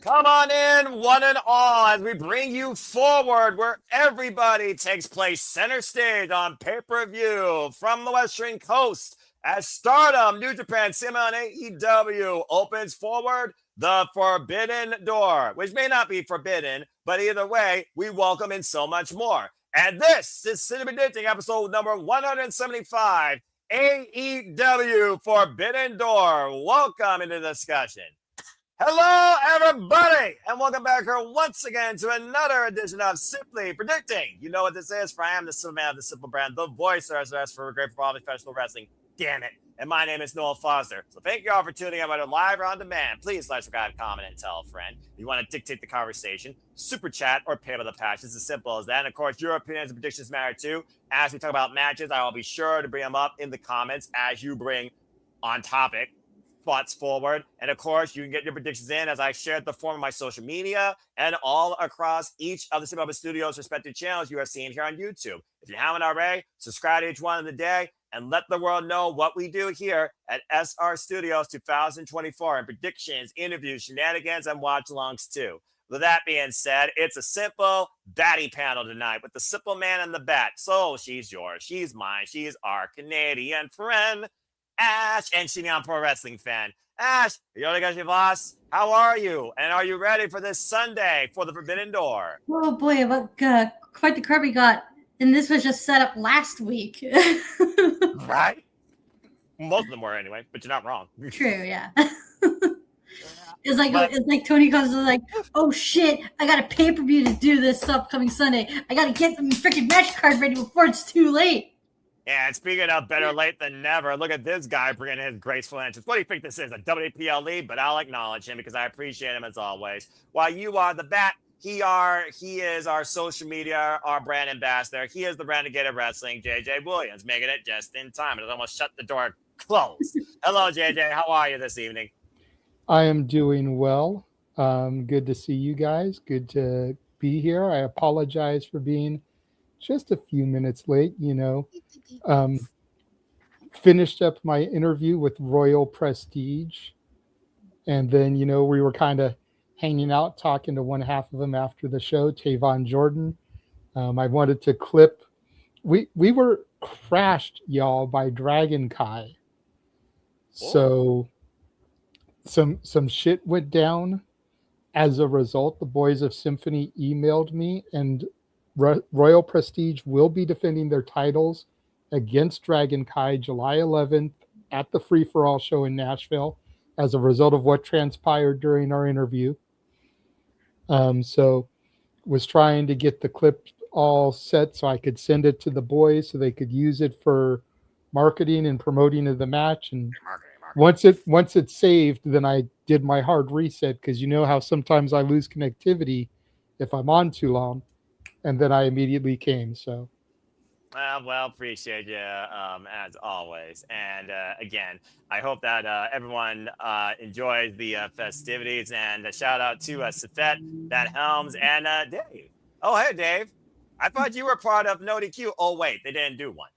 Come on in, one and all, as we bring you forward where everybody takes place center stage on pay-per-view from the Western Coast as Stardom, New Japan, CMLL, and AEW opens forward the Forbidden Door, which may not be forbidden, but either way, we welcome in so much more. And this is City Predicting episode number 175, AEW Forbidden Door. Welcome into the discussion. Hello, everybody, and welcome back here once again to another edition of Simply Predicting. You know what this is, for I am the simple man of the simple brand, the voice of for great for all professional wrestling. Damn it. And my name is Noel Foster. So thank you all for tuning in, whether live or on demand. Please like, subscribe, comment, and tell a friend. If you want to dictate the conversation, super chat or pay by the patch. It's as simple as that. And of course, your opinions and predictions matter too. As we talk about matches, I will be sure to bring them up in the comments as you bring on topic thoughts forward. And of course, you can get your predictions in as I shared the form of my social media and all across each of the Simple Studios respective channels you are seeing here on YouTube. If you haven't already, subscribe to each one of the day and let the world know what we do here at SR Studios 2024 and predictions, interviews, shenanigans, and watch-alongs too. With that being said, it's a simple batty panel tonight with the simple man and the bat. So she's yours, she's mine, she's our Canadian friend, Ash, and she's a pro wrestling fan. Ash, boss, how are you? And are you ready for this Sunday for the Forbidden Door? Oh boy, what quite the crowd we got. And this was just set up last week. Right? Most of them were anyway, but you're not wrong. True, yeah. It's like Tony comes and like, oh shit, I got a pay-per-view to do this upcoming Sunday. I gotta get the freaking match card ready before it's too late. Yeah, and speaking of better late than never, look at this guy bringing his graceful entrance. What do you think this is, a WPL lead? But I'll acknowledge him because I appreciate him as always. While you are the bat, he is our social media, our brand ambassador. He is the Renegade of Wrestling, JJ Williams, making it just in time. It almost shut the door closed. Hello, JJ. How are you this evening? I am doing well. Good to see you guys. Good to be here. I apologize for being just a few minutes late, finished up my interview with Royal Prestige. And then, we were kind of hanging out, talking to one half of them after the show, Tavon Jordan. I wanted to clip. We were crashed, y'all, by Dragon Kai. So some shit went down. As a result, the Boys of Symphony emailed me, and Royal Prestige will be defending their titles against Dragon Kai July 11th at the Free For All show in Nashville as a result of what transpired during our interview. So was trying to get the clip all set so I could send it to the boys so they could use it for marketing and promoting of the match. And once it's saved, then I did my hard reset, because you know how sometimes I lose connectivity if I'm on too long. And then I immediately came. So, well, appreciate you as always. And again, I hope that everyone enjoys the festivities. And a shout out to Safet, Matt Helms, and Dave. Oh, hey, Dave. I thought you were part of No DQ. Oh, wait, they didn't do one.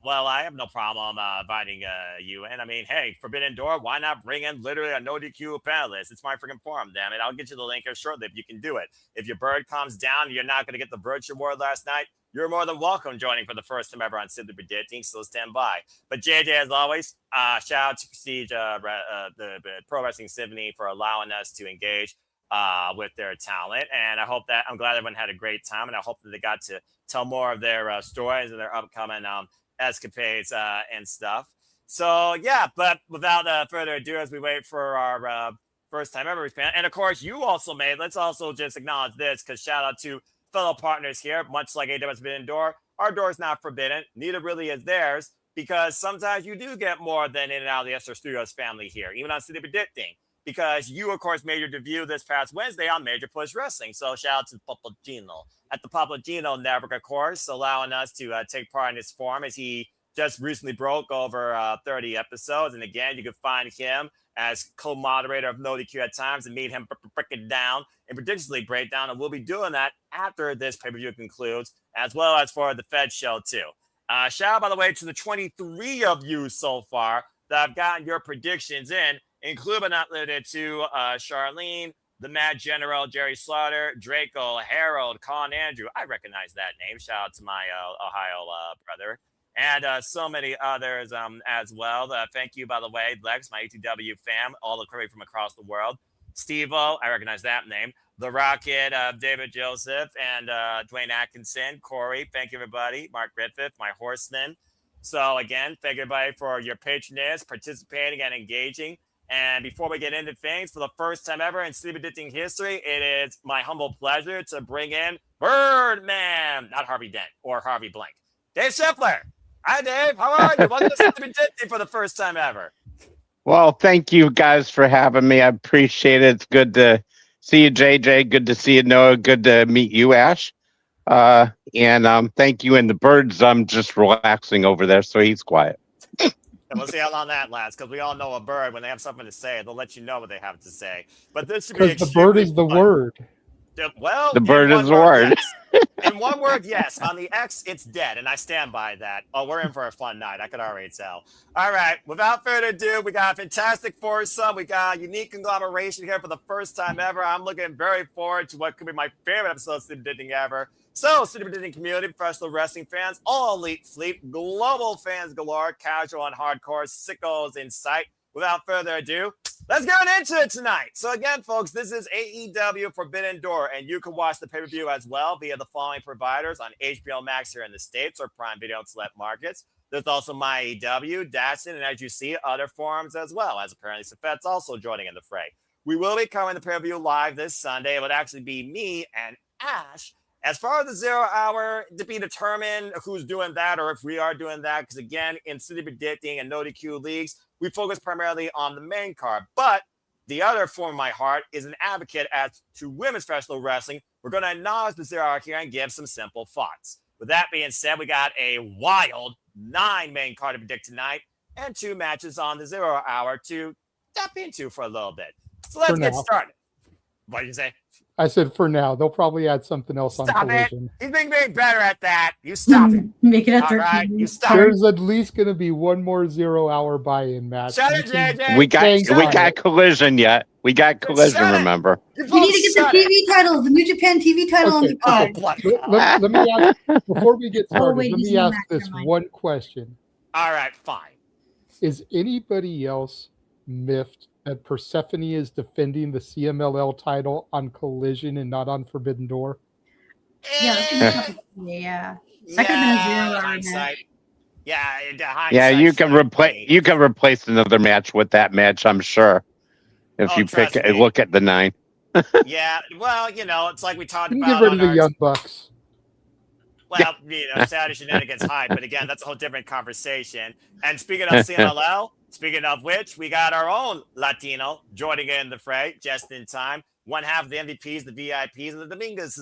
Well, I have no problem inviting you. And I mean, hey, Forbidden Door, why not bring in literally a no DQ panelist? It's my freaking forum, damn it. I'll get you the link here shortly if you can do it. If your bird comes down and you're not going to get the Virtue Award last night, you're more than welcome joining for the first time ever on Simply Predicting, so stand by. But JJ, as always, shout out to Prestige, the Pro Wrestling Symphony, for allowing us to engage with their talent. And I'm glad everyone had a great time, and I hope that they got to tell more of their stories and their upcoming escapades and stuff. So yeah, but without further ado, as we wait for our first time ever fan, and of course you also made, let's also just acknowledge this, because shout out to fellow partners here. Much like AEW's Forbidden Door, our door is not forbidden, neither really is theirs, because sometimes you do get more than in and out of the SR Studios family here, even on City Predicting, because you of course made your debut this past Wednesday on Major Push Wrestling. So shout out to Papagino at the Papagino Network, of course, allowing us to take part in his forum, as he just recently broke over 30 episodes. And again, you can find him as co-moderator of No DQ at times and meet him break it down and predictably break down. And we'll be doing that after this pay-per-view concludes, as well as for the Fed show too. Shout out, by the way, to the 23 of you so far that have gotten your predictions in, including but not limited to Charlene, the Mad General, Jerry Slaughter, Draco, Harold, Con Andrew. I recognize that name. Shout out to my Ohio brother. And so many others as well. Thank you, by the way, Lex, my ATW fam, all the crew from across the world. Steve-O, I recognize that name. The Rocket, David Joseph, and Dwayne Atkinson, Corey. Thank you, everybody. Mark Griffith, my horseman. So, again, thank you, everybody, for your patronage, participating, and engaging. And before we get into things, for the first time ever in Sleep Addicting history, it is my humble pleasure to bring in Birdman, not Harvey Dent or Harvey Blank. Dave Scheffler. Hi, Dave. How are you? Welcome to Sleep Addicting for the first time ever. Well, thank you guys for having me. I appreciate it. It's good to see you, JJ. Good to see you, Noah. Good to meet you, Ash. And thank you. And the birds, I'm just relaxing over there, so he's quiet. And we'll see how long that lasts, because we all know a bird, when they have something to say, they'll let you know what they have to say. But this should be Because the bird is the fun. word. Well, The bird is the word. Yes. In one word, yes. On the X, it's dead, and I stand by that. Oh, we're in for a fun night. I could already tell. All right, without further ado, we got a fantastic foursome. We got a unique conglomeration here for the first time ever. I'm looking very forward to what could be my favorite episode of Sleep Addicting ever. So, Sleep Addicting community, professional wrestling fans, all elite fleet, global fans galore, casual and hardcore, sickos in sight. Without further ado, let's get into it tonight. So again, folks, this is AEW Forbidden Door, and you can watch the pay-per-view as well via the following providers on HBO Max here in the States or Prime Video in select markets. There's also My AEW, Datsun, and as you see, other forums as well, as apparently Safet's also joining in the fray. We will be covering the pay-per-view live this Sunday. It would actually be me and Ash. As far as the 0 hour, to be determined who's doing that or if we are doing that, because again, in Sleep Addicting and No DQ leagues, we focus primarily on the main card. But the other form of my heart is an advocate as to women's professional wrestling. We're going to acknowledge the 0 hour here and give some simple thoughts. With that being said, we got a wild 9 main card to predict tonight and 2 matches on the 0 hour to tap into for a little bit. So let's get started. What did you say? I said for now. They'll probably add something else on Collision. He's being better at that. You stop it. Make it a All 13. right, you stop. There's at least going to be one more 0 hour buy-in match. Shut it, JJ. We got Collision yet. We got Collision, remember? We need to get the TV title, the New Japan TV title on the card. Let me ask, before we get started, wait, let me ask this one question. All right, fine. Is anybody else miffed that Persephone is defending the CMLL title on Collision and not on Forbidden Door? Yeah. That could have been a 0 hour hindsight. match. Yeah, you can replace another match with that match, I'm sure. If you look at the 9. Yeah, well, it's like we talked You about. get rid of the Young Bucks. Well, Saturday Shenanigans hype, but again, that's a whole different conversation. And speaking of CMLL, speaking of which, we got our own Latino joining in the fray just in time. One half of the MVPs, the VIPs, and the Dominguez.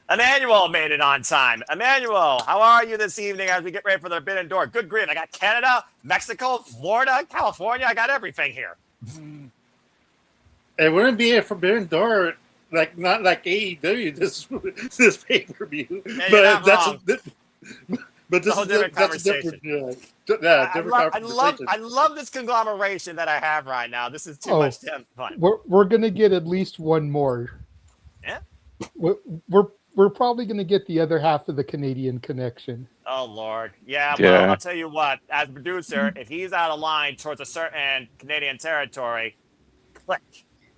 Emmanuel made it on time. Emmanuel, how are you this evening as we get ready for the Forbidden Door? Good grief. I got Canada, Mexico, Florida, California. I got everything here. It wouldn't be a Forbidden Door, not like AEW this pay-per-view. Yeah, but this is different conversation. Conversation. I love this conglomeration that I have right now. This is too much fun. We're gonna get at least one more. Yeah. We're probably gonna get the other half of the Canadian connection. Oh Lord. Yeah, well, I'll tell you what, as a producer, if he's out of line towards a certain Canadian territory, click.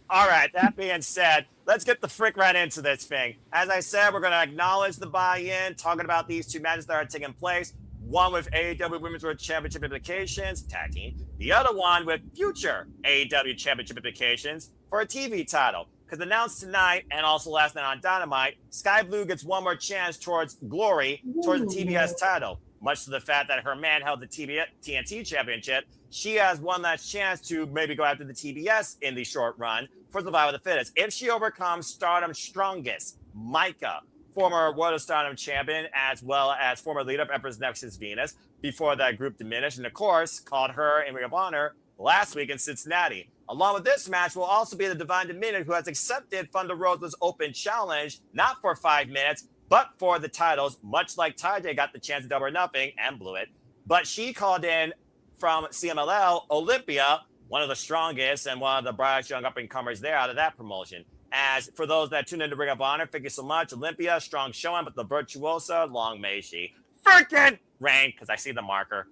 All right, that being said, let's get the frick right into this thing. As I said, we're going to acknowledge the buy-in, talking about these 2 matches that are taking place. One with AEW Women's World Championship implications, tag team. The other one with future AEW Championship implications for a TV title. Because announced tonight and also last night on Dynamite, Sky Blue gets one more chance towards glory, towards the TBS title. Much to the fact that her man held the TNT Championship, she has one last chance to maybe go after the TBS in the short run for survival of the fittest. If she overcomes Stardom's strongest, Micah, former World of Stardom champion, as well as former leader of Empress Nexus Venus, before that group diminished, and of course, called her in Ring of Honor last week in Cincinnati. Along with this match will also be the Divine Dominion, who has accepted Thunder Rosa's open challenge, not for 5 minutes, but for the titles, much like Ty got the chance to Double or Nothing and blew it. But she called in from CMLL, Olympia, one of the strongest and one of the brightest young up-and-comers there out of that promotion. As for those that tune in to Ring of Honor, thank you so much. Olympia, strong showing, but the Virtuosa, long may she freaking reign, because I see the marker.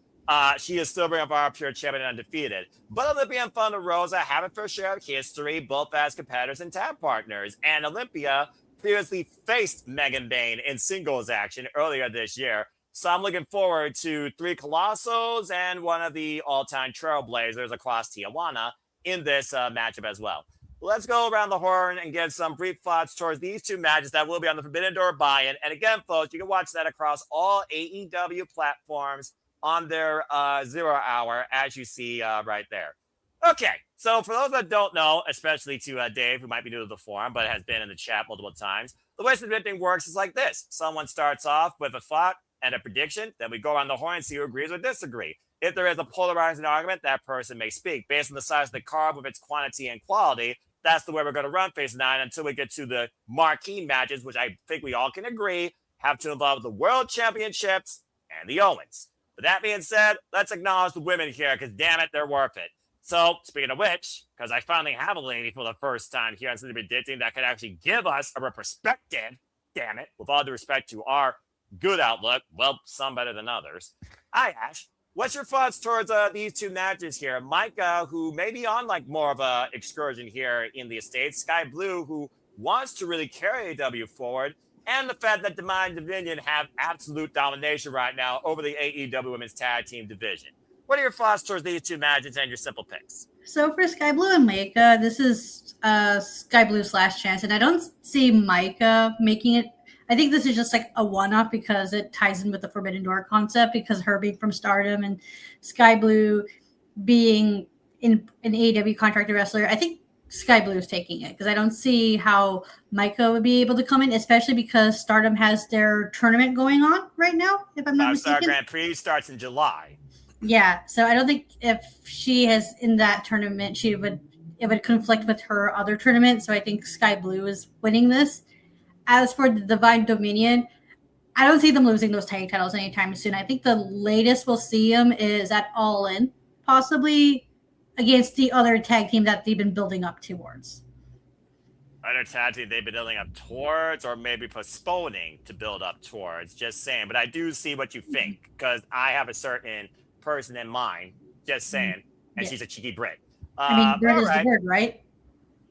She is still Ring of Honor pure champion and undefeated. But Olympia and Thunder Rosa have a fair share of history, both as competitors and tag partners. And Olympia previously faced Megan Bayne in singles action earlier this year. So I'm looking forward to 3 Colossos and one of the all-time trailblazers across Tijuana in this matchup as well. Let's go around the horn and get some brief thoughts towards these 2 matches that will be on the Forbidden Door buy-in. And again, folks, you can watch that across all AEW platforms on their 0 hour, as you see right there. Okay, so for those that don't know, especially to Dave, who might be new to the forum, but has been in the chat multiple times, the way the thing works is like this. Someone starts off with a thought and a prediction, then we go around the horn and see who agrees or disagrees. If there is a polarizing argument, that person may speak. Based on the size of the card with its quantity and quality, that's the way we're going to run Phase 9 until we get to the marquee matches, which I think we all can agree have to involve the World Championships and the Owens. With that being said, let's acknowledge the women here, because damn it, they're worth it. So, speaking of which, because I finally have a lady for the first time here on Something Predicting that could actually give us a perspective, damn it, with all due respect to our good outlook, well, some better than others. Hi, Ash. What's your thoughts towards these 2 matches here? Micah, who may be on like more of a excursion here in the States, Sky Blue, who wants to really carry AEW forward, and the fact that Divine Dominion have absolute domination right now over the AEW Women's Tag Team division. What are your thoughts towards these 2 matches and your simple picks? So for Sky Blue and Micah, this is Sky Blue's last chance, and I don't see Micah making it. I think this is just like a one-off because it ties in with the Forbidden Door concept, because her being from Stardom and Sky Blue being an AEW contracted wrestler. I think Sky Blue is taking it because I don't see how Micah would be able to come in, especially because Stardom has their tournament going on right now, if I'm not mistaken. Star Grand Prix starts in July. Yeah, so I don't think if she has in that tournament, it would conflict with her other tournament. So I think Sky Blue is winning this. As for the Divine Dominion, I don't see them losing those tag titles anytime soon. I think the latest we'll see them is at All In, possibly against the other tag team that they've been building up towards. Other tag team they've been building up towards, or maybe postponing to build up towards. Just saying. But I do see what you think, because I have a certain person in mind. Just saying. And she's a cheeky Brit. I mean, Brit is the word, right?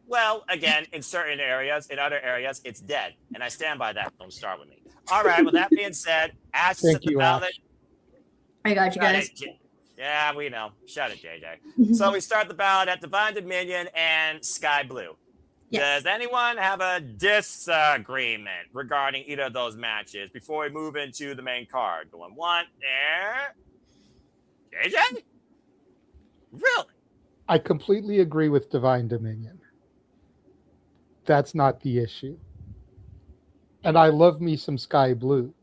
Well, again, in certain areas, in other areas, it's dead. And I stand by that. Don't start with me. All right. With that being said, Ash is at the ballot. I got you guys. Yeah, we know. Shut it, JJ. So we start the ballot at Divine Dominion and Sky Blue. Yes. Does anyone have a disagreement regarding either of those matches before we move into the main card? Going one there. JJ? Really? I completely agree with Divine Dominion. That's not the issue. And I love me some Sky Blue.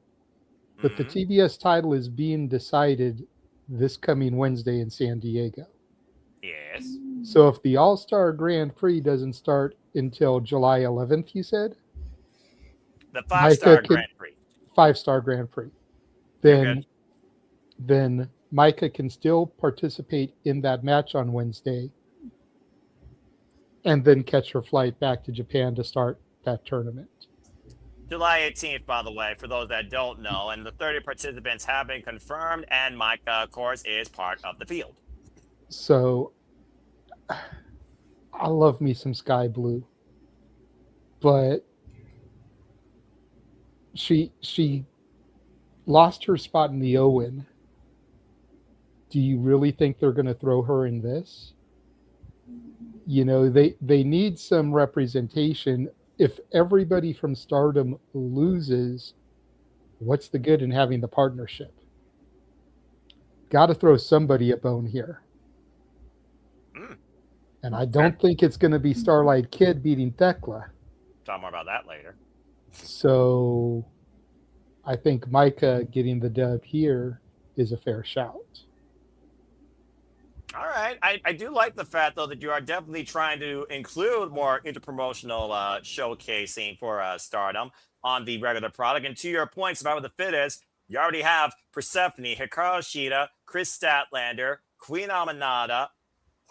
But the TBS title is being decided this coming Wednesday in San Diego. Yes. So if the All-Star Grand Prix doesn't start until July 11th, you said? The 5-star Grand Prix. 5-star Grand Prix. Then Micah can still participate in that match on Wednesday and then catch her flight back to Japan to start that tournament. July 18th, by the way, for those that don't know, and the 30 participants have been confirmed, and Micah, of course, is part of the field. So I love me some Sky Blue, but she lost her spot in the Owen. Do you really think they're going to throw her in this? You know, they need some representation. If everybody from Stardom loses, what's the good in having the partnership? Got to throw somebody a bone here. And I don't think it's going to be Starlight Kid beating Thekla. Talk more about that later. So I think Micah getting the dub here is a fair shout. All right. I do like the fact, though, that you are definitely trying to include more interpromotional showcasing for Stardom on the regular product. And to your point, Survivor the Fittest, you already have Persephone, Hikaru Shida, Chris Statlander, Queen Aminata,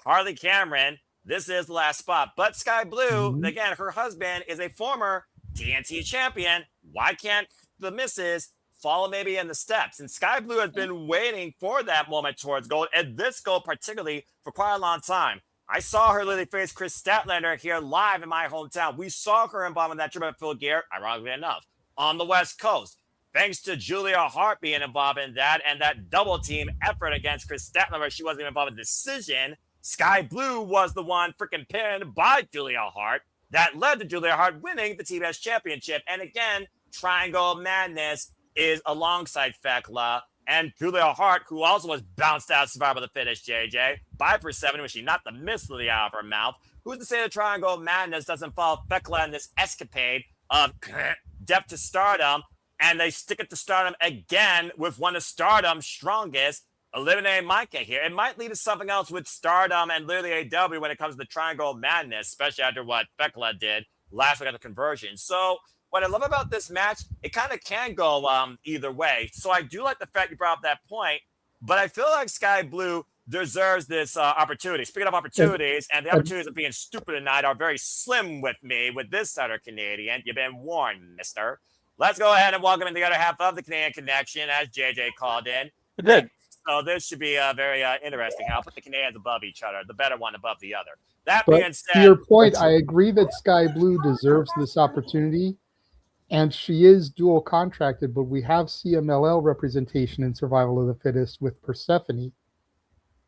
Harley Cameron, this is the last spot. But Sky Blue, Mhm. again, her husband is a former TNT champion. Why can't the missus follow maybe in the steps? And Sky Blue has been waiting for that moment towards gold, and this gold particularly for quite a long time. I saw her literally face Chris Statlander here live in my hometown. We saw her involved in that tournament field gear, ironically enough, on the West Coast. Thanks to Julia Hart being involved in that and that double team effort against Chris Statlander, where she wasn't even involved in the decision. Sky Blue was the one freaking pinned by Julia Hart that led to Julia Hart winning the TBS championship. And again, Triangle Madness is alongside Thekla and Julia Hart, who also was bounced out of Survival of the Fittest, JJ, by Persephone, when she knocked the mist out of her mouth. Who's to say the Triangle Madness doesn't follow Thekla in this escapade of depth to Stardom, and they stick it to Stardom again with one of Stardom's strongest, eliminating Micah here. It might lead to something else with Stardom and literally AEW when it comes to the Triangle Madness, especially after what Thekla did last week at the conversion. So what I love about this match, it kind of can go either way. So I do like the fact you brought up that point, but I feel like Sky Blue deserves this opportunity. Speaking of opportunities, and the opportunities of being stupid tonight are very slim with me with this Sutter Canadian. You've been warned, mister. Let's go ahead and welcome in the other half of the Canadian Connection, as JJ called in. It did. So this should be very interesting. I'll put the Canadians above each other, the better one above the other. That But being said, to your point, I agree that Sky Blue deserves this opportunity, and she is dual contracted, but we have CMLL representation in Survival of the Fittest with Persephone.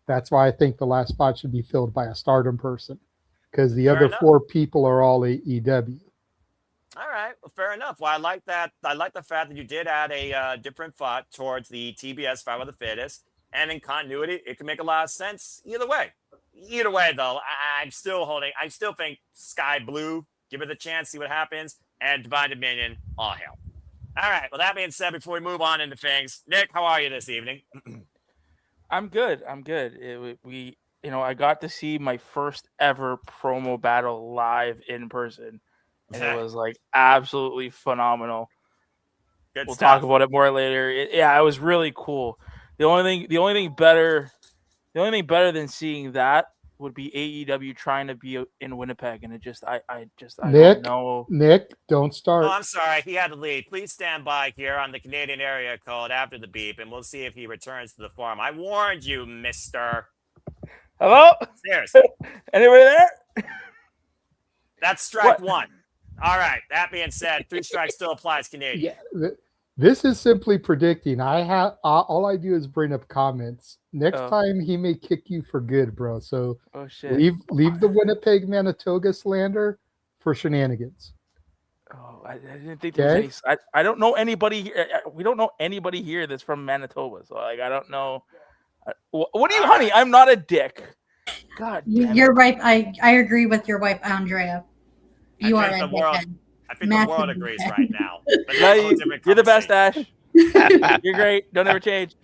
That's why I think the last spot should be filled by a Stardom person, because the Fair other enough. 4 people are all AEW. all right, well, fair enough. Well, I like that. I like the fact that you did add a different thought towards the TBS Survival of the Fittest, and in continuity, it can make a lot of sense either way. Either way, though, I still think Sky Blue, give it a chance, see what happens, and Divine Dominion, all hail. All right, well, that being said, before we move on into things, Nick, how are you this evening? I'm good. I got to see my first ever promo battle live in person, and it was like absolutely phenomenal. Good We'll stuff. talk about it more later. It was really cool. The only thing better than seeing that would be AEW trying to be in Winnipeg, and I don't know. Nick, don't start. Oh, I'm sorry. He had to leave. Please stand by here on the Canadian area code after the beep, and we'll see if he returns to the forum. I warned you, mister. Hello? Seriously. Anybody there? That's strike one. All right. That being said, 3 strikes still applies Canadian. Yeah, this is simply predicting. All I do is bring up comments. Next time he may kick you for good, bro. So leave the Winnipeg Manitoba slander for shenanigans. Oh, I didn't think there was any. I don't know anybody here. We don't know anybody here that's from Manitoba. So I don't know. What are you, honey? I'm not a dick. God, your wife. I agree with your wife, Andrea. You are a dickhead. I think the world agrees right now. But you're the best, Ash. You're great. Don't ever change.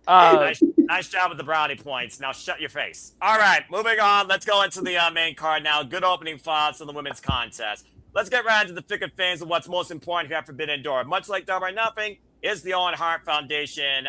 Nice job with the brownie points. Now shut your face. All right, moving on. Let's go into the main card now. Good opening thoughts on the women's contest. Let's get right into the thick of things and what's most important here at Forbidden Door. Much like Double or Nothing is the Owen Hart Foundation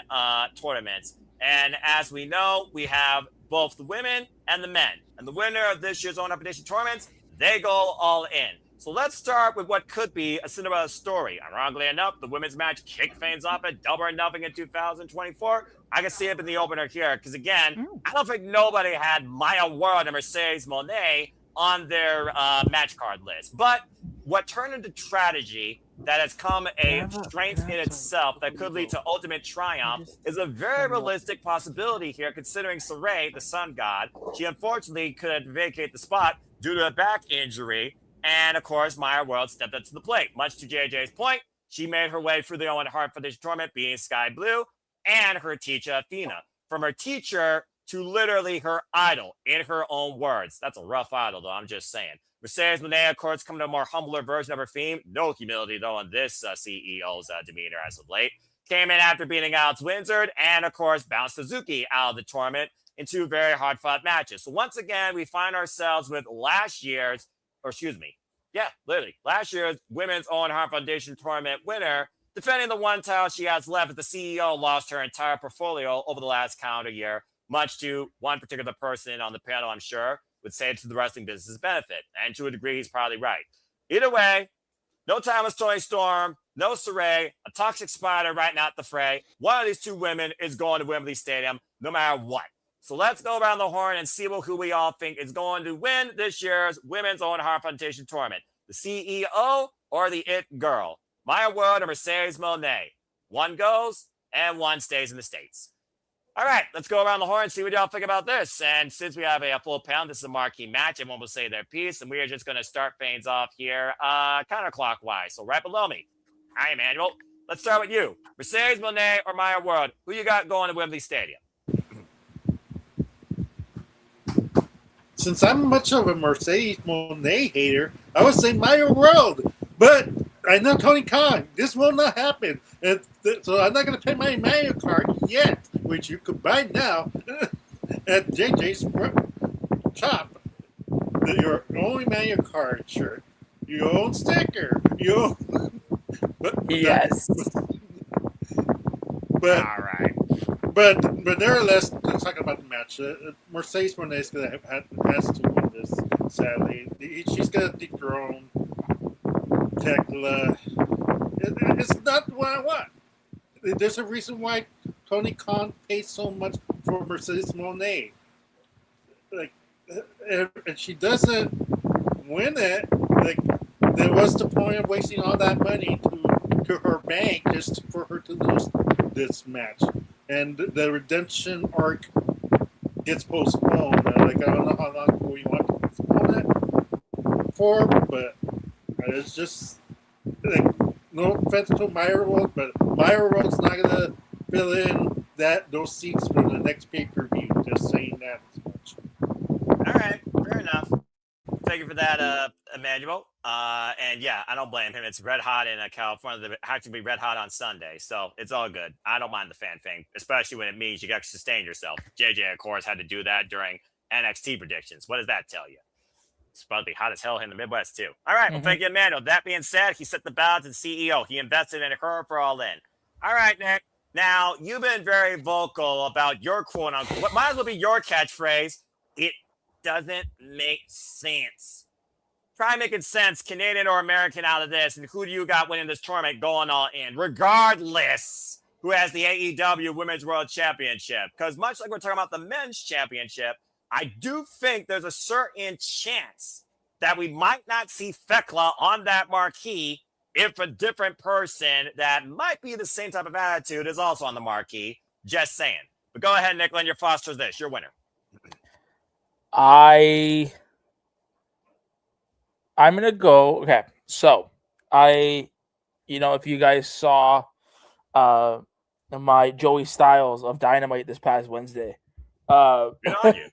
tournaments. And as we know, we have both the women and the men. And the winner of this year's Owen Hart Foundation tournaments, they go all in. So let's start with what could be a Cinderella story. Ironically enough, the women's match kicked things off at Double or Nothing in 2024. I can see it in the opener here because, again, I don't think nobody had Maya World and Mercedes Moné on their match card list. But what turned into tragedy that has come a strength in itself that could lead to ultimate triumph is a very realistic possibility here, considering Sabre, the sun god, she unfortunately couldn't vacate the spot due to a back injury. And, of course, Maya World stepped up to the plate. Much to JJ's point, she made her way through the Owen Hart Foundation tournament, being Sky Blue, and her teacher, Athena. From her teacher to literally her idol, in her own words. That's a rough idol, though, I'm just saying. Mercedes Moné, of course, coming to a more humbler version of her theme. No humility, though, in this CEO's demeanor as of late. Came in after beating Alex Windsor, and, of course, bounced Suzuki out of the tournament in 2 very hard-fought matches. So, once again, we find ourselves with last year's Women's Owen Hart Foundation tournament winner, defending the one title she has left as the CEO lost her entire portfolio over the last calendar year much to one particular person on the panel, I'm sure, would say to the wrestling business's benefit. And to a degree, he's probably right. Either way, no Timeless Toni Storm, no Saray, a toxic spider right now at the fray. One of these two women is going to Wembley Stadium no matter what. So let's go around the horn and see who we all think is going to win this year's Women's Owen Hart Foundation Tournament. The CEO or the It Girl? Maya World or Mercedes Moné? One goes and one stays in the States. All right, let's go around the horn and see what y'all think about this. And since we have a full panel, this is a marquee match. Everyone will say their piece, and we are just going to start things off here counterclockwise. So right below me. Hi, Emmanuel. Let's start with you. Mercedes Moné or Maya World? Who you got going to Wembley Stadium? Since I'm much of a Mercedes Moné hater, I would say Maya World. But I know Tony Khan. This will not happen. So I'm not going to pay my Mario card yet, which you could buy now at JJ's shop. Your only Mario Kart shirt, your own sticker, your own... Yes. But all right. But nevertheless, let's talk about the match. Mercedes Moné is going to has to win this. Sadly, she's going to dethrone Thekla. It's not what I want. There's a reason why Tony Khan pays so much for Mercedes Moné. Like, and she doesn't win it. Like, then what's the point of wasting all that money to her bank just for her to lose this match? And the redemption arc gets postponed. Like, I don't know how long we want to postpone it for, but it's just like, no offense to Maya World, but Maya World's not gonna fill in those seats for the next pay-per-view. Just saying that much. All right, fair enough. Thank you for that, Emmanuel. And yeah, I don't blame him. It's red hot in California. It has to be red hot on Sunday, so it's all good. I don't mind the fan thing, especially when it means you got to sustain yourself. JJ, of course, had to do that during NXT predictions. What does that tell you? It's probably hot as hell in the Midwest, too. All right, well, thank you, Emmanuel. That being said, he set the balance and CEO. He invested in her for all in. All right, Nick. Now, you've been very vocal about your quote-unquote, what might as well be your catchphrase, it doesn't make sense. Try making sense, Canadian or American, out of this, and who do you got winning this tournament going all in, regardless who has the AEW Women's World Championship? Because much like we're talking about the Men's Championship, I do think there's a certain chance that we might not see Thekla on that marquee if a different person that might be the same type of attitude is also on the marquee. Just saying. But go ahead, Nick, and your Foster's this. Your winner. I'm gonna go. Okay, so if you guys saw my Joey Styles of Dynamite this past Wednesday, Good on you.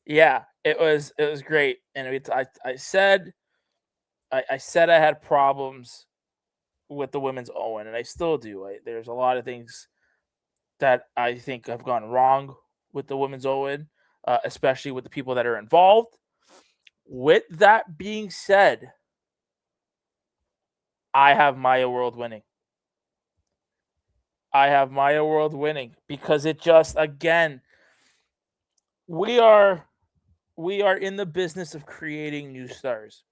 yeah, it was great, and I said I had problems with the women's Owen, and I still do. There's a lot of things that I think have gone wrong with the women's Owen, especially with the people that are involved. With that being said, I have Maya World winning. Because it just, again, we are in the business of creating new stars.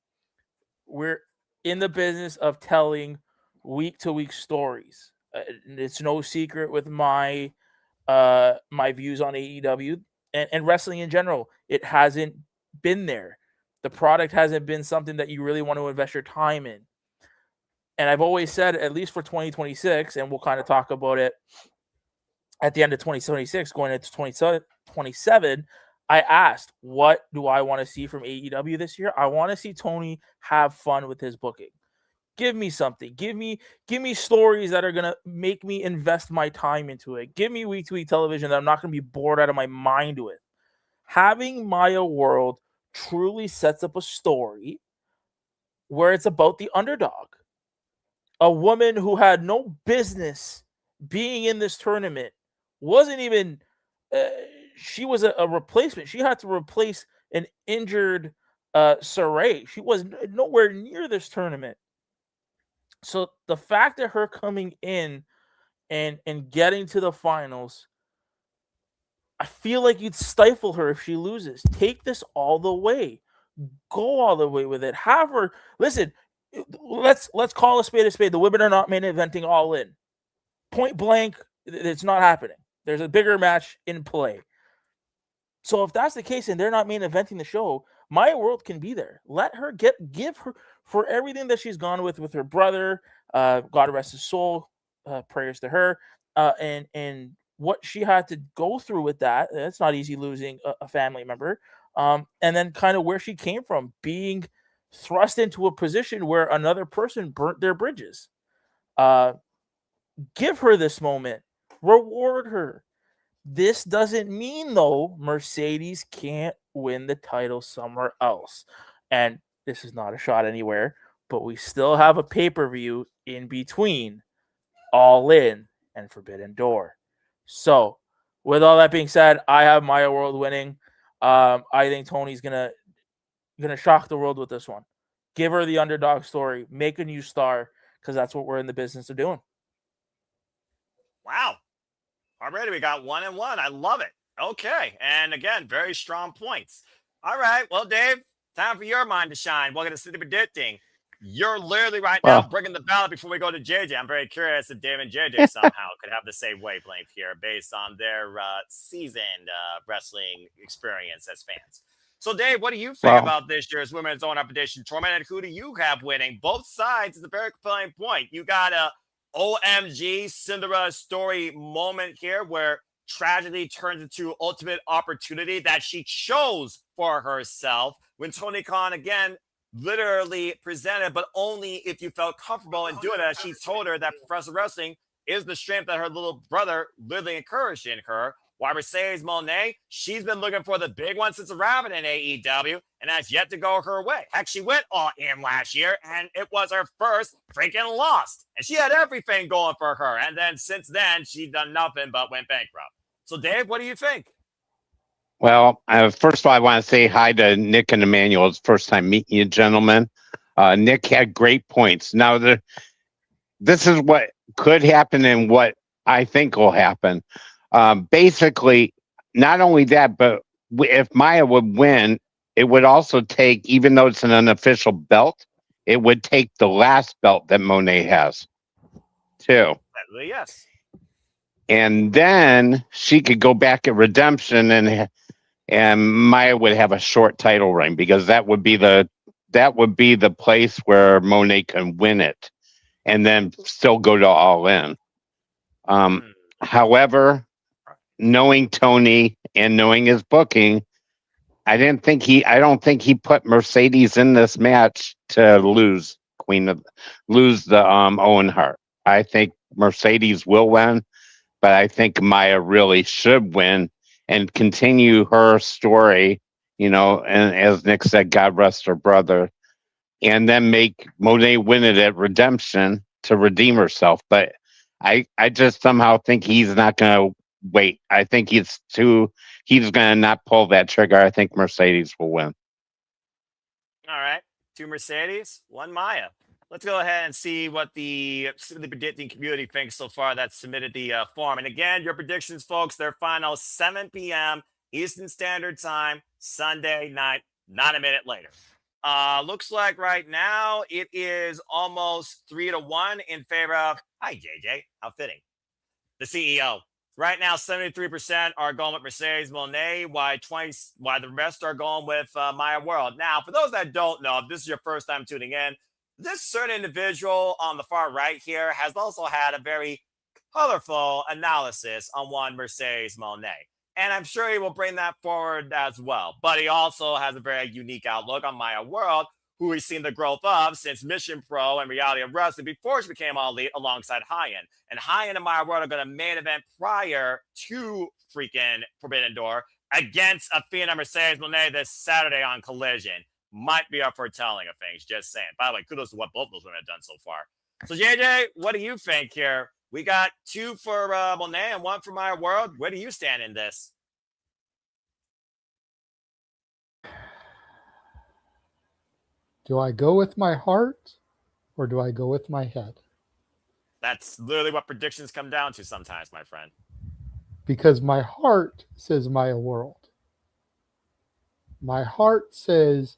We're in the business of telling week-to-week stories. It's no secret with my views on AEW and wrestling in general. It hasn't been there. The product hasn't been something that you really want to invest your time in. And I've always said, at least for 2026, and we'll kind of talk about it at the end of 2026, going into 2027, I asked, what do I want to see from AEW this year? I want to see Tony have fun with his booking. Give me something. Give me stories that are going to make me invest my time into it. Give me week-to-week television that I'm not going to be bored out of my mind with. Having Maya World truly sets up a story where it's about the underdog. A woman who had no business being in this tournament, wasn't even, she was a replacement. She had to replace an injured Saray. She was nowhere near this tournament. So the fact that her coming in and getting to the finals I feel like you'd stifle her if she loses. Take this all the way. Go all the way with it. Have her listen. Let's call a spade a spade. The women are not main eventing All In. Point blank, it's not happening. There's a bigger match in play. So if that's the case and they're not main eventing the show, Maya World can be there. Let her give her for everything that she's gone with her brother. God rest his soul. Prayers to her. And what she had to go through with that. It's not easy losing a family member. And then kind of where she came from, being thrust into a position where another person burnt their bridges. Give her this moment. Reward her. This doesn't mean, though, Mercedes can't win the title somewhere else. And this is not a shot anywhere, but we still have a pay-per-view in between All In and Forbidden Door. So, with all that being said, I have Maya World winning. I think Tony's gonna shock the world with this one. Give her the underdog story. Make a new star, because that's what we're in the business of doing. Wow. Already we got 1-1. I love it. Okay. And again, very strong points. All right. Well, Dave, time for your mind to shine. We're going to see the predicting. You're literally right now bringing the ballot before we go to JJ. I'm very curious if Dave and JJ somehow could have the same wavelength here based on their seasoned wrestling experience as fans. So, Dave, what do you think about this year's Women's Own Up Edition tournament, and who do you have winning? Both sides is a very compelling point. You got a OMG Cinderella story moment here where tragedy turns into ultimate opportunity that she chose for herself when Tony Khan again literally presented, but only if you felt comfortable in doing it. She told her that professional wrestling is the strength that her little brother literally encouraged in her. While Mercedes Moné, she's been looking for the big one since arriving in AEW and has yet to go her way. Heck, she went All In last year, and it was her first freaking loss. And she had everything going for her. And then since then, she's done nothing but went bankrupt. So, Dave, what do you think? Well, first of all, I want to say hi to Nick and Emmanuel. It's the first time meeting you, gentlemen. Nick had great points. Now, this is what could happen and what I think will happen. Basically, not only that, but if Maya would win, it would also take, even though it's an unofficial belt, it would take the last belt that Moné has, too. Yes. And then she could go back at Redemption, and Maya would have a short title reign, because that would be the place where Moné can win it, and then still go to All In. However, knowing Tony and knowing his booking, I don't think he put Mercedes in this match to lose the Owen Hart. I think Mercedes will win, but I think Maya really should win and continue her story, and as Nick said, God rest her brother, and then make Moné win it at Redemption to redeem herself. But I just somehow think he's not going to wait. I think he's going to not pull that trigger. I think Mercedes will win. All right. 2 Mercedes, 1 Maya. Let's go ahead and see what the predicting community thinks so far that submitted the form. And again, your predictions, folks, they're final 7 p.m. Eastern Standard Time, Sunday night, not a minute later. Looks like right now it is almost 3-1 in favor of, hi, JJ, how fitting, the CEO. Right now, 73% are going with Mercedes Moné, while the rest are going with Maya World. Now, for those that don't know, if this is your first time tuning in, this certain individual on the far right here has also had a very colorful analysis on one Mercedes Moné. And I'm sure he will bring that forward as well. But he also has a very unique outlook on Maya World, who we've seen the growth of since Mission Pro and Reality of Wrestling before she became All Elite alongside High-End. And High-End and Maya World are going to main event prior to freaking Forbidden Door against Athena Mercedes Moné this Saturday on Collision. Might be up for telling of things, just saying. By the way, kudos to what both those women have done so far. So, JJ, what do you think here? We got 2 for Moné and 1 for Maya World. Where do you stand in this? Do I go with my heart or do I go with my head? That's literally what predictions come down to sometimes, my friend. because my heart says Maya World. My heart says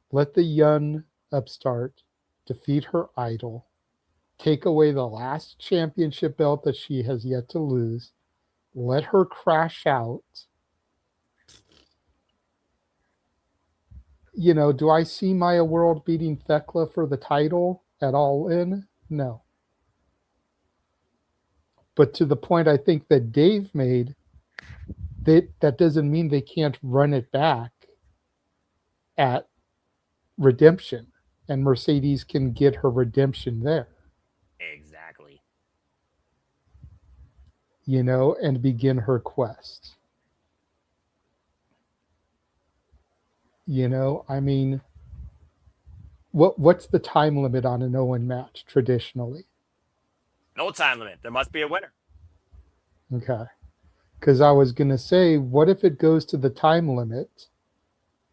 let the young upstart defeat her idol, take away the last championship belt that she has yet to lose, let her crash out. You know, do I see Maya World beating Thekla for the title at All In? No. But to the point I think that Dave made, that doesn't mean they can't run it back at Redemption, and Mercedes can get her redemption there. Exactly. You know, and begin her quest. You know, I mean, what's the time limit on an Owen match traditionally? No time limit. There must be a winner. Okay. Because I was going to say, what if it goes to the time limit?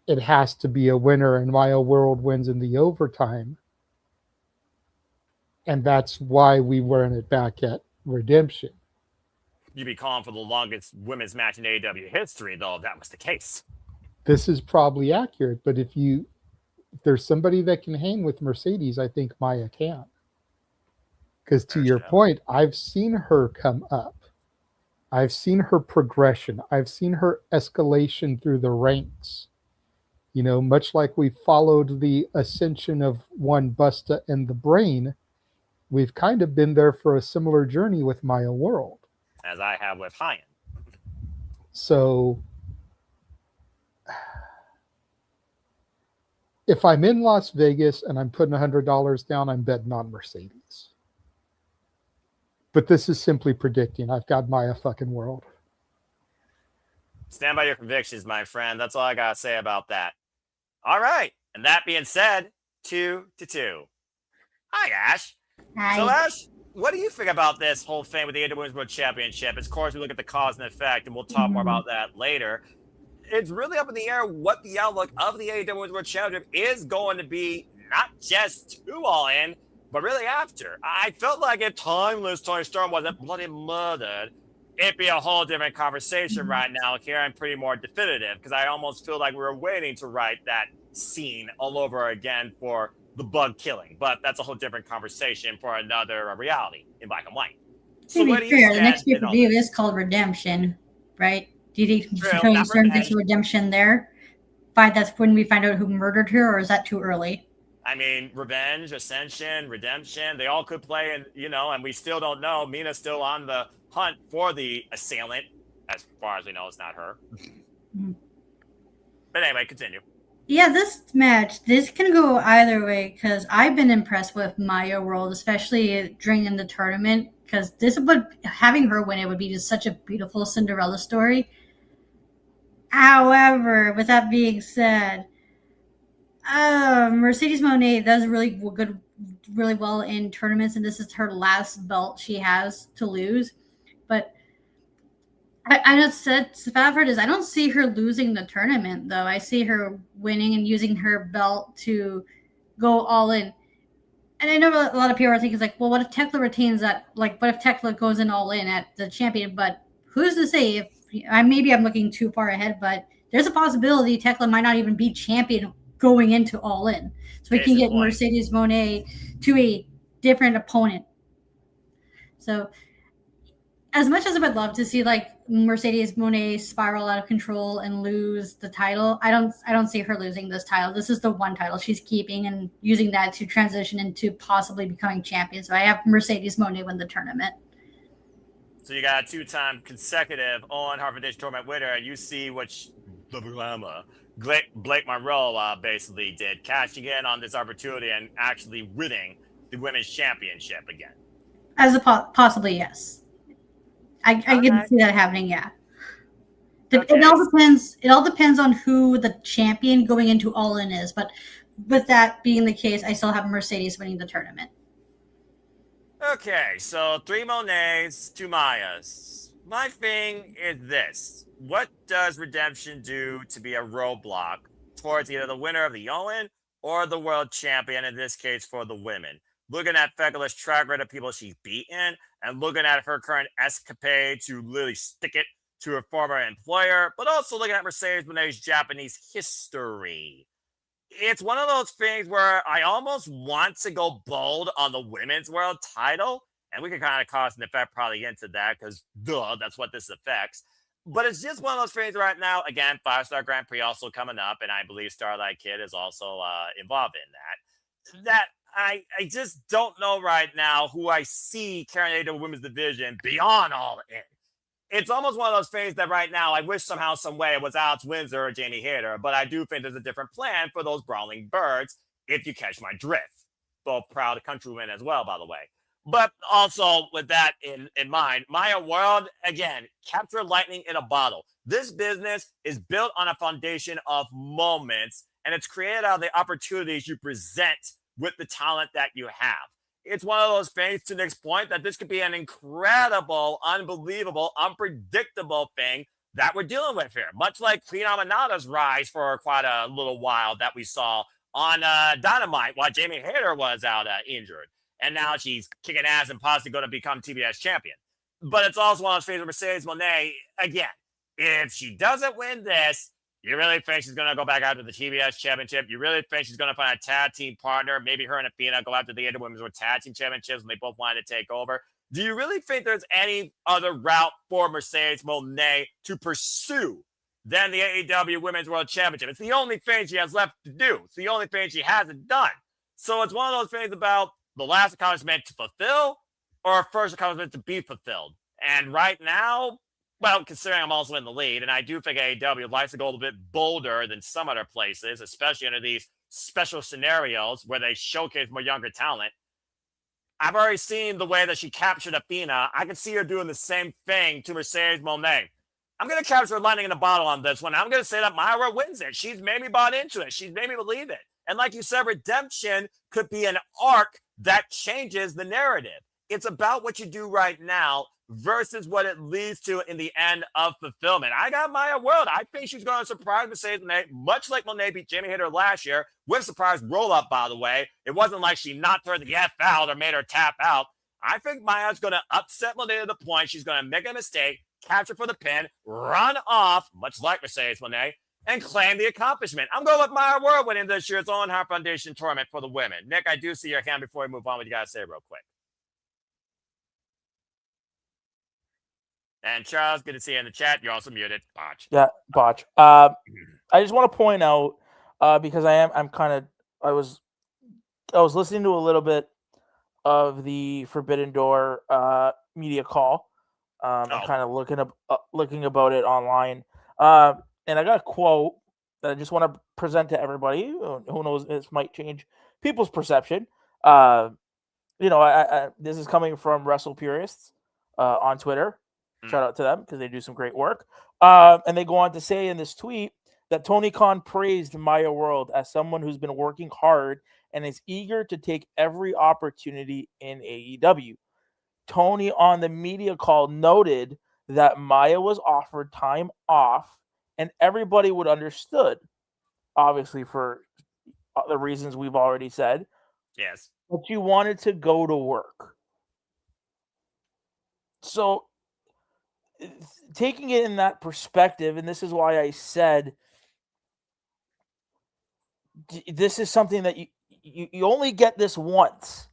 It has to be a winner, and Maya World wins in the overtime. And that's why we run it back at Redemption. You'd be calling for the longest women's match in AEW history, though, if that was the case. This is probably accurate, but if there's somebody that can hang with Mercedes, I think Maya can. Because to your point, I've seen her come up. I've seen her progression. I've seen her escalation through the ranks. You know, much like we followed the ascension of one Busta and the Brain, we've kind of been there for a similar journey with Maya World. As I have with Hyan. So if I'm in Las Vegas and I'm putting $100 down, I'm betting on Mercedes. But this is simply predicting. I've got Maya fucking World. Stand by your convictions, my friend. That's all I got to say about that. All right. And that being said, 2-2. Hi, Ash. Hi. So, Ash, what do you think about this whole thing with the AEW Women's World Championship? Of course, we look at the cause and effect, and we'll talk more about that later. It's really up in the air what the outlook of the AEW Women's World Championship is going to be, not just to All In, but really after. I felt like if Timeless Tony Storm wasn't bloody murdered, it'd be a whole different conversation right now. Here I'm pretty more definitive, because I almost feel like we were waiting to write that scene all over again for the bug killing. But that's a whole different conversation for another reality in black and white. So to be fair, the next pay-per-view is called Redemption, right? Do you think Tony Storm gets a redemption there? That's when we find out who murdered her, or is that too early? I mean, Revenge, Ascension, Redemption, they all could play, and and we still don't know. Mina's still on the hunt for the assailant. As far as we know, it's not her. But anyway, continue. Yeah, this can go either way, because I've been impressed with Maya World, especially during the tournament, because having her win it would be just such a beautiful Cinderella story. However, with that being said, Mercedes Moné does really well in tournaments, and this is her last belt she has to lose. But I just said the bad part is I don't see her losing the tournament, though. I see her winning and using her belt to go all in. And I know a lot of people are thinking, like, well, what if Thekla retains that? Like, what if Thekla goes in all in at the champion? But who's to say? Maybe I'm looking too far ahead, but there's a possibility Thekla might not even be champion going into all in. So we can get Mercedes Moné to a different opponent. So as much as I would love to see like Mercedes Moné spiral out of control and lose the title, I don't see her losing this title. This is the one title she's keeping and using that to transition into possibly becoming champion. So I have Mercedes Moné win the tournament. So you got a 2-time consecutive on Hart Foundation tournament winner. You see what Blake Monroe basically did, cashing in on this opportunity and actually winning the women's championship again. As a possibly, yes. I can see that happening. Yeah. Okay. It all depends on who the champion going into All In is. But with that being the case, I still have Mercedes winning the tournament. Okay, so 3 Monés, 2 Mayas. My thing is this. What does Redemption do to be a roadblock towards either the winner of the Owen or the world champion, in this case for the women? Looking at Thekla's track record of people she's beaten, and looking at her current escapade to literally stick it to her former employer, but also looking at Mercedes Moné's Japanese history. It's one of those things where I almost want to go bold on the women's world title, and we can kind of cause an effect probably into that because, that's what this affects. But it's just one of those things right now. Again, 5-Star Grand Prix also coming up, and I believe Starlight Kid is also involved in that. That I just don't know right now who I see carrying the women's division beyond all in. It's almost one of those things that right now I wish somehow, some way it was Alex Windsor or Jamie Hayter, but I do think there's a different plan for those brawling birds, if you catch my drift. Both proud countrywomen as well, by the way. But also with that in mind, Maya World, again, capture lightning in a bottle. This business is built on a foundation of moments, and it's created out of the opportunities you present with the talent that you have. It's one of those things, to Nick's point, that this could be an incredible, unbelievable, unpredictable thing that we're dealing with here. Much like Queen Aminata's rise for quite a little while that we saw on Dynamite while Jamie Hayter was out injured. And now she's kicking ass and possibly going to become TBS champion. But it's also one of those things with Mercedes Moné. Again, if she doesn't win this, you really think she's going to go back after the TBS championship? You really think she's going to find a tag team partner? Maybe her and Athena go after the Women's World Tag Team Championships and they both wanted to take over. Do you really think there's any other route for Mercedes Moné to pursue than the AEW Women's World Championship? It's the only thing she has left to do. It's the only thing she hasn't done. So it's one of those things about the last accomplishment to fulfill or a first accomplishment to be fulfilled. And right now, well, considering I'm also in the lead, and I do think AEW likes to go a little bit bolder than some other places, especially under these special scenarios where they showcase more younger talent. I've already seen the way that she captured Athena. I can see her doing the same thing to Mercedes Moné. I'm going to capture lightning in a bottle on this one. I'm going to say that Myra wins it. She's made me bought into it. She's made me believe it. And like you said, redemption could be an arc that changes the narrative. It's about what you do right now versus what it leads to in the end of fulfillment. I got Maya World. I think she's going to surprise Mercedes Moné, much like Moné beat Jamie Hayter last year with a surprise roll-up, by the way. It wasn't like she knocked her the F out or made her tap out. I think Maya's going to upset Moné to the point she's going to make a mistake, capture for the pin, run off, much like Mercedes Moné, and claim the accomplishment. I'm going with Maya World winning this year's Owen Hart Foundation tournament for the women. Nick, I do see your hand before we move on. What you got to say real quick? And Charles, good to see you in the chat. You're also muted. Botch. Yeah, Botch. I just want to point out because I was listening to a little bit of the Forbidden Door media call, and kind of looking about it online. And I got a quote that I just want to present to everybody. Who knows? This might change people's perception. I this is coming from Wrestle Purists on Twitter. Shout out to them because they do some great work. And they go on to say in this tweet that Tony Khan praised Maya World as someone who's been working hard and is eager to take every opportunity in AEW. Tony on the media call noted that Maya was offered time off and everybody would understood, obviously for the reasons we've already said. Yes. But you wanted to go to work. So taking it in that perspective, and this is why I said this is something that you only get this once.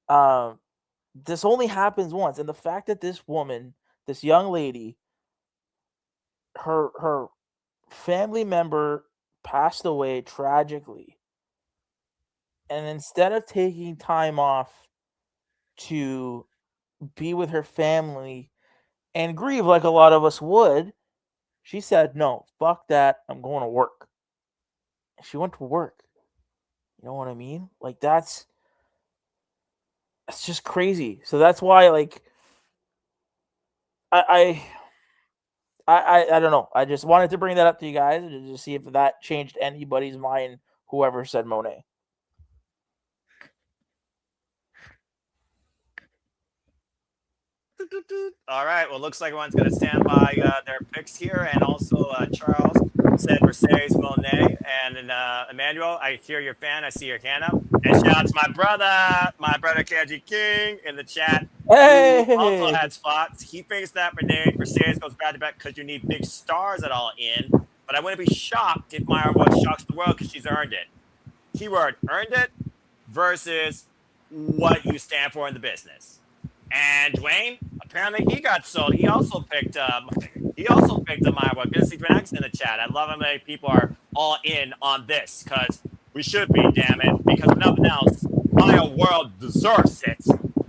This only happens once. And the fact that this woman, this young lady, her family member passed away tragically. And instead of taking time off to be with her family and grieve like a lot of us would, she said, no, fuck that. I'm going to work. And she went to work. You know what I mean? Like that's just crazy. So that's why, like, I don't know. I just wanted to bring that up to you guys and just see if that changed anybody's mind, whoever said Moné. All right. Well, looks like everyone's going to stand by their picks here. And also, Charles said Mercedes Moné. And Emmanuel, I hear your fan. I see your hand up. And shout out to my brother KG King in the chat. Hey! also had spots. He thinks that Mercedes goes back to back because you need big stars at All In. But I wouldn't be shocked if Maya Rose shocks the world because she's earned it. Keyword earned it versus what you stand for in the business. And Dwayne, apparently he got sold. He also picked Maya Rose. Good to see Dwayne X in the chat. I love how many people are all in on this because we should be, damn it. Because if nothing else, Maya World deserves it.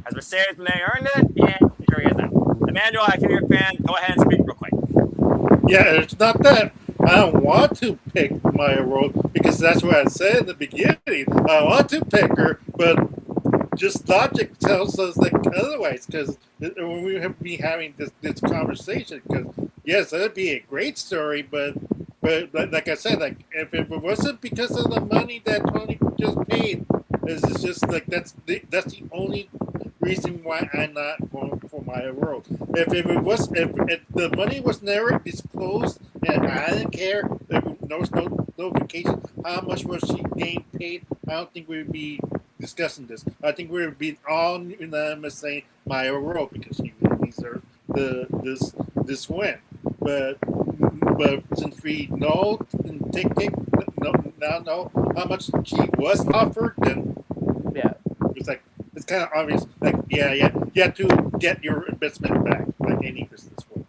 Has Mercedes Moné earned it? And here he is now. Emmanuel, I can hear a fan. Go ahead and speak real quick. Yeah, it's not that I don't want to pick Maya Rose because that's what I said in the beginning. I want to pick her, but just logic tells us like otherwise. Because when we have be having this conversation, because yes, that'd be a great story, but like I said, like if it wasn't because of the money that Tony just paid, it's just like that's the only reason why I'm not going for Maya World. If the money was never disclosed and I didn't care, there was no notification how much was she getting paid, I don't think we'd be discussing this. I think we would be all unanimous saying Maya World because she deserves this win. But since we know now know how much she was offered, then Yeah. it's like it's kind of obvious. Like you have to get your investment back, like any business would.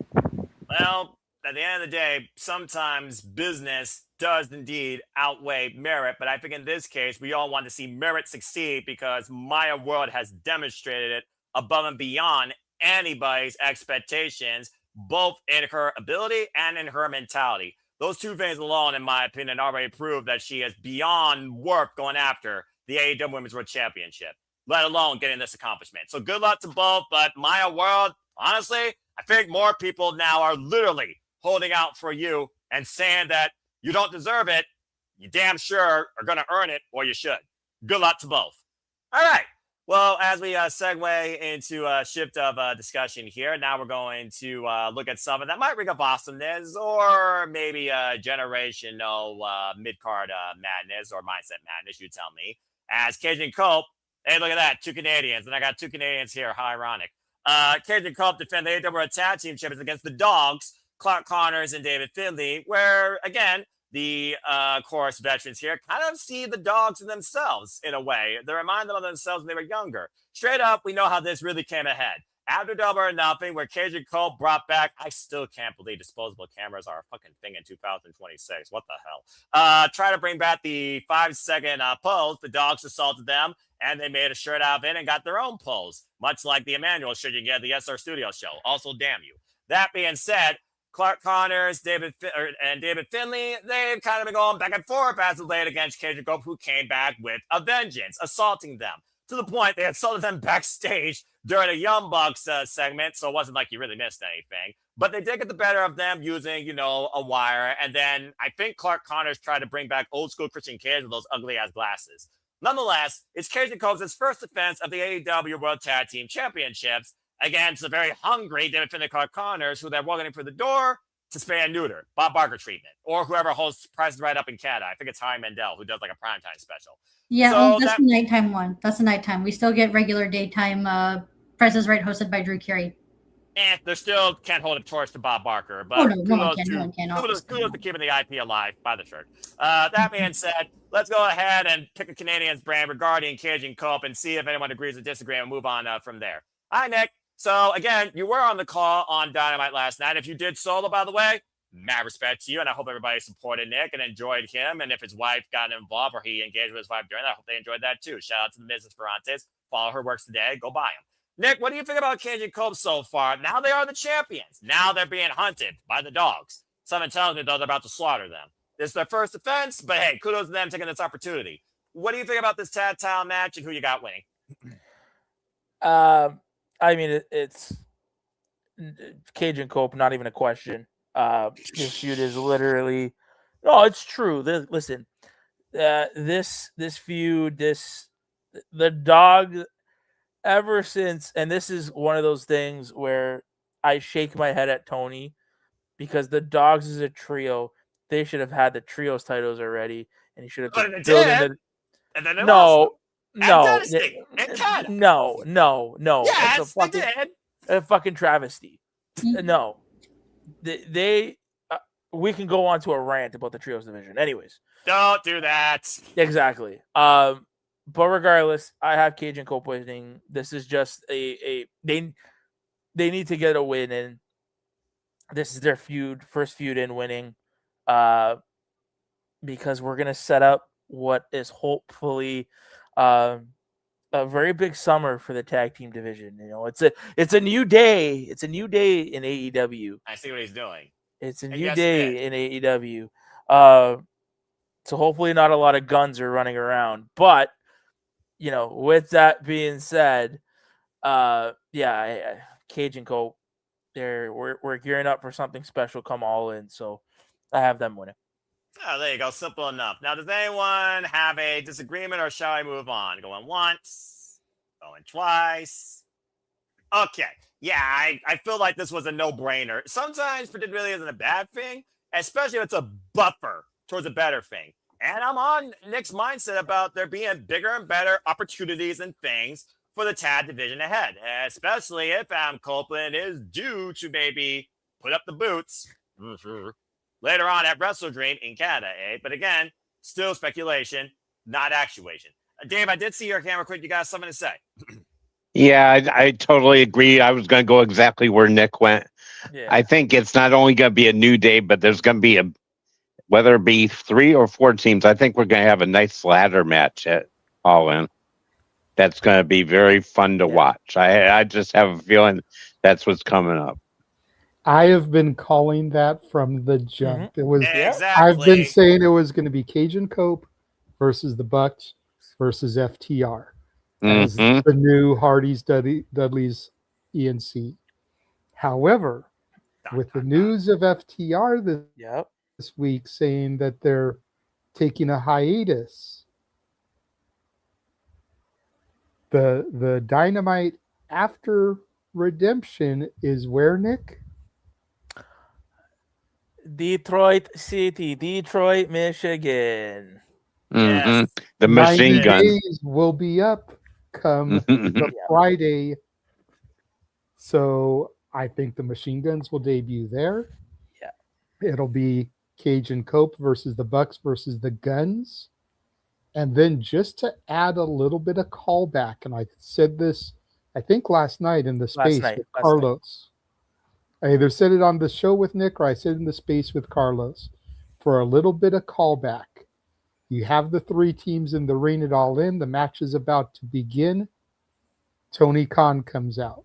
Well, at the end of the day, sometimes business does indeed outweigh merit. But I think in this case, we all want to see merit succeed because Maya World has demonstrated it above and beyond anybody's expectations, both in her ability and in her mentality. Those two things alone, in my opinion, already prove that she is beyond worth going after the AEW Women's World Championship, let alone getting this accomplishment. So good luck to both. But Maya World, honestly, I think more people now are literally holding out for you and saying that you don't deserve it. You damn sure are going to earn it, or you should. Good luck to both. All right. Well, as we segue into a shift of discussion here, now we're going to look at something that might ring of awesomeness or maybe a generational mid-card madness or mindset madness, you tell me. As Cajun Cope, hey, look at that, 2 Canadians, and I got 2 Canadians here, how ironic. Cajun Cope defend the AEW Tag Team Champions against the Dogs, Clark Connors and David Finlay, where, again, the chorus veterans here kind of see the Dogs in themselves in a way. They remind them of themselves when they were younger. Straight up, we know how this really came ahead. After Double or Nothing, where Cajun Cope brought back, I still can't believe disposable cameras are a fucking thing in 2026. What the hell? Try to bring back the 5-second pose. The Dogs assaulted them, and they made a shirt out of it and got their own pose, much like the Emmanuel shirt you get at the SR Studio show. Also, damn you. That being said, Clark Connors, David Finlay, they've kind of been going back and forth as of late against Cajun Cope, who came back with a vengeance, assaulting them. To the point they assaulted them backstage during a Young Bucks segment, so it wasn't like you really missed anything. But they did get the better of them using, a wire. And then I think Clark Connors tried to bring back old school Christian Cage with those ugly-ass glasses. Nonetheless, it's Cajun Cope's first defense of the AEW World Tag Team Championships against the very hungry David Finlay Clark Connors, who they're walking in for the door to spay and neuter, Bob Barker treatment, or whoever hosts Price is Right up in Canada. I think it's Harry Mandel, who does like a primetime special. Yeah, so that's the nighttime one. That's the nighttime. We still get regular daytime Price is Right hosted by Drew Carey. They still can't hold a torch to Bob Barker, but kudos to keeping the IP alive by the shirt. That being said, let's go ahead and pick a Canadian's brand regarding Cajun Cope and see if anyone agrees or disagrees and move on from there. Hi, Nick. So, again, you were on the call on Dynamite last night. If you did solo, by the way, mad respect to you, and I hope everybody supported Nick and enjoyed him. And if his wife got involved or he engaged with his wife during that, I hope they enjoyed that too. Shout out to the Mrs. Ferrantes. Follow her works today. Go buy him. Nick, what do you think about Cajun Cope so far? Now they are the champions. Now they're being hunted by the Dogs. Something tells me, though, they're about to slaughter them. This is their first defense, but hey, kudos to them taking this opportunity. What do you think about this tag title match and who you got winning? I mean, it's Cajun Cope, not even a question. This feud is literally no, it's true. Listen, this feud, the Dog, ever since, and this is one of those things where I shake my head at Tony because the Dogs is a trio. They should have had the trios titles already, and he should have been building the. And then no, No, Dynasty. It can. no. Yes, It's a they did. fucking travesty. No, they we can go on to a rant about the trios division. Anyways, Don't do that. exactly. But regardless, I have Cage and Cope winning. This is just they need to get a win in. This is their first feud in winning, because we're gonna set up what is hopefully a very big summer for the tag team division. You know, it's a new day. It's a new day in AEW. I see what he's doing. It's a And new yes, day in AEW. So hopefully not a lot of guns are running around. But, you know, with that being said, Cage and Cope, we're gearing up for something special come All In. So I have them winning. Oh, there you go. Simple enough. Now, does anyone have a disagreement, or shall I move on? Going once, going twice. Okay. Yeah, I feel like this was a no-brainer. Sometimes predictability really isn't a bad thing, especially if it's a buffer towards a better thing. And I'm on Nick's mindset about there being bigger and better opportunities and things for the tag division ahead, especially if Adam Copeland is due to maybe put up the boots later on at Wrestle Dream in Canada, But again, still speculation, not actuation. Dave, I did see your camera quick. You got something to say? Yeah, I totally agree. I was going to go exactly where Nick went. Yeah. I think it's not only going to be a new day, but there's going to be whether it be 3 or 4 teams, I think we're going to have a nice ladder match at All In. That's going to be very fun to watch. I just have a feeling that's what's coming up. I have been calling that from the jump. It was Exactly. I've been saying it was going to be Cage and Cope versus the Bucks versus FTR as the new Hardys, Dudleys, ENC. However, with the news of FTR this week saying that they're taking a hiatus, the Dynamite after Redemption is where, Nick? Detroit City, Detroit, Michigan. Yes. The machine 90 gun days will be up come the Friday. So I think the machine guns will debut there. Yeah. It'll be Cage and Cope versus the Bucks versus the Guns. And then just to add a little bit of callback, and I said this, I think last night in the space with Carlos. I either said it on the show with Nick or I said it in the space with Carlos. For a little bit of callback, you have the 3 teams in the ring at All In. The match is about to begin. Tony Khan comes out,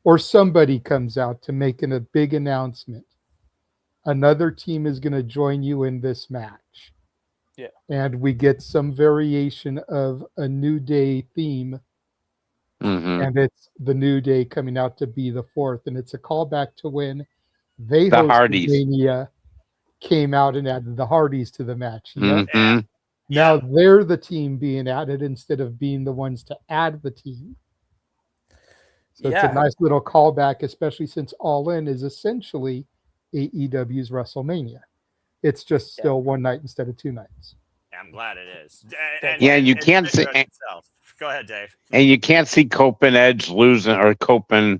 or somebody comes out to make a big announcement. Another team is going to join you in this match. Yeah. And we get some variation of a New Day theme. And it's the New Day coming out to be the 4th. And it's a callback to when they the hosted Hardys Mania, came out and added the Hardys to the match. Mm-hmm. Now they're the team being added instead of being the ones to add the team. So it's a nice little callback, especially since All In is essentially AEW's WrestleMania. It's just still one night instead of 2 nights. I'm glad it is. You can't see. Go ahead, Dave. And you can't see Cope and Edge losing or Cope and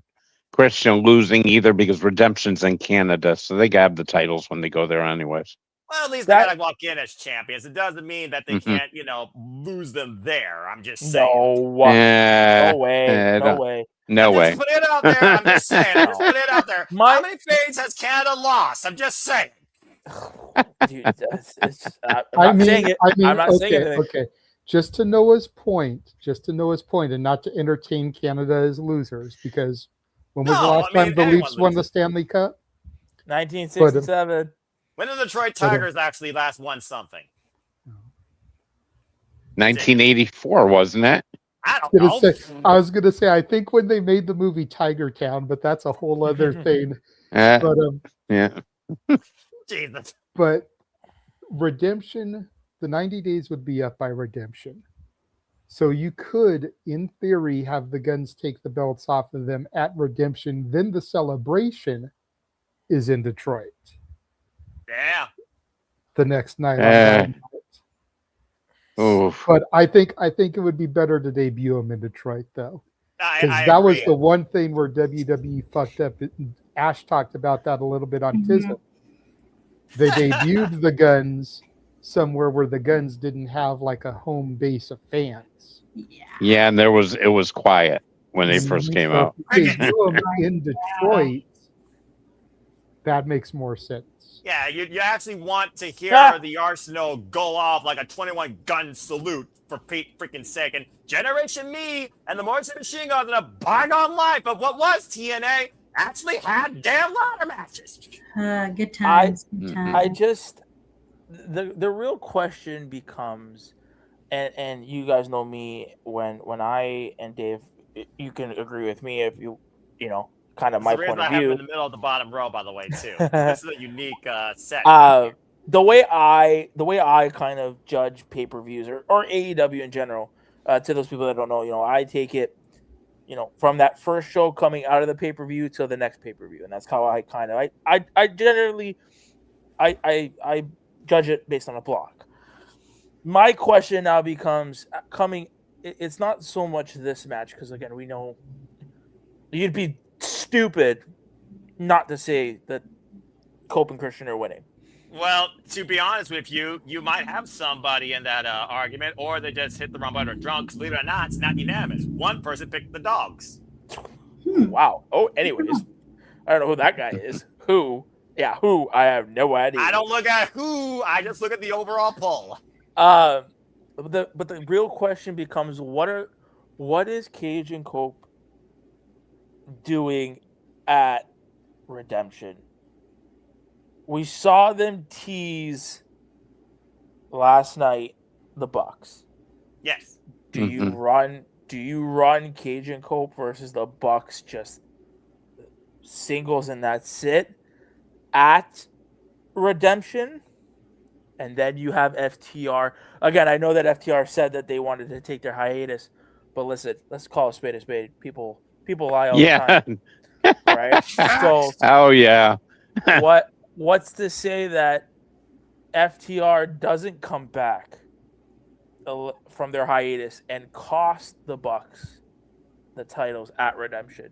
Christian losing either because Redemption's in Canada, so they got the titles when they go there anyways. Well, at least they gotta walk in as champions. It doesn't mean that they can't, lose them there. I'm just saying. No way. No way. Just put it out there. I'm just saying. Just put it out there. How many fades has Canada lost? I'm just saying. Dude, I'm not saying it. I'm not saying anything. Okay. Just to Noah's point, and not to entertain Canada as losers, because when was the last time the Leafs won the Stanley Cup? 1967. When did the Detroit Tigers actually last won something? 1984, wasn't it? I don't know. I was going to say, I think when they made the movie Tiger Town, but that's a whole other thing. Jesus. But Redemption, the 90 days would be up by Redemption. So you could, in theory, have the Guns take the belts off of them at Redemption. Then the celebration is in Detroit. Yeah. The next night. Oof. But I think it would be better to debut him in Detroit, though, because I that was agree. the one thing where WWE fucked up. Ash talked about that a little bit on Mhm. Tism. They debuted the Guns somewhere where the Guns didn't have like a home base of fans. Yeah. Yeah, and it was quiet when they first came So out. if you debut him in Detroit, that makes more sense. Yeah, you actually want to hear the Arsenal go off like a 21 gun salute for Pete freaking sake. And Generation Me and the Morrison Machine Guns in a bygone life of what was TNA actually had damn ladder matches. Good times. Good times. I just the real question becomes, and you guys know me when I and Dave, you can agree with me if you know kind of my point of I have view. in the middle of the bottom row, by the way, too. This is a unique set. The way I kind of judge pay-per-views or AEW in general, to those people that don't know, I take it, from that first show coming out of the pay-per-view to the next pay-per-view, and that's how I kind of I generally I judge it based on a block. My question now becomes it's not so much this match, because again, we know you'd be stupid not to say that Cope and Christian are winning. Well, to be honest with you, you might have somebody in that argument, or they just hit the wrong button or drunk. Because believe it or not, it's not unanimous. One person picked the dogs. Wow. Oh, anyways, I don't know who that guy is. Who? Yeah, who? I have no idea. I don't look at who. I just look at the overall poll. But the real question becomes, what is Cage and Cope doing at Redemption? We saw them tease last night the Bucks. Yes. Do you run Cage and Cope versus the Bucks just singles and that's it at Redemption? And then you have FTR. Again, I know that FTR said that they wanted to take their hiatus, but listen, let's call a spade a spade. People lie all the time. Right? So oh yeah. What's to say that FTR doesn't come back from their hiatus and cost the Bucks the titles at Redemption?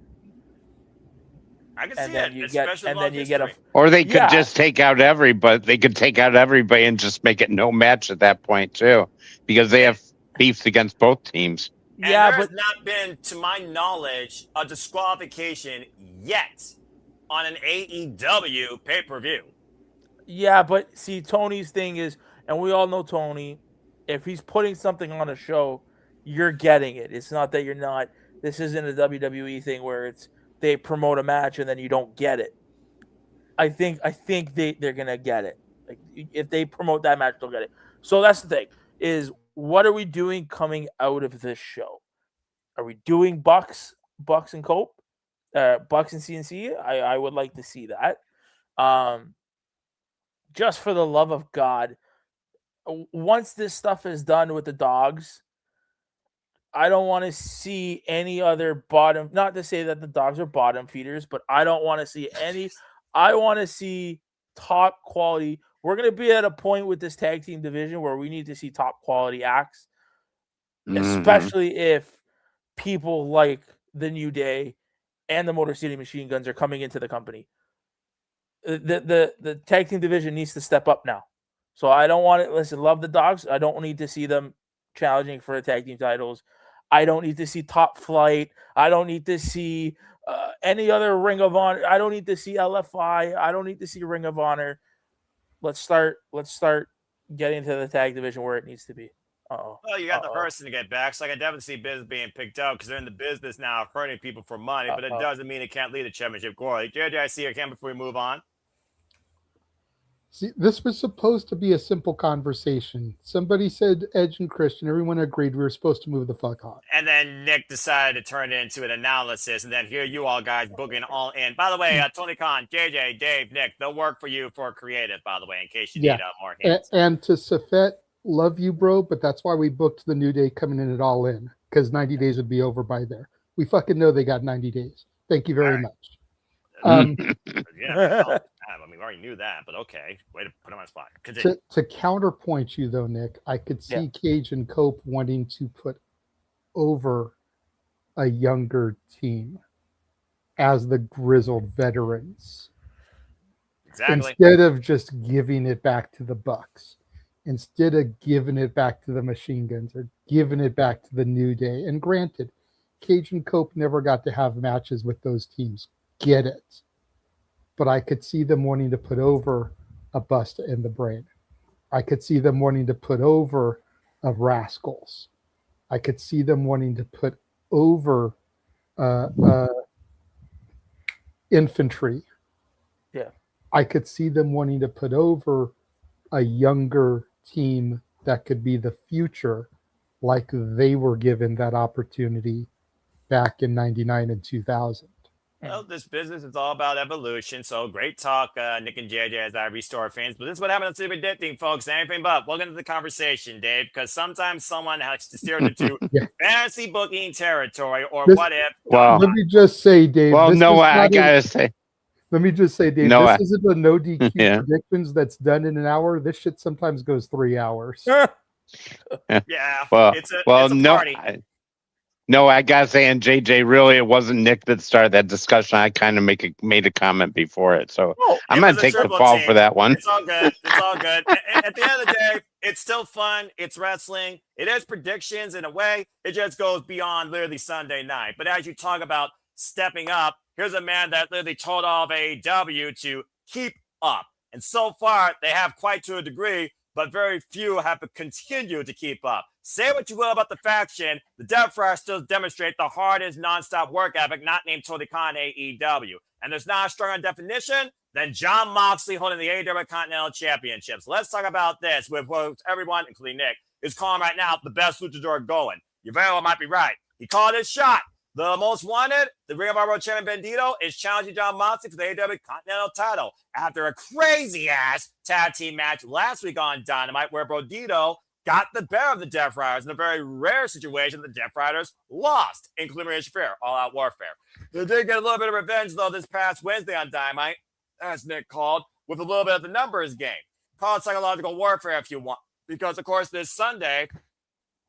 I can see it. Or they could just take out everybody. They could take out everybody and just make it no match at that point too, because they have beefs against both teams. And there's not been, to my knowledge, a disqualification yet on an AEW pay-per-view. Yeah, but see, Tony's thing is, and we all know Tony, if he's putting something on a show, you're getting it. It's not that you're not. This isn't a WWE thing where they promote a match and then you don't get it. I think they're gonna get it. Like, if they promote that match, they'll get it. So that's the thing, is what are we doing coming out of this show? Are we doing Bucks and Cope? Bucks and CNC? I would like to see that. Just for the love of God, once this stuff is done with the dogs, I don't want to see any other bottom, not to say that the dogs are bottom feeders, but I don't want to see any. I want to see top quality. We're going to be at a point with this tag team division where we need to see top quality acts, especially if people like the New Day and the Motor City Machine Guns are coming into the company. The tag team division needs to step up now. So I don't want it. Listen, love the dogs. I don't need to see them challenging for the tag team titles. I don't need to see Top Flight. I don't need to see any other Ring of Honor. I don't need to see LFI. I don't need to see Ring of Honor. Let's start getting to the tag division where it needs to be. Well, you got the person to get back. So I can definitely see business being picked up because they're in the business now of hurting people for money, but it doesn't mean it can't lead to championship glory. JJ, I see your hand before we move on. See, this was supposed to be a simple conversation. Somebody said Edge and Christian. Everyone agreed we were supposed to move the fuck on. And then Nick decided to turn it into an analysis. And then here you all guys booking all in. By the way, Tony Khan, JJ, Dave, Nick, they'll work for you for creative, by the way, in case you need more hands. And to Safet, love you, bro, but that's why we booked the New Day coming in at All In, because 90 days would be over by there. We fucking know they got 90 days. Thank you very much. We already knew that, but okay. Way to put him on the spot. Continue. To counterpoint you though, Nick, I could see Cage and Cope wanting to put over a younger team as the grizzled veterans. Exactly. Instead of just giving it back to the Bucks, instead of giving it back to the Machine Guns or giving it back to the New Day. And granted, Cage and Cope never got to have matches with those teams. Get it. But I could see them wanting to put over a Busta in the Brain. I could see them wanting to put over a Rascals. I could see them wanting to put over Infantry. Yeah. I could see them wanting to put over a younger team that could be the future, like they were given that opportunity back in 99 and 2000. Well, this business is all about evolution. So great talk, Nick and JJ, as I restore fans. But this is what happens to Super Addicting, folks. Anything but. Welcome to the conversation, Dave, because sometimes someone has to steer into fantasy booking territory or what if. Wow. Let me just say, Dave. Well, no, I gotta say. Let me just say, Dave, this isn't a no DQ predictions that's done in an hour. This shit sometimes goes 3 hours. Yeah. Well, it's a party. No, I gotta say, and JJ, really, it wasn't Nick that started that discussion. I kind of made a comment before it, so I'm gonna take the fall for that one. It's all good. It's all good. At the end of the day, it's still fun. It's wrestling. It is predictions in a way. It just goes beyond literally Sunday night. But as you talk about stepping up, here's a man that literally told all of AEW to keep up, and so far they have quite to a degree, but very few have continued to keep up. Say what you will about the faction, the Death Friars still demonstrate the hardest nonstop work ethic not named Tony Khan AEW. And there's not a stronger definition than Jon Moxley holding the AEW Continental Championship. So let's talk about this with what everyone, including Nick, is calling right now the best luchador going. You very well might be right. He called his shot. The most wanted, the Ring of Honor World Champion Bandito, is challenging Jon Moxley for the AEW Continental title after a crazy-ass tag team match last week on Dynamite where Bandito got the better of the Death Riders in a very rare situation. The Death Riders lost, including Rhea Shafir, all-out warfare. They did get a little bit of revenge, though, this past Wednesday on Dynamite, as Nick called, with a little bit of the numbers game. Call it psychological warfare if you want, because, of course, this Sunday,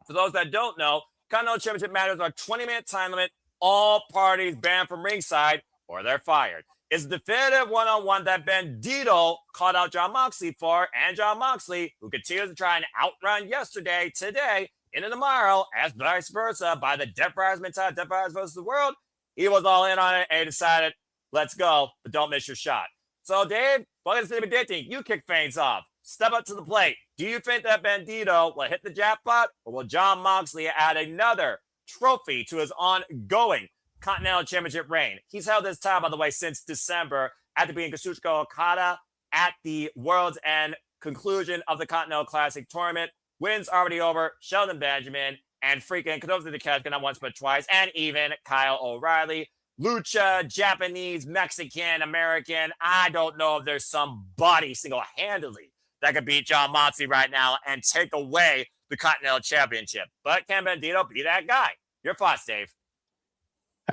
for those that don't know, Continental Championship matters are 20-minute time limit, all parties banned from ringside, or they're fired. It's the definitive one-on-one that Bandito called out Jon Moxley for, and Jon Moxley, who continues to try and outrun yesterday, today, into tomorrow, as vice versa, by the Death Riders mentality, Death Riders versus the world. He was all in on it and decided, let's go, but don't miss your shot. So, Dave, welcome to City Addicting. You kick things off. Step up to the plate. Do you think that Bandito will hit the jackpot, or will Jon Moxley add another trophy to his ongoing Continental Championship reign? He's held this title, by the way, since December, after being Kazuchika Okada at the World's End conclusion of the Continental Classic Tournament. Wins already over Sheldon Benjamin and freaking Kadozi Takeshita, not once but twice, and even Kyle O'Reilly. Lucha, Japanese, Mexican, American. I don't know if there's somebody single-handedly that could beat Jon Moxley right now and take away the Continental Championship. But can Bandito be that guy? Your thoughts, Dave?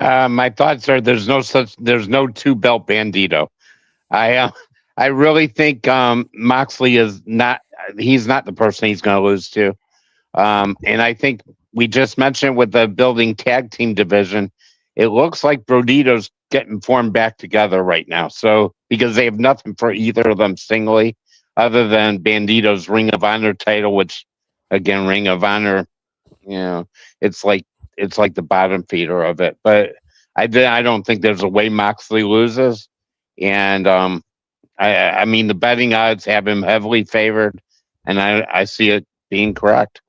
My thoughts are there's no two-belt Bandito. I really think Moxley is not. He's not the person he's going to lose to. And I think we just mentioned with the building tag team division, it looks like Bandito's getting formed back together right now. So because they have nothing for either of them singly, other than Bandito's Ring of Honor title, which again, Ring of Honor, it's like the bottom feeder of it. But I don't think there's a way Moxley loses. And I mean, the betting odds have him heavily favored, and I see it being correct.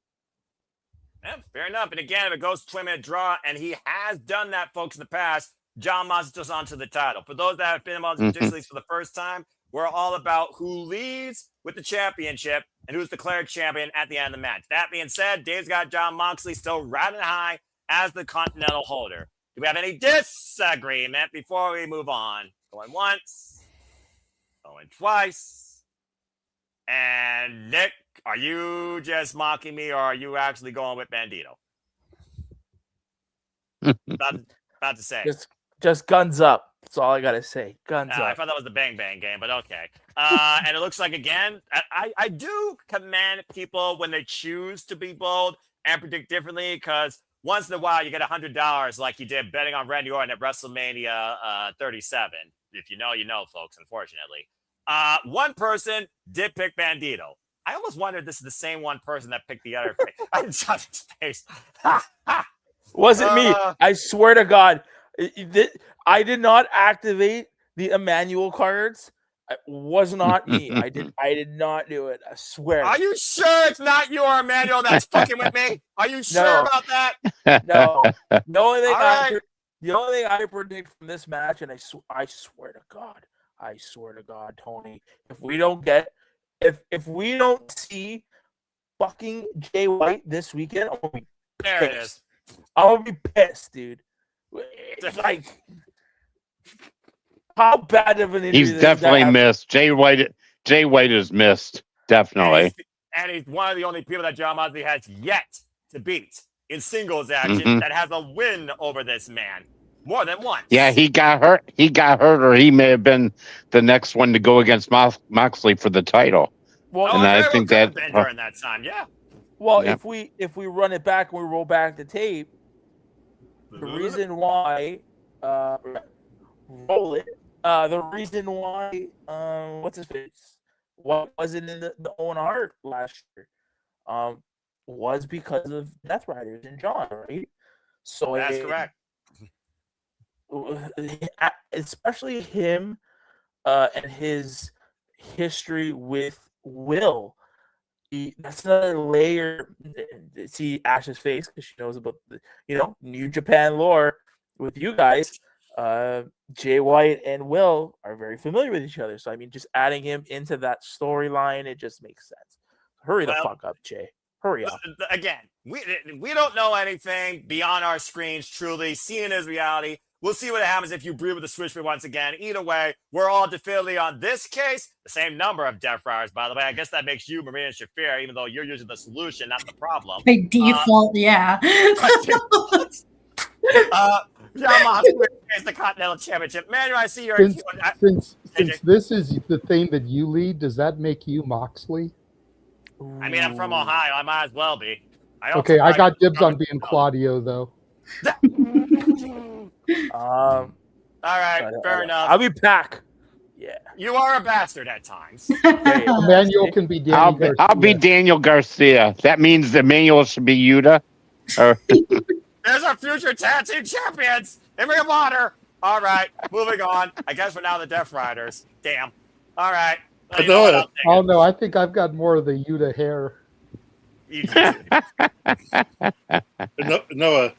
Yeah, fair enough. And again, if it goes to 20-minute draw, and he has done that, folks, in the past, Jon Moxley goes on to the title. For those that have been on the Digital Leagues for the first time, we're all about who leads with the championship and who's declared champion at the end of the match. That being said, Dave's got Jon Moxley still riding high as the Continental holder. Do we have any disagreement before we move on? Going once, going twice. And Nick, are you just mocking me, or are you actually going with Bandito? about to say. Just guns up. That's all I gotta say. Guns I up. thought that was the Bang Bang game, but okay. And it looks like, again, I do commend people when they choose to be bold and predict differently, because once in a while you get $100 like you did betting on Randy Orton at WrestleMania 37. If you know, you know, folks, unfortunately. One person did pick Bandito. I almost wondered if this is the same one person that picked the other. I didn't touch his face. Wasn't me. I swear to God. I did not activate the Emmanuel cards. It was not me. I did not do it. I swear. Are you sure it's not you or Emmanuel that's fucking with me? Are you sure about that? No. The only thing All the only thing I predict from this match, and I swear to God, Tony, if we don't see fucking Jay White this weekend, I'm gonna be There it is. I'm gonna be pissed, dude. Like, how bad of an injury? He's definitely missed. Jay White is missed. Definitely. And he's one of the only people that John Moxley has yet to beat in singles action that has a win over this man. More than once. Yeah, he got hurt. Or he may have been the next one to go against Moxley for the title. Well, and I think that been during that time, yeah. Well, if we run it back and we roll back the tape, the reason why roll it. The reason why what's his face? What wasn't in the Owen Hart last year? Was because of Death Riders and John, right? So that's correct. Especially him and his history with Will. That's another layer. See Ash's face because she knows about the New Japan lore with you guys. Jay White and Will are very familiar with each other, so I mean, just adding him into that storyline, it just makes sense. Hurry the fuck up, Jay. Hurry up. Again, we don't know anything beyond our screens. Truly, seeing is reality. We'll see what happens if you breathe with the switch for once again. Either way, we're all definitively on this case the same number of Death Riders, by the way. I guess that makes you Maria and Shafir, even though you're usually the solution, not the problem. By default, yeah. John Moxley is the Continental Championship. Man, I see you're... Since this is the thing that you lead, does that make you Moxley? I mean, I'm from Ohio. I might as well be. Okay, I got dibs on being Claudio, though. All right, fair enough. I'll be Pac. Yeah. You are a bastard at times. Emmanuel can be Daniel Garcia. I'll be Daniel Garcia. That means Emmanuel should be Yuta. There's our future tag team champions in Ring of Honor. All right, moving on. I guess we're now the Death Riders. Damn. All right. Oh, no, I think I've got more of the Yuta hair. Noah,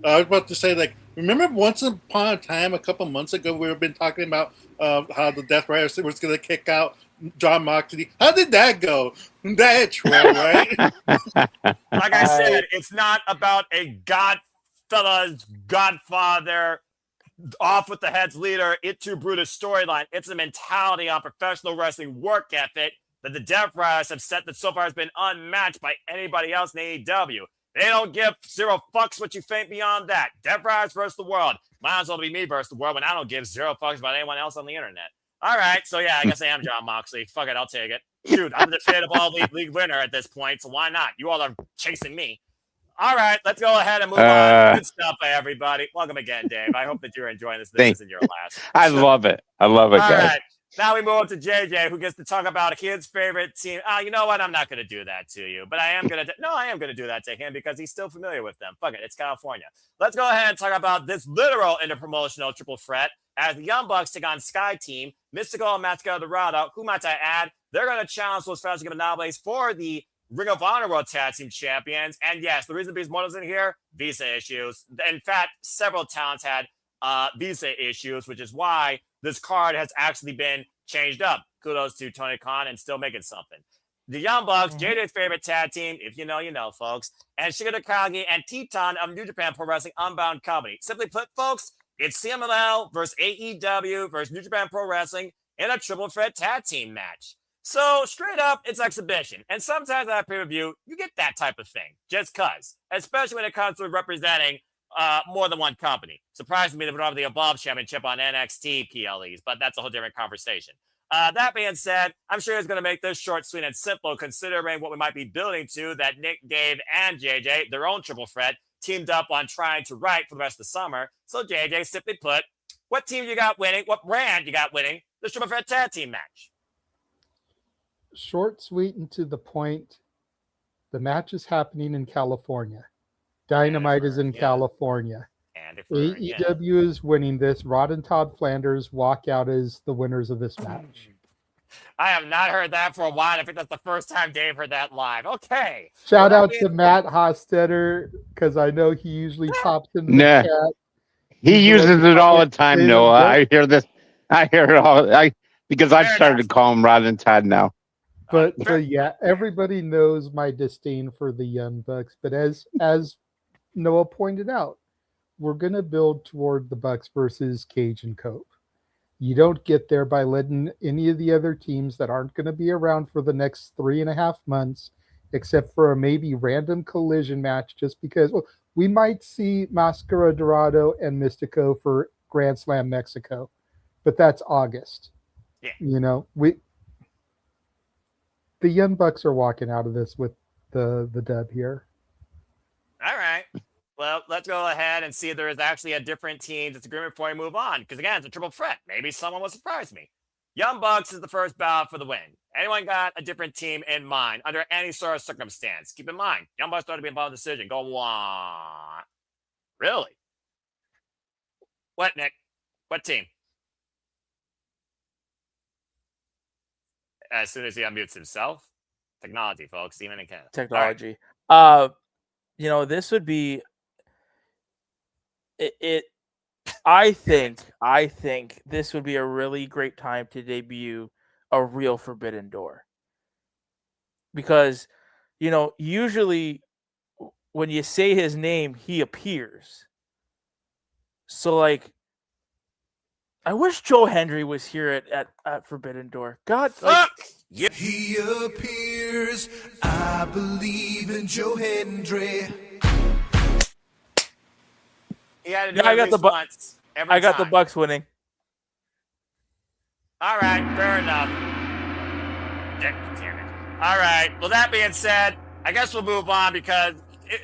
I was about to say, like, remember once upon a time, a couple months ago, we've been talking about how the Death Riders was going to kick out John Moxley. How did that go? That troll, right? Like I said, it's not about a Godfather, off with the heads leader, it too Brutus storyline. It's a mentality on professional wrestling work ethic that the Death Riders have set that so far has been unmatched by anybody else in AEW. They don't give zero fucks what you think beyond that. Death Riders versus the world. Might as well be me versus the world when I don't give zero fucks about anyone else on the internet. All right, so yeah, I guess I am John Moxley. Fuck it, I'll take it. Shoot, I'm the definitive all-league winner at this point, so why not? You all are chasing me. All right, let's go ahead and move on. Good stuff, everybody. Welcome again, Dave. I hope that you're enjoying this. This isn't your last. I love it. I love it, all guys. Right. Now we move on to JJ, who gets to talk about his favorite team. You know what? I'm not going to do that to you, but I am going to. No, I am going to do that to him because he's still familiar with them. Fuck it, it's California. Let's go ahead and talk about this literal interpromotional triple threat as the Young Bucks take on Sky Team, Mystical and Mascara Dorado. Who might I add? They're going to challenge those Federal Monopolies for the Ring of Honor World Tag Team Champions. And yes, the reason these models in here, visa issues. In fact, several talents had visa issues, which is why this card has actually been changed up. Kudos to Tony Khan and still making something. The Young Bucks, JJ's favorite tag team, if you know, you know, folks, and Shigeru Takagi and Teton of New Japan Pro Wrestling Unbound Company. Simply put, folks, it's CMLL versus AEW versus New Japan Pro Wrestling in a triple threat tag team match. So straight up, it's exhibition. And sometimes at pay-per-view, you get that type of thing, just cuz. Especially when it comes to representing more than one company. Surprisingly, they would have the Evolve Championship on NXT PLEs, but that's a whole different conversation. That being said, I'm sure it's going to make this short, sweet, and simple, considering what we might be building to, that Nick, Dave, and JJ, their own triple threat, teamed up on trying to write for the rest of the summer. So JJ, simply put, what team you got winning, what brand you got winning this triple threat tag team match? Short, sweet, and to the point. The match is happening in California. Dynamite is in California. AEW is winning this. Rod and Todd Flanders walk out as the winners of this match. I have not heard that for a while. I think that's the first time Dave heard that live. Okay. Shout out to Matt Hostetter, because I know he usually pops in the chat. He uses it all the time, Noah. I hear this. I hear it all. Because I've started to call him Rod and Todd now. But yeah, everybody knows my disdain for the Young Bucks. But as Noah pointed out, we're going to build toward the Bucks versus Cage and Cope. You don't get there by letting any of the other teams that aren't going to be around for the next 3.5 months, except for a maybe random collision match, just because we might see Mascara Dorado and Mystico for Grand Slam Mexico, but that's August. Yeah. You know, the Young Bucks are walking out of this with the dub here. All right. Well, let's go ahead and see if there is actually a different team disagreement before we move on. Because again, it's a triple threat. Maybe someone will surprise me. Young Bucks is the first bout for the win. Anyone got a different team in mind under any sort of circumstance? Keep in mind, Young Bucks don't to be involved in the decision. Go on. Really? What, Nick? What team? As soon as he unmutes himself. Technology, folks. Steven and Ken. Technology. This would be it. I think this would be a really great time to debut a real Forbidden Door. Because, usually when you say his name, he appears. So, I wish Joe Hendry was here at Forbidden Door. God, Yep. He appears. I believe in Joe Hendry. He had to do it at least once. I got the Bucks winning. All right, fair enough. Damn it. All right. Well, that being said, I guess we'll move on because,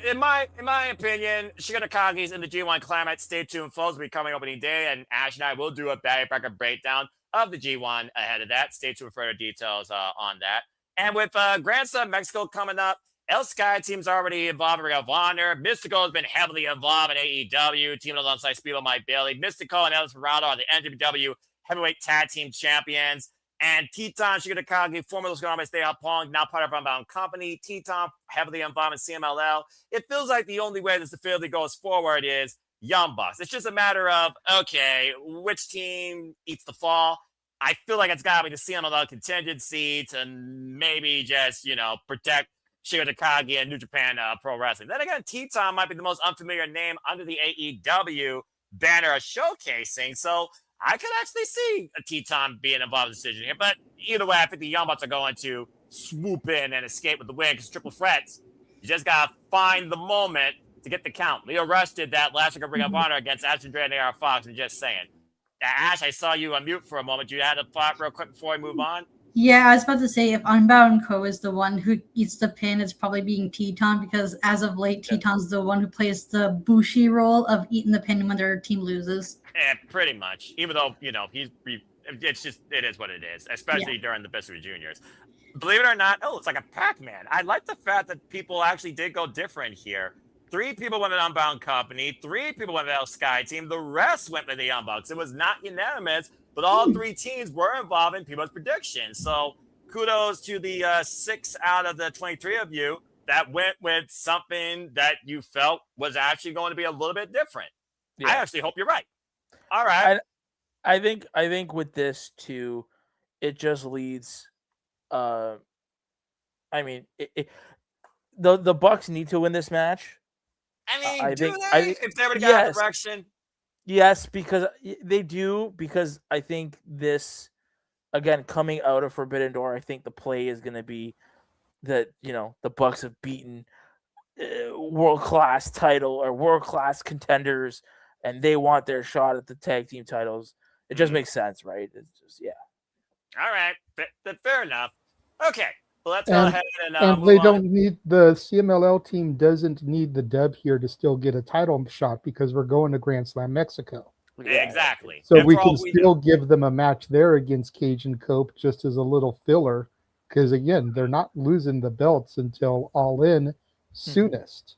in my opinion, Shigeru Takagi's in the G1 Climax. Stay tuned, folks. We'll be coming opening day, and Ash and I will do a battle bracket breakdown of the G1 ahead of that. Stay tuned for further details on that. And with Grand Slam Mexico coming up, El Sky team's already involved in Ring of Honor. Mystico has been heavily involved in AEW, teaming alongside Speedo Mike Bailey. Mystico and El Dorado are the NWW Heavyweight Tag Team Champions. And Teton Shigeru Takagi, former Los Grandes de Pong, now part of Unbound Company. Teton heavily involved in CMLL. It feels like the only way this affiliate goes forward is Young Bucks. It's just a matter of, okay, which team eats the fall? I feel like it's got to be the CMLL contingency to maybe just, protect Shigeru Takagi and New Japan Pro Wrestling. Then again, Teton might be the most unfamiliar name under the AEW banner of showcasing. So I could actually see a Teton being involved in the decision here. But either way, I think the Young Bucks are going to swoop in and escape with the win because triple threats, you just got to find the moment to get the count. Leo Rush did that last week of Ring of Honor against Ash Andrea and AR Fox. I'm just saying. Ash, I saw you unmute for a moment. You had a thought real quick before we move on? Yeah, I was about to say if Unbound Co is the one who eats the pin, it's probably being Teton because as of late, Teton's the one who plays the Bushi role of eating the pin when their team loses. Yeah, pretty much. Even though, it is what it is, especially during the Best of the Juniors. Believe it or not, it's like a Pac-Man. I like the fact that people actually did go different here. 3 people went with Unbound Company, 3 people went with El Sky Team, the rest went with the Young Bucks. It was not unanimous, but all 3 teams were involved in people's predictions. So kudos to the 6 out of the 23 of you that went with something that you felt was actually going to be a little bit different. Yeah. I actually hope you're right. All right. I think with this too, it just leads. The Bucks need to win this match. I think if they already got a direction. Yes, because they do. Because I think this, again, coming out of Forbidden Door, I think the play is going to be that the Bucks have beaten world-class title or world-class contenders, and they want their shot at the tag team titles. It just makes sense, right? It's just, yeah. All right. Fair enough. Okay. Well, let's go ahead and And move they on. don't need the CMLL team doesn't need the dub here to still get a title shot because we're going to Grand Slam Mexico. Yeah. Exactly. So And we for can all we still give them a match there against Cage and Cope just as a little filler. Because again, they're not losing the belts until All In soonest.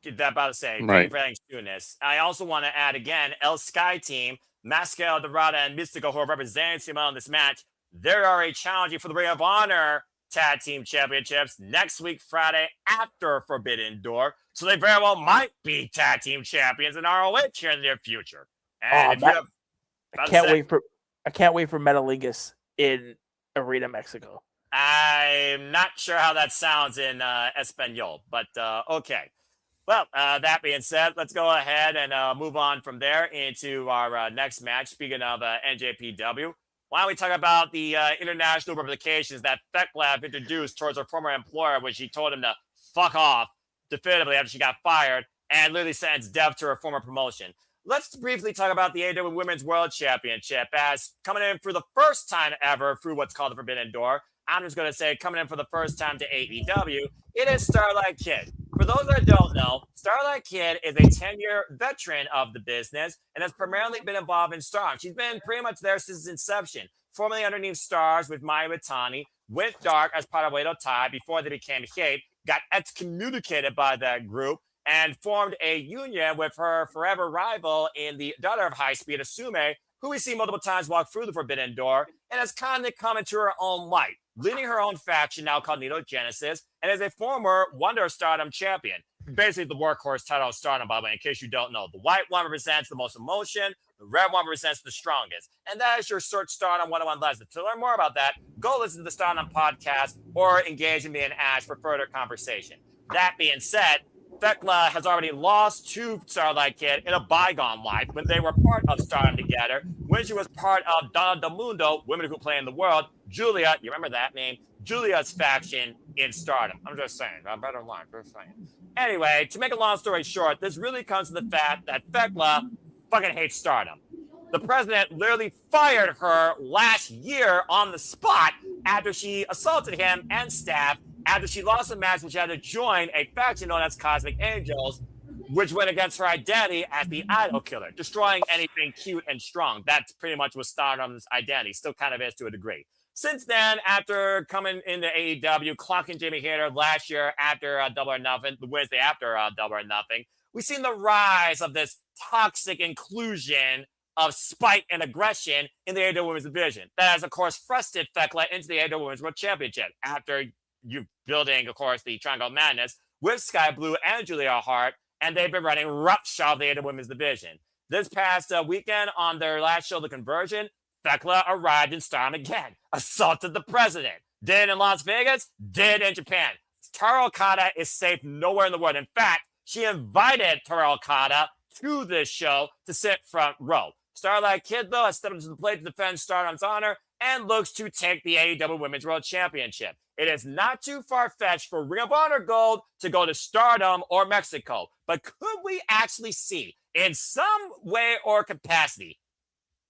That about to say, thank Right. you for adding soonest. I also want to add again, El Sky Team, Mascara Dorada and Mystico, who are representing CMLL in this match, they are already challenging for the Ring of Honor Tag Team Championships next week, Friday, after Forbidden Door. So they very well might be Tag Team Champions in ROH here in the near future. And if you have, I can't wait for Metalingus in Arena Mexico. I'm not sure how that sounds in Espanol, but okay. Well, that being said, let's go ahead and move on from there into our next match. Speaking of NJPW, why don't we talk about the international replications that Thekla have introduced towards her former employer, when she told him to fuck off definitively after she got fired and literally sentenced death to her former promotion. Let's briefly talk about the AEW Women's World Championship, as coming in for the first time ever through what's called the Forbidden Door. I'm just going to say, coming in for the first time to AEW, it is Starlight Kid. For those that don't know, Starlight Kid is a 10-year veteran of the business and has primarily been involved in Stardom. She's been pretty much there since inception, formerly underneath Stars with Maya Watani, went dark as part of Wado Tai before they became hate, got excommunicated by that group, and formed a union with her forever rival in the daughter of High Speed, Asume, who we see multiple times walk through the Forbidden Door, and has kind of come into her own light, leading her own faction now called Nido Genesis, and is a former Wonder Stardom champion. Basically the workhorse title of Stardom, by the way, in case you don't know. The white one represents the most emotion, the red one represents the strongest. And that is your Search Stardom 101 lesson. To learn more about that, go listen to the Stardom podcast or engage in me and Ash for further conversation. That being said, Thekla has already lost to Starlight Kid in a bygone life when they were part of Stardom together, when she was part of Donna Del Mundo, Women Who Play in the World, Julia, you remember that name? Julia's faction in Stardom. I'm just saying, I better line, just saying. Anyway, to make a long story short, this really comes to the fact that Thekla fucking hates Stardom. The president literally fired her last year on the spot after she assaulted him and staff, after she lost a match which had to join a faction known as Cosmic Angels, which went against her identity as the idol killer, destroying anything cute and strong. That's pretty much what Stardom's identity still kind of is to a degree. Since then, after coming into AEW, clocking Jamie Hayter last year after Double or Nothing, the Wednesday after Double or Nothing, we've seen the rise of this toxic inclusion of spite and aggression in the AEW Women's Division. That has, of course, thrusted Thekla into the AEW Women's World Championship after you building, of course, the Triangle of Madness with Sky Blue and Julia Hart, and they've been running roughshod of the AEW Women's Division. This past weekend on their last show, The Conversion, Thekla arrived in Stardom again, assaulted the president. Did it in Las Vegas, did it in Japan. Taro Okada is safe nowhere in the world. In fact, she invited Taro Okada to this show to sit front row. Starlight Kid, though, has stepped into the plate to defend Stardom's honor and looks to take the AEW Women's World Championship. It is not too far-fetched for Ring of Honor Gold to go to Stardom or Mexico. But could we actually see, in some way or capacity,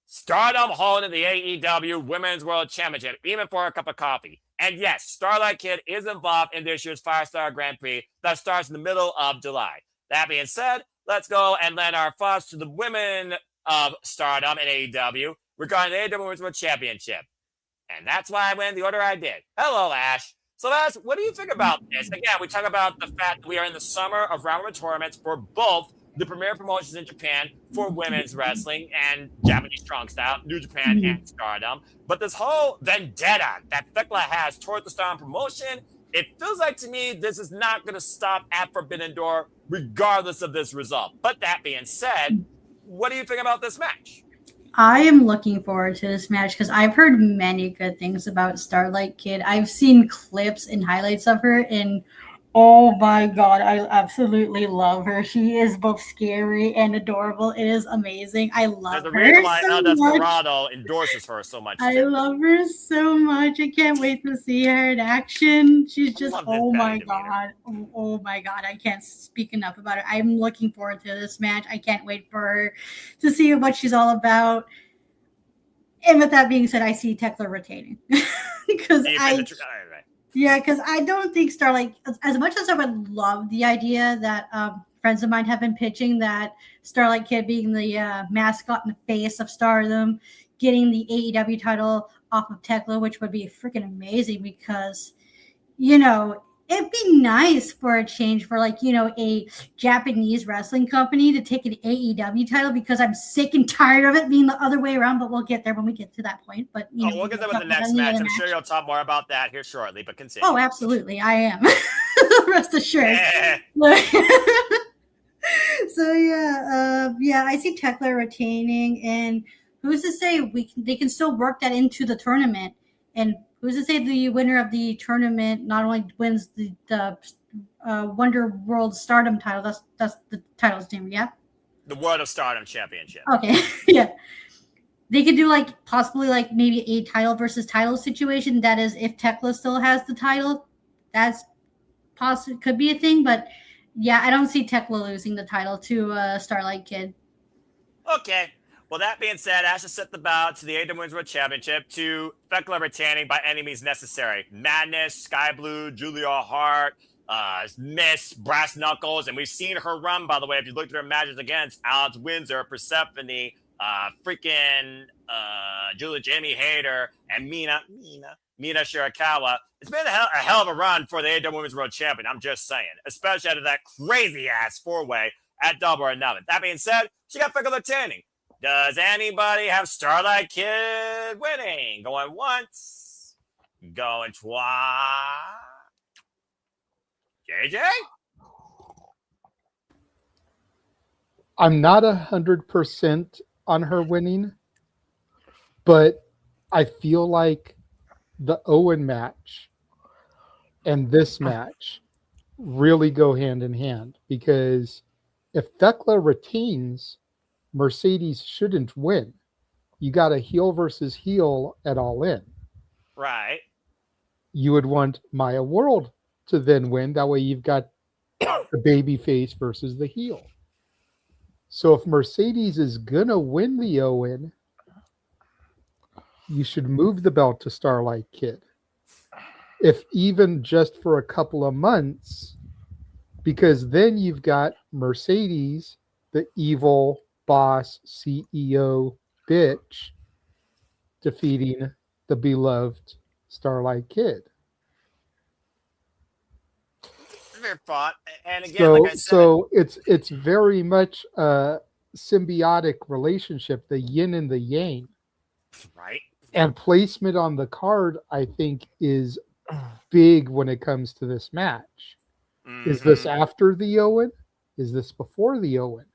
Stardom holding the AEW Women's World Championship, even for a cup of coffee? And yes, Starlight Kid is involved in this year's 5-Star Grand Prix that starts in the middle of July. That being said, let's go and lend our thoughts to the women of Stardom and AEW regarding the AEW Women's World Championship. And that's why I went in the order I did. Hello, Ash. So, Ash, what do you think about this? Again, we talk about the fact that we are in the summer of round robin tournaments for both the premier promotions in Japan for women's wrestling and Japanese strong style, New Japan and Stardom. But this whole vendetta that Thekla has towards the Stardom promotion, it feels like to me this is not going to stop at Forbidden Door regardless of this result. But that being said, what do you think about this match? I am looking forward to this match because I've heard many good things about Starlight Kid. I've seen clips and highlights of her in Oh my god, I absolutely love her. She is both scary and adorable. It is amazing. I love There's a her reason why so El much. Desperado endorses her so much I too. love her so much. I can't wait to see her in action. She's I just, love this oh batty my demeanor. god. Oh my god. I can't speak enough about her. I'm looking forward to this match. I can't wait for her to see what she's all about. And with that being said, I see Thekla retaining. Because because I don't think Starlight, as much as I would love the idea that friends of mine have been pitching that Starlight Kid being the mascot and the face of Stardom, getting the AEW title off of Thekla, which would be freaking amazing because, it'd be nice for a change for a Japanese wrestling company to take an AEW title because I'm sick and tired of it being the other way around, but we'll get there when we get to that point. But we'll get there with the next match. I'm sure you'll talk more about that here shortly, but continue. Oh, absolutely. I am. Rest assured. So I see Thekla retaining, and who's to say they can still work that into the tournament, and who's to say the winner of the tournament not only wins the Wonder World Stardom title, that's the title's name, yeah? The World of Stardom Championship. Okay, yeah. They could do possibly maybe a title versus title situation. That is, if Thekla still has the title, that's could be a thing, but yeah, I don't see Thekla losing the title to Starlight Kid. Okay. Well, that being said, Ash has set the bout to the AEW Women's World Championship to Thekla retaining by any means necessary. Madness, Sky Blue, Julia Hart, Miss, Brass Knuckles, and we've seen her run, by the way, if you looked at her matches against Alex Windsor, Persephone, Julia Jamie Hayter, and Mina Shirakawa. It's been a hell of a run for the AEW Women's World Champion, I'm just saying, especially out of that crazy-ass four-way at Double or Nothing. That being said, she got Thekla retaining. Does anybody have Starlight Kid winning? Going once, going twice. JJ? I'm not 100% on her winning, but I feel like the Owen match and this match really go hand in hand, because if Thekla retains, Mercedes shouldn't win. You got a heel versus heel at All In. Right. You would want Maya World to then win. That way you've got the baby face versus the heel. So if Mercedes is going to win the Owen, you should move the belt to Starlight Kid. If even just for a couple of months, because then you've got Mercedes, the evil boss CEO bitch, defeating the beloved Starlight Kid. Fair thought. And again, So, like I said, it's very much a symbiotic relationship, the yin and the yang. Right. And placement on the card, I think, is big when it comes to this match. Mm-hmm. Is this after the Owen? Is this before the Owen?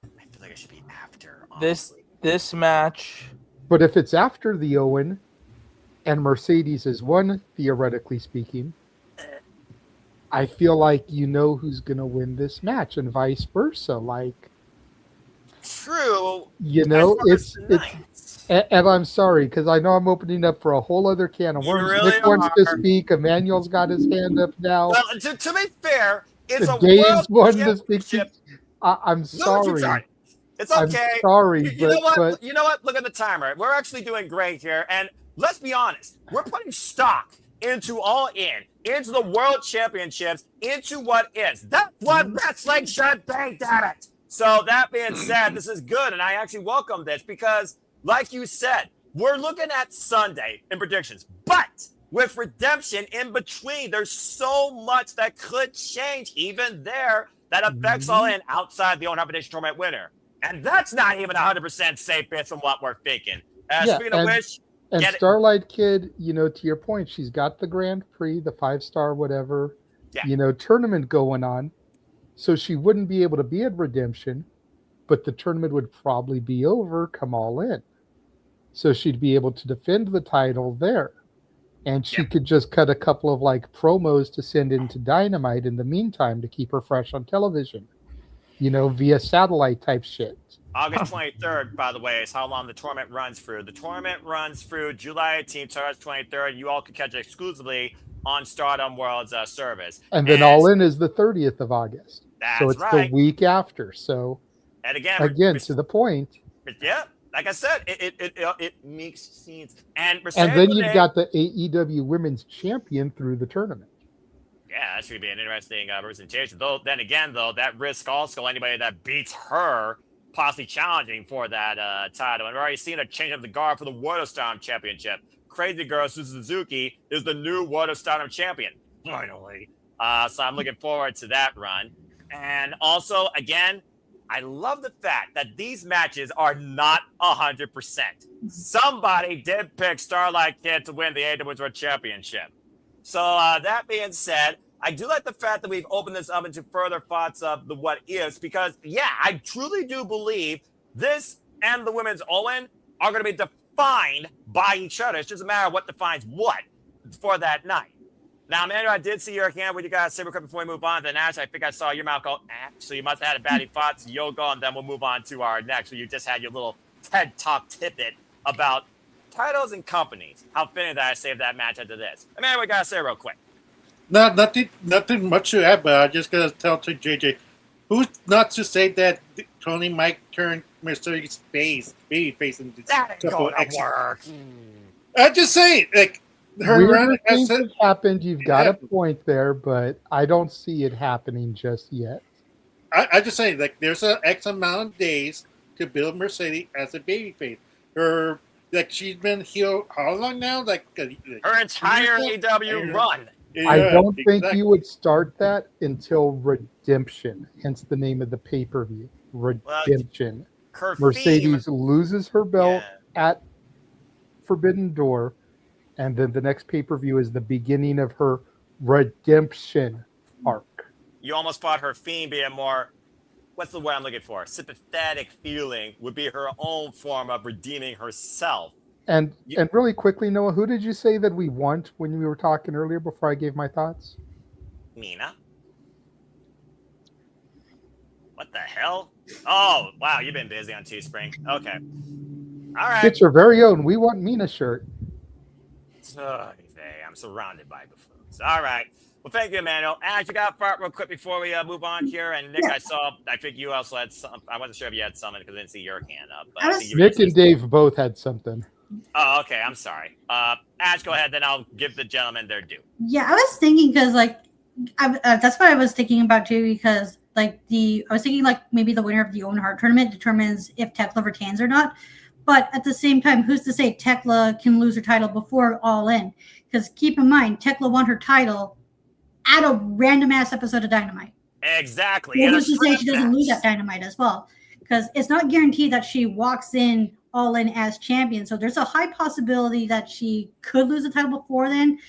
I feel like it should be after. This match. But if it's after the Owen and Mercedes is won, theoretically speaking, I feel like you know who's going to win this match, and vice versa. True. It's and I'm sorry, because I know I'm opening up for a whole other can of worms. Really Nick wants to speak. Emmanuel's got his hand up now. Well, to be fair, it's Dave's one to speak. I'm sorry. No, it's okay. I'm sorry. You know what? You know what? Look at the timer. We're actually doing great here. And let's be honest. We're putting stock into All In, into the World Championships, into what is. That's what wrestling should be, damn it. So that being said, this is good. And I actually welcome this because, like you said, we're looking at Sunday in predictions. But with redemption in between, there's so much that could change even there that affects All In outside the Own Competition Tournament winner. And that's not even 100% safe based on what we're thinking. Speaking of which, and Starlight Kid, to your point, she's got the Grand Prix, the 5-star whatever, tournament going on. So she wouldn't be able to be at Redemption, but the tournament would probably be over come All In. So she'd be able to defend the title there. and she could just cut a couple of like promos to send into Dynamite in the meantime to keep her fresh on television, via satellite type shit. August 23rd, by the way, is how long the tournament runs through. The tournament runs through July 18th to August 23rd. You all can catch it exclusively on Stardom World's service. And then All In is the 30th of August. That's so it's right. the week after. So and again to the point. Yeah, like I said, it makes sense. And then you've got the AEW Women's Champion through the tournament. Yeah, that should be an interesting representation. Though, then again, that risks also anybody that beats her possibly challenging for that title. And we've already seen a change of the guard for the World of Stardom Championship. Crazy Girl Suzuki is the new World of Stardom Champion, finally. So I'm looking forward to that run. And also, again, I love the fact that these matches are not 100%. Somebody did pick Starlight Kid to win the AEW World Championship. So that being said, I do like the fact that we've opened this up into further thoughts of the what ifs, because, yeah, I truly do believe this and the women's Owen are going to be defined by each other. It's just a matter of what defines what for that night. Now, Emmanuel, I did see your hand. What you guys say real quick before we move on? Then, Ash, I think I saw your mouth go, so you must have had a baddie thoughts. You'll go, and then we'll move on to our next. So you just had your little TED Talk tidbit about titles and companies. How fitting that I saved that match after this. Emmanuel, what you got to say real quick? No, nothing much to add, but I just gotta tell to JJ, who's not to say that Tony might turn Mercedes baby face in this couple of work. I just say it, like her weird things have happened. You've got a point there, but I don't see it happening just yet. I just say like there's an X amount of days to build Mercedes as a baby face. Her she's been healed how long now? Like her entire AEW run. Yeah, I don't think you would start that until Redemption, hence the name of the pay-per-view. Redemption. Well, Mercedes loses her belt at Forbidden Door, and then the next pay-per-view is the beginning of her redemption arc. You almost thought her theme being more, what's the word I'm looking for? Sympathetic feeling would be her own form of redeeming herself. And really quickly, Noah, who did you say that we want when we were talking earlier before I gave my thoughts? Mina. What the hell? Oh, wow, you've been busy on Teespring. Okay. All right. It's your very own We Want Mina shirt. I'm surrounded by buffoons. All right. Well, thank you, Emmanuel. Ash, you got a part real quick before we move on here. And Nick, I think you also had some. I wasn't sure if you had something because I didn't see your hand up. But Nick and Dave both had something. Oh, okay. I'm sorry. Ash, go ahead. Then I'll give the gentlemen their due. Yeah, I was thinking because that's what I was thinking about too. Because I was thinking maybe the winner of the Owen Hart tournament determines if Thekla retains or not. But at the same time, who's to say Thekla can lose her title before All In? Because keep in mind, Thekla won her title at a random ass episode of Dynamite. Exactly. Who's to say she doesn't lose at Dynamite as well? Because it's not guaranteed that she walks in All In as champion. So there's a high possibility that she could lose the title before then,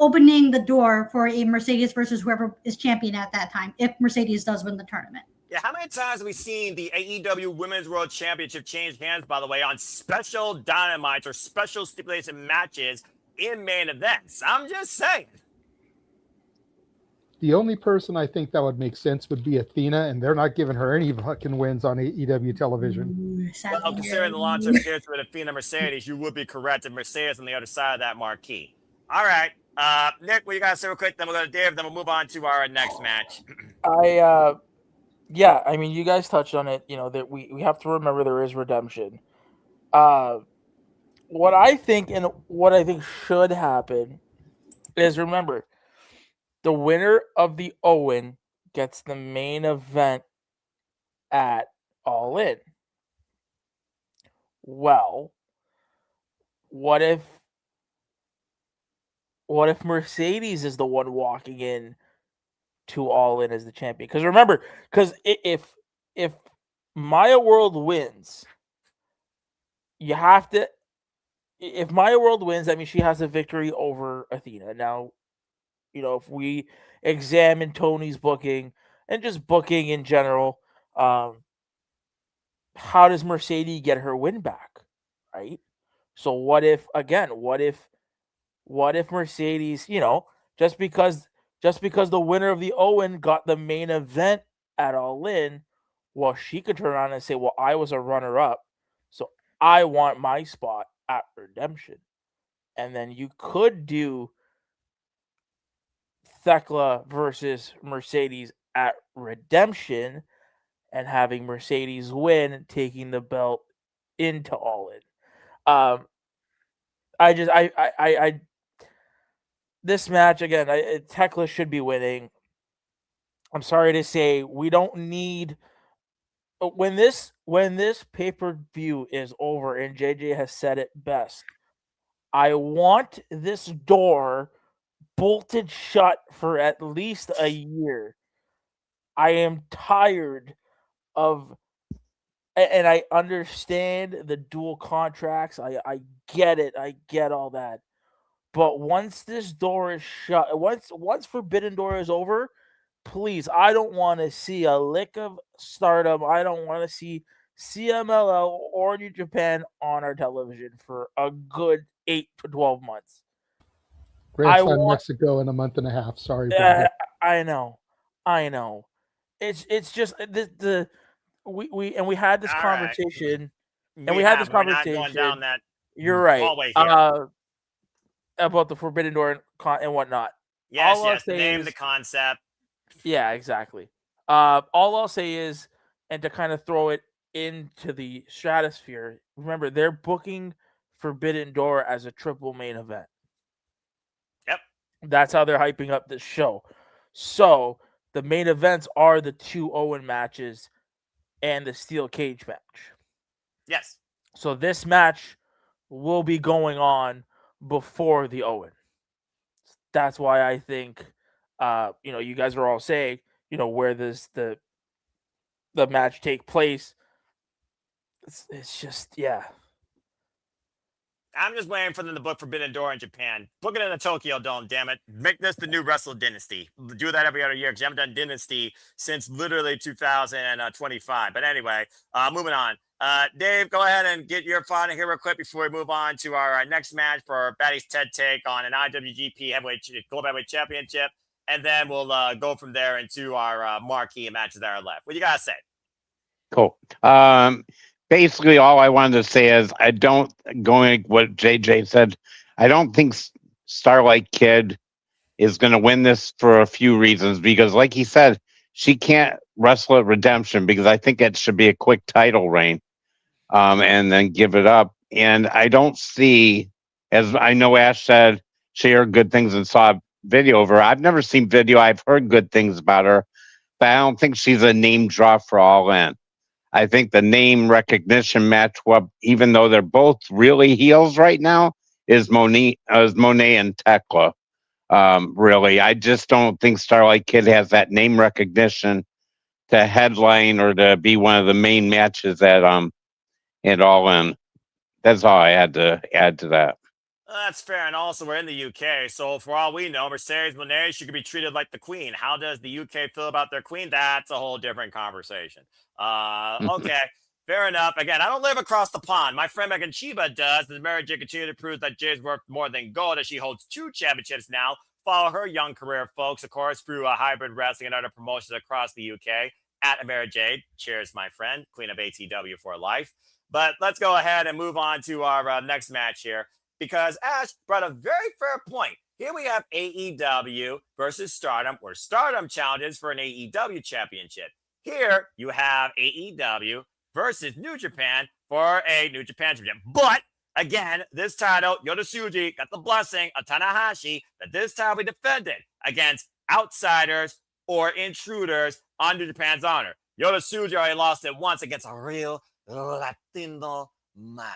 opening the door for a Mercedes versus whoever is champion at that time, if Mercedes does win the tournament. Yeah, how many times have we seen the AEW Women's World Championship change hands, by the way, on special Dynamites or special stipulation matches in main events? I'm just saying. The only person I think that would make sense would be Athena, and they're not giving her any fucking wins on AEW television. Well, considering the long-term history with Athena Mercedes, you would be correct. And Mercedes on the other side of that marquee. All right. Nick, what you got to say real quick? Then we'll go to Dave. Then we'll move on to our next match. Yeah, I mean, you guys touched on it, that we have to remember there is redemption. What I think should happen is, remember, the winner of the Owen gets the main event at All In. Well, what if Mercedes is the one walking in to All In as the champion? Because remember, if Maya World wins, you have to. If Maya World wins, that means she has a victory over Athena. Now, if we examine Tony's booking and just booking in general, how does Mercedes get her win back, right? So what if What if Mercedes, just because the winner of the Owen got the main event at All In, well, she could turn around and say, well, I was a runner-up, so I want my spot at Redemption. And then you could do Thekla versus Mercedes at Redemption and having Mercedes win, taking the belt into All In. This match again, Thekla should be winning. I'm sorry to say, we don't need when this pay-per-view is over, and JJ has said it best. I want this door bolted shut for at least a year. I am tired of, and I understand the dual contracts. I get it. I get all that. But once this door is shut, once Forbidden Door is over, please, I don't want to see a lick of Stardom. I don't want to see CMLL or New Japan on our television for a good 8 to 12 months. Grand Slam Mexico in a month and a half. Sorry, brother. I know. It's just we had this conversation, Right. and we had this conversation. We're not going down that. You're right. Hallway here. About the Forbidden Door and whatnot. Yes. Name the concept. Yeah, exactly. All I'll say is, and to kind of throw it into the stratosphere, remember they're booking Forbidden Door as a triple main event. Yep. That's how they're hyping up this show. So the main events are the 2 Owen matches and the steel cage match. Yes. So this match will be going on before the Owen. That's why I think, you guys are all saying, where does the match take place? It's just, yeah. I'm just waiting for them to book Forbidden Door in Japan. Book it in the Tokyo Dome, damn it. Make this the new Wrestle Dynasty. Do that every other year because you haven't done Dynasty since literally 2025. But anyway, moving on. Dave, go ahead and get your final here real quick before we move on to our next match for our Baddies TED take on an IWGP Global Heavyweight Championship. And then we'll go from there into our marquee matches that are left. What do you got to say? Cool. Basically, all I wanted to say is going what JJ said, I don't think Starlight Kid is going to win this for a few reasons. Because like he said, she can't wrestle at Redemption because I think it should be a quick title reign and then give it up. And I don't see, as I know Ash said, she heard good things and saw video of her. I've never seen video. I've heard good things about her, but I don't think she's a name draw for All In. I think the name recognition match, even though they're both really heels right now, is Moné and Thekla. Really, I just don't think Starlight Kid has that name recognition to headline or to be one of the main matches at All In. That's all I had to add to that. That's fair. And also, we're in the UK. So, for all we know, Mercedes Moné, she could be treated like the queen. How does the UK feel about their queen? That's a whole different conversation. Okay. Fair enough. Again, I don't live across the pond. My friend Megan Chiba does. The Mary J continue to prove that Jay's worth more than gold as she holds 2 championships now. Follow her young career, folks, of course, through hybrid wrestling and other promotions across the UK at Mary J. Cheers, my friend. Queen of ATW for life. But let's go ahead and move on to our next match here. Because Ash brought a very fair point. Here we have AEW versus Stardom, where Stardom challenges for an AEW championship. Here you have AEW versus New Japan for a New Japan championship. But again, this title, Yota Tsuji got the blessing of Tanahashi that this title be defended against outsiders or intruders on New Japan's honor. Yota Tsuji already lost it once against a real Latino man.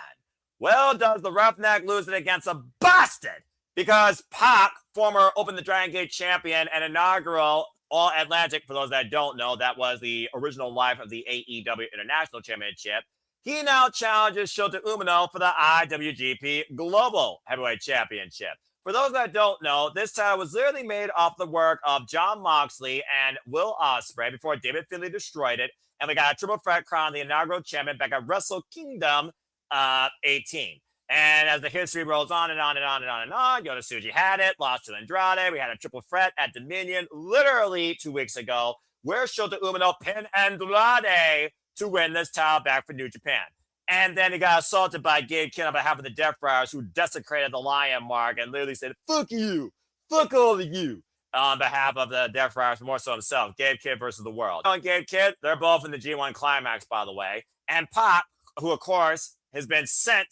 Well, does the Roughneck lose it against a bastard? Because Pac, former Open the Dragon Gate champion and inaugural All-Atlantic, for those that don't know, that was the original life of the AEW International Championship. He now challenges Shota Umino for the IWGP Global Heavyweight Championship. For those that don't know, this title was literally made off the work of Jon Moxley and Will Ospreay before David Finlay destroyed it. And we got a triple threat crown, the inaugural champion back at Wrestle Kingdom 18. And as the history rolls on and on and on and on and on, Yoda had it, lost to Andrade. We had a triple threat at Dominion literally 2 weeks ago, where Shota Umino pinned Andrade to win this title back for New Japan. And then he got assaulted by Gabe Kidd on behalf of the Death Riders, who desecrated the Lion Mark and literally said, fuck you, fuck all of you, on behalf of the Death Riders, more so himself, Gabe Kidd versus the world. And Gabe Kidd, they're both in the G1 Climax, by the way. And Pac, who, of course, has been sent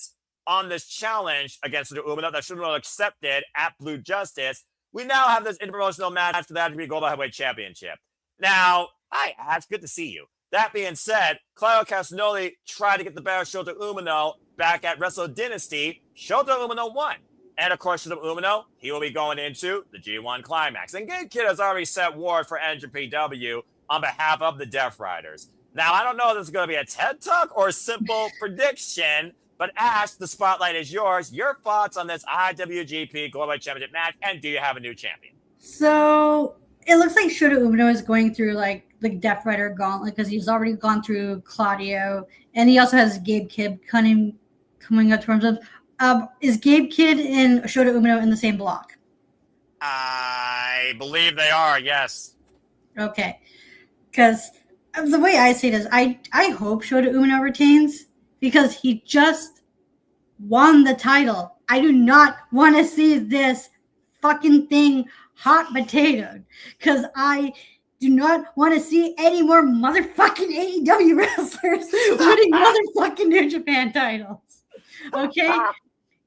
on this challenge against the Umino that Shota Umino accepted at Blue Justice, we now have this interpromotional match for the IWGP Global Heavyweight Championship. Now, hi, Ash, good to see you. That being said, Claudio Castagnoli tried to get the better Shota Umino back at Wrestle Dynasty. Shota Umino won. And of course, Shota Umino, he will be going into the G1 Climax. And Gabe Kidd has already set ward for NJPW on behalf of the Death Riders. Now, I don't know if this is going to be a TED Talk or a simple prediction, but Ash, the spotlight is yours. Your thoughts on this IWGP Global Championship match, and do you have a new champion? So it looks like Shota Umino is going through like the Death Rider gauntlet because he's already gone through Claudio, and he also has Gabe Kidd coming up towards him. Is Gabe Kidd and Shota Umino in the same block? I believe they are, yes. Okay. Because the way I say it is, I hope Shota Umino retains because he just won the title. I do not want to see this fucking thing hot potatoed because I do not want to see any more motherfucking AEW wrestlers winning motherfucking New Japan titles. Okay?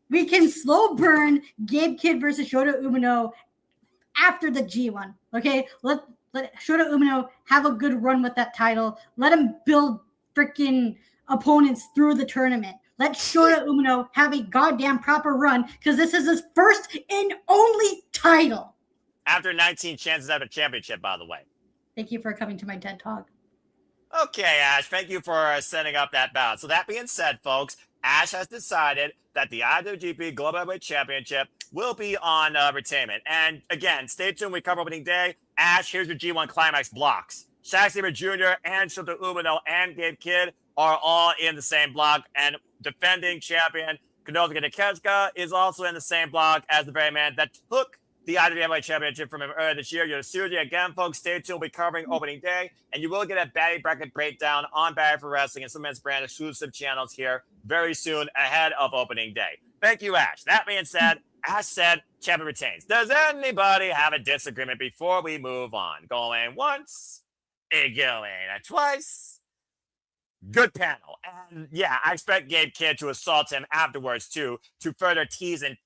We can slow burn Gabe Kidd versus Shota Umino after the G1. Okay? Let Shota Umino have a good run with that title. Let him build freaking opponents through the tournament. Let Shota Umino have a goddamn proper run because this is his first and only title. After 19 chances at a championship, by the way. Thank you for coming to my TED Talk. Okay, Ash, thank you for setting up that bout. So that being said, folks, Ash has decided that the IWGP Global Heavyweight Championship will be on retainment. And again, stay tuned. We cover opening day. Ash, here's your G1 Climax blocks. Zack Sabre Jr. and Shota Umino and Gabe Kidd are all in the same block. And defending champion Kenosuke Takeshita is also in the same block as the very man that took the IWGP Heavyweight Championship from him earlier this year. Yosuji. Again, folks, stay tuned. We'll be covering opening day, and you will get a Batty Bracket breakdown on Batty for Wrestling and some men's brand exclusive channels here very soon ahead of opening day. Thank you, Ash. That being said, Ash said champion retains. Does anybody have a disagreement before we move on? Going once, going twice. Good panel. And yeah, I expect Gabe Kidd to assault him afterwards too, to further tease and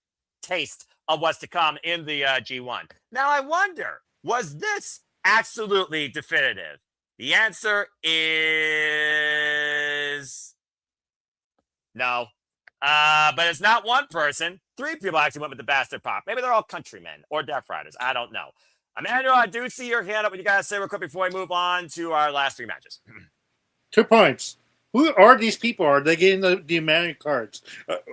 taste of what's to come in the G1. Now, I wonder, was this absolutely definitive? The answer is no. But it's not one person. 3 people actually went with the Bastard Pop. Maybe they're all countrymen or Death Riders. I don't know. Emmanuel, I do see your hand up. What you guys say real quick before we move on to our last 3 matches? 2 points. Who are these people? Are they getting the Emmanuel cards?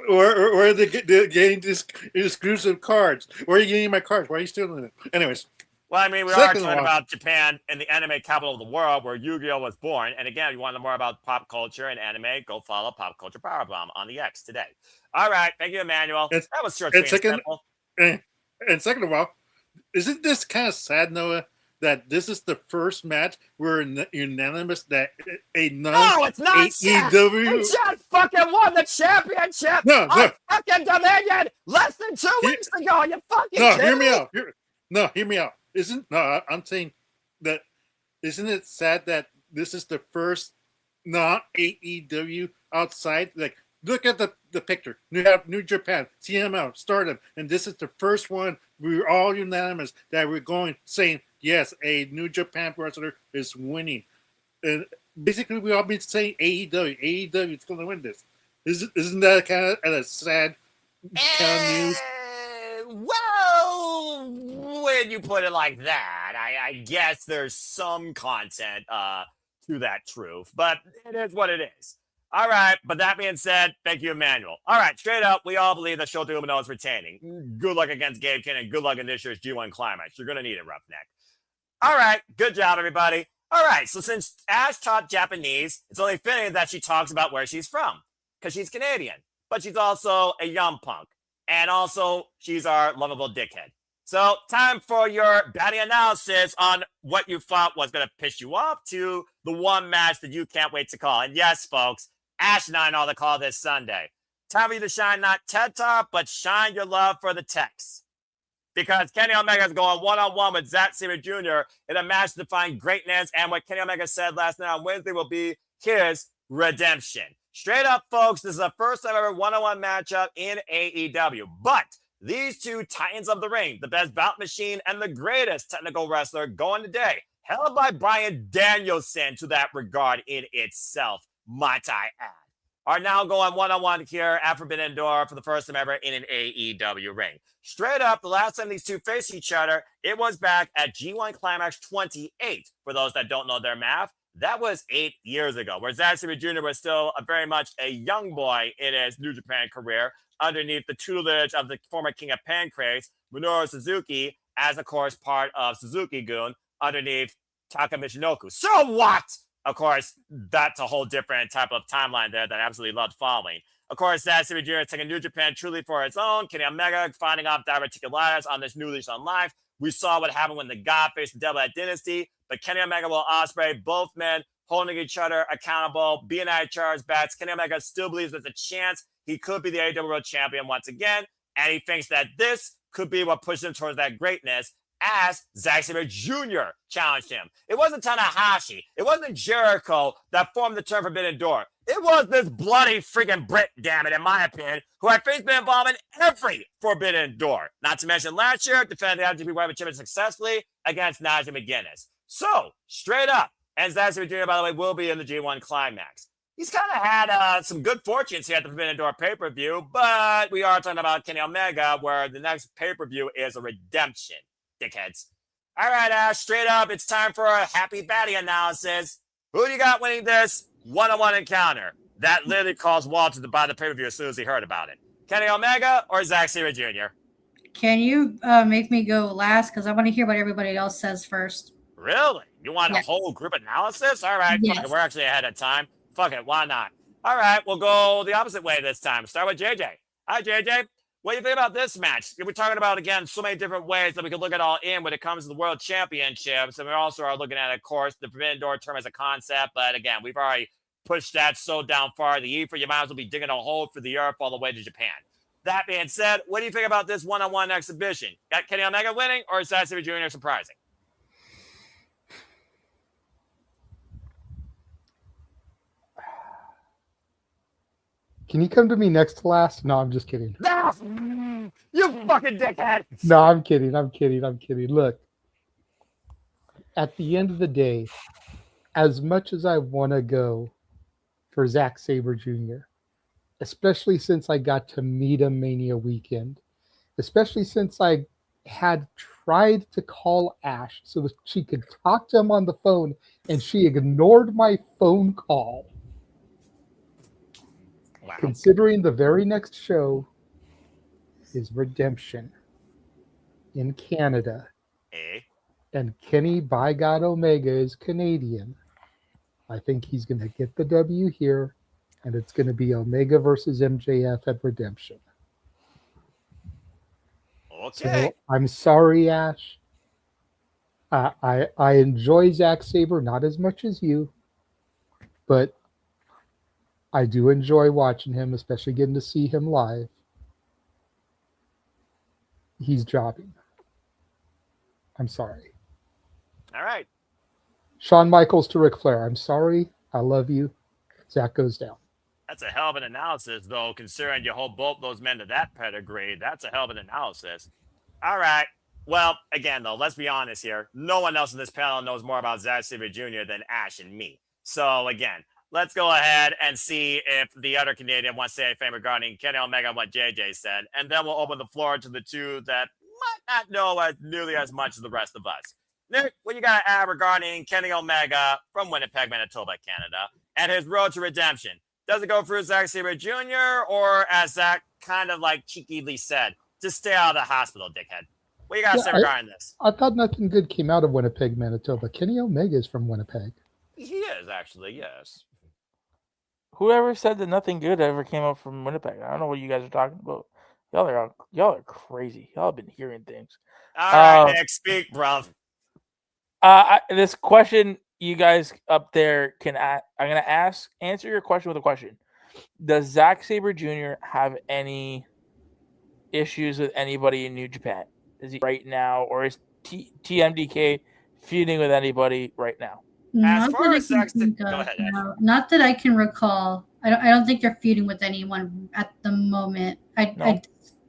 Or are they getting this exclusive cards? Where are you getting my cards? Why are you stealing it? Anyways. Well, I mean, we are talking about Japan and the anime capital of the world where Yu-Gi-Oh! Was born. And again, if you want to know more about pop culture and anime, go follow Pop Culture Powerbomb on the X today. All right. Thank you, Emmanuel. That was short and simple. And second of all, isn't this kind of sad, Noah, that this is the first match where unanimous that a no, it's not AEW just fucking won the championship on fucking Dominion less than 2 weeks ago. You fucking hear me out. Hear me out. I'm saying that isn't it sad that this is the first not AEW outside? Like, look at the picture. You have New Japan, TML, Stardom, and this is the first one we're all unanimous that we're going saying, yes, a New Japan wrestler is winning. And basically, we all been saying AEW is going to win this. Isn't that kind of a sad kind of news? Well, when you put it like that, I guess there's some content to that truth, but it is what it is. All right, but that being said, thank you, Emmanuel. All right, straight up, we all believe that Shota Umino is retaining. Good luck against Gabe Kidd and good luck in this year's G1 Climax. You're going to need it, Roughneck. All right, good job, everybody. All right, so since Ash taught Japanese, it's only fitting that she talks about where she's from, because she's Canadian. but she's also a young punk. And also, she's our lovable dickhead. So, time for your batting analysis on what you thought was going to piss you off to the one match that you can't wait to call. And yes, folks, Ash and I know the call this Sunday. Time for you to shine not TED Talk, but shine your love for the text. Because Kenny Omega is going one-on-one with Zack Sabre Jr. in a match to define greatness. And what Kenny Omega said last night on Wednesday will be his redemption. Straight up, folks, this is the first time ever one-on-one matchup in AEW. But these two titans of the ring, the best bout machine and the greatest technical wrestler going today, held by Bryan Danielson to that regard in itself, might I add, are now going one-on-one here at Forbidden Door for the first time ever in an AEW ring. Straight up, the last time these two faced each other, it was back at G1 Climax 28. For those that don't know their math, that was 8 years ago, where Zack Sabre Jr. was still very much a young boy in his New Japan career, underneath the tutelage of the former King of Pancrase, Minoru Suzuki, as, of course, part of Suzuki-gun, underneath Taka Michinoku. So what? Of course, that's a whole different type of timeline there that I absolutely loved following. Of course, Zack Sabre Jr. taking New Japan truly for its own. Kenny Omega finding off diverticulitis on this new leash on life. We saw what happened when the God faced the devil at Dynasty. But Kenny Omega will Ospreay, both men holding each other accountable, being at each other's backs. Kenny Omega still believes there's a chance he could be the AEW World Champion once again. And he thinks that this could be what pushes him towards that greatness, as Zack Sabre Jr. challenged him. It wasn't Tanahashi. It wasn't Jericho that formed the term Forbidden Door. It was this bloody freaking Brit, damn it, in my opinion, who had faced been involved in every Forbidden Door. Not to mention last year, defending the IWGP World Championship successfully against Nigel McGuinness. So, straight up, and Zack Sabre Jr., by the way, will be in the G1 Climax. He's kind of had some good fortunes here at the Forbidden Door pay-per-view, but we are talking about Kenny Omega, where the next pay-per-view is a redemption. Dickheads. All right, Ash, straight up, it's time for a happy baddie analysis. Who do you got winning this one-on-one encounter? That literally caused Walter to buy the pay-per-view as soon as he heard about it. Kenny Omega or Zack Sabre Jr.? Can you make me go last? Because I want to hear what everybody else says first. Really? You want a whole group analysis? All right, fuck it. We're actually ahead of time. Fuck it, why not? All right, we'll go the opposite way this time. Start with JJ. Hi, JJ. What do you think about this match? We're talking about, again, so many different ways that we can look at all in when it comes to the World Championships. And we also are looking at, of course, the Forbidden Door term as a concept. But again, we've already pushed that so down far. The E for you might as well be digging a hole for the Europe all the way to Japan. That being said, what do you think about this one-on-one exhibition? Got Kenny Omega winning or is Zack Sabre Jr. surprising? Can you come to me next to last? No, I'm just kidding. You fucking dickhead. No, I'm kidding. Look, at the end of the day, as much as I want to go for Zack Sabre Jr., especially since I got to meet him Mania weekend, especially since I had tried to call Ash so that she could talk to him on the phone and she ignored my phone call. Wow. Considering the very next show is Redemption in Canada, and Kenny by God Omega is Canadian, I think he's going to get the W here, and it's going to be Omega versus MJF at Redemption. Okay. So, I'm sorry, Ash. I enjoy Zack Sabre, not as much as you, but I do enjoy watching him, especially getting to see him live. He's jobbing. I'm sorry. All right. Shawn Michaels to Ric Flair. I'm sorry. I love you. Zack goes down. That's a hell of an analysis, though, considering you hold both those men to that pedigree. That's a hell of an analysis. All right. Well, again, though, let's be honest here. No one else in this panel knows more about Zack Sabre Jr. than Ash and me. So, again, let's go ahead and see if the other Canadian wants to say anything regarding Kenny Omega and what JJ said. And then we'll open the floor to the two that might not know as nearly as much as the rest of us. Nick, what you got to add regarding Kenny Omega from Winnipeg, Manitoba, Canada, and his road to redemption? Does it go through Zack Sabre Jr. or, as Zack kind of like cheekily said, just stay out of the hospital, dickhead? What you got to say regarding this? I thought nothing good came out of Winnipeg, Manitoba. Kenny Omega is from Winnipeg. He is, actually, yes. Whoever said that nothing good ever came up from Winnipeg? I don't know what you guys are talking about. Y'all are crazy. Y'all have been hearing things. All right, Nick, speak, bruv. This question, you guys up there can. I'm gonna answer your question with a question. Does Zack Sabre Jr. have any issues with anybody in New Japan? Is he right now, or is TMDK feuding with anybody right now? As Not far that I as can Zack's, think go of, ahead, Ed. no. Not that I can recall. I don't think they're feuding with anyone at the moment.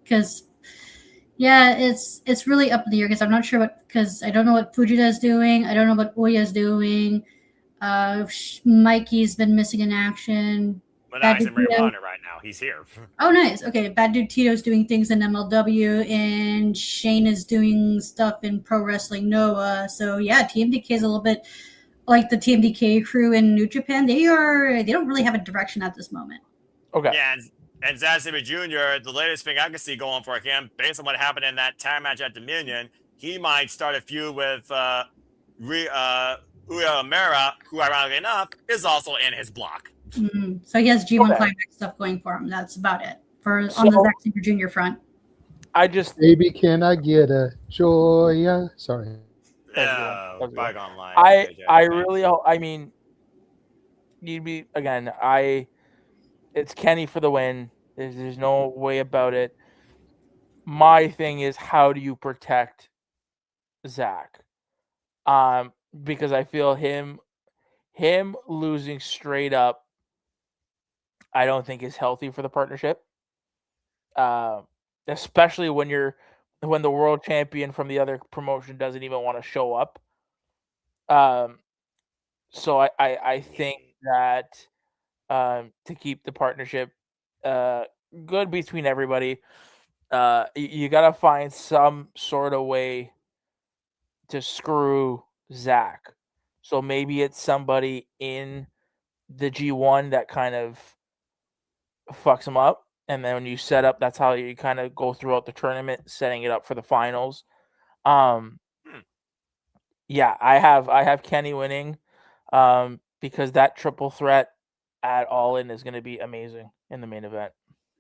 Because yeah, it's really up in the air because I'm not sure because I don't know what Fujita is doing. I don't know what Oya is doing. Mikey's been missing in action. Moné's in Ring of Honor right now. He's here. Oh, nice. Okay, Bad Dude Tito's doing things in MLW, and Shane is doing stuff in Pro Wrestling Noah. So yeah, TMDK is a little bit like the TMDK crew in New Japan. They don't really have a direction at this moment. Okay. Yeah, and Zack Sabre Jr., the latest thing I can see going for him, based on what happened in that tag match at Dominion, he might start a feud with Uemura, who, ironically enough, is also in his block. Mm-hmm. So he has G1 Climax stuff going for him. That's about it on the Zack Sabre Jr. front. Baby, can I get a Joya? Sorry. Bygone line. I mean, you'd be again. It's Kenny for the win. There's no way about it. My thing is, how do you protect Zack? Because I feel him losing straight up, I don't think is healthy for the partnership. Especially when the world champion from the other promotion doesn't even want to show up. So I think that to keep the partnership good between everybody, you got to find some sort of way to screw Zack. So maybe it's somebody in the G1 that kind of fucks him up. And then when you set up, that's how you kind of go throughout the tournament, setting it up for the finals. Yeah, I have Kenny winning because that triple threat at All In is going to be amazing in the main event.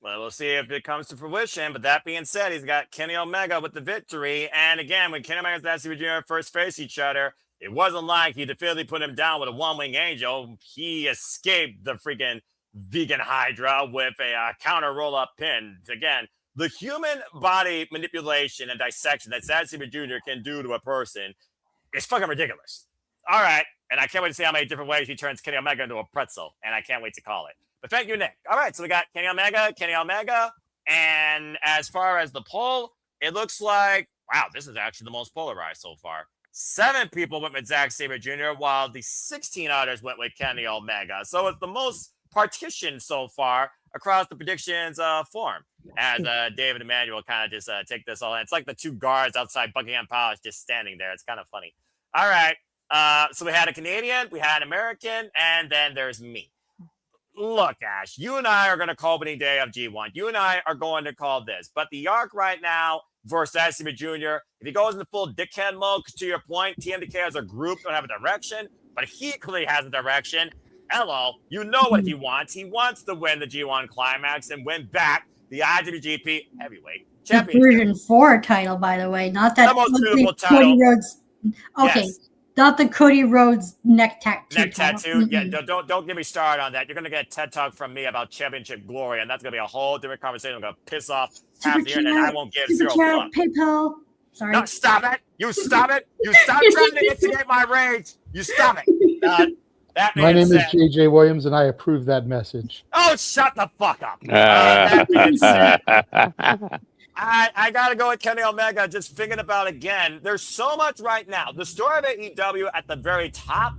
Well, we'll see if it comes to fruition. But that being said, he's got Kenny Omega with the victory. And again, when Kenny Omega and Zack Sabre Jr. first faced each other, it wasn't like he definitively put him down with a one-wing angel. He escaped the freaking vegan Hydra with a counter roll-up pin. Again, the human body manipulation and dissection that Zack Sabre Jr. can do to a person is fucking ridiculous. All right. And I can't wait to see how many different ways he turns Kenny Omega into a pretzel. And I can't wait to call it. But thank you, Nick. All right, so we got Kenny Omega. And as far as the poll, it looks like, wow, this is actually the most polarized so far. 7 people went with Zack Sabre Jr., while the 16 others went with Kenny Omega. So it's the most partitioned so far across the predictions form. As David Emmanuel kind of just take this all in. It's like the 2 guards outside Buckingham Palace just standing there. It's kind of funny. All right, so we had a Canadian, we had an American, and then there's me. Look, Ash, you and I are going to call opening day of G1. You and I are going to call this. But the arc right now versus Zack Sabre Jr., if he goes into full dickhead mode, to your point, TMDK as a group don't have a direction, but he clearly has a direction. Hello, you know what he wants. He wants to win the G1 Climax and win back the IWGP Heavyweight Championship. The version 4 title, by the way, not that most beautiful title. Cody Rhodes. Okay. Yes. Not the Cody Rhodes neck tattoo. Neck tattoo? Yeah, don't get me started on that. You're going to get a TED Talk from me about championship glory, and that's going to be a whole different conversation. I'm going to piss off half the internet, and I won't give zero fuck. PayPal. Sorry. No, stop it. You stop it. You stop trying to instigate my rage. You stop it. My name is JJ Williams, and I approve that message. Oh, shut the fuck up. That being said, I got to go with Kenny Omega, just thinking about again. There's so much right now. The story of AEW at the very top,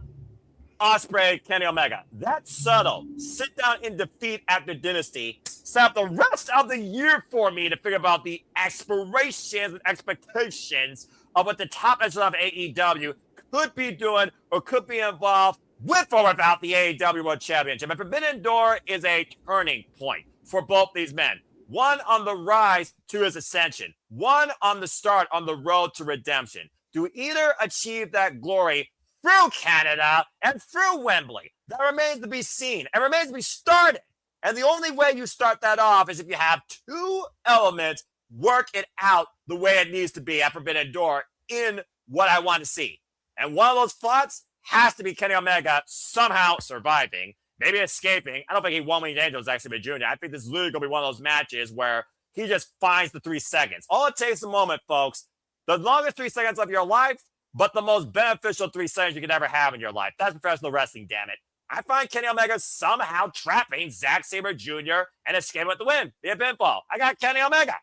Ospreay, Kenny Omega. That's subtle. Sit down in defeat after Dynasty. Set up the rest of the year for me to figure about the aspirations and expectations of what the top echelon of AEW could be doing or could be involved with or without the AEW World Championship. And Forbidden Door is a turning point for both these men. One on the rise to his ascension. One on the start on the road to redemption. To either achieve that glory through Canada and through Wembley. That remains to be seen. It remains to be started. And the only way you start that off is if you have two elements work it out the way it needs to be at Forbidden Door in what I want to see. And one of those thoughts has to be Kenny Omega somehow surviving, maybe escaping. I don't think he won Winged Angels, Zack Sabre Jr. I think this is literally going to be one of those matches where he just finds the 3 seconds. All it takes is a moment, folks. The longest 3 seconds of your life, but the most beneficial 3 seconds you could ever have in your life. That's professional wrestling, damn it. I find Kenny Omega somehow trapping Zack Sabre Jr. and escaping with the win via pinfall. I got Kenny Omega.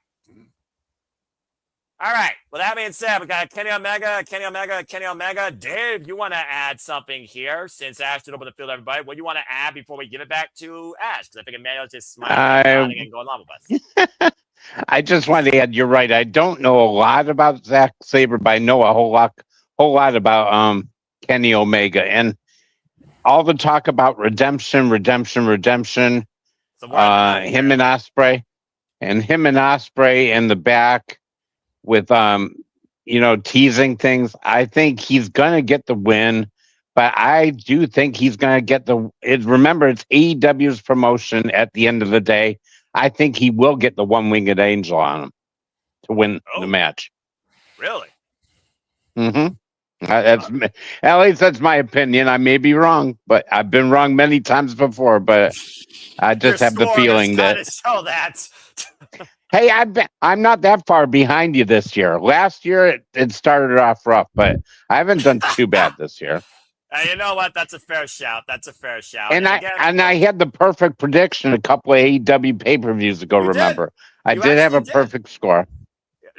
All right. Well, that being said, we got Kenny Omega. Dave, you want to add something here since Ash did open the field, everybody? What do you want to add before we give it back to Ash? Because I think Emmanuel's just smiling and going along with us. I just want to add, you're right. I don't know a lot about Zack Sabre, but I know a whole lot about Kenny Omega. And all the talk about redemption, him and Ospreay, in the back with teasing things. I think he's gonna get the win, but I do think he's gonna get remember, it's AEW's promotion at the end of the day. I think he will get the one-winged angel on him to win the match. Really? Mm-hmm. At least that's my opinion. I may be wrong, but I've been wrong many times before. But I just have the feeling that. Show that. Hey, I'm not that far behind you this year. Last year it started off rough, but I haven't done too bad this year. You know what? That's a fair shout. And I had the perfect prediction a couple of AEW pay-per-views ago. Remember, I did have a perfect score.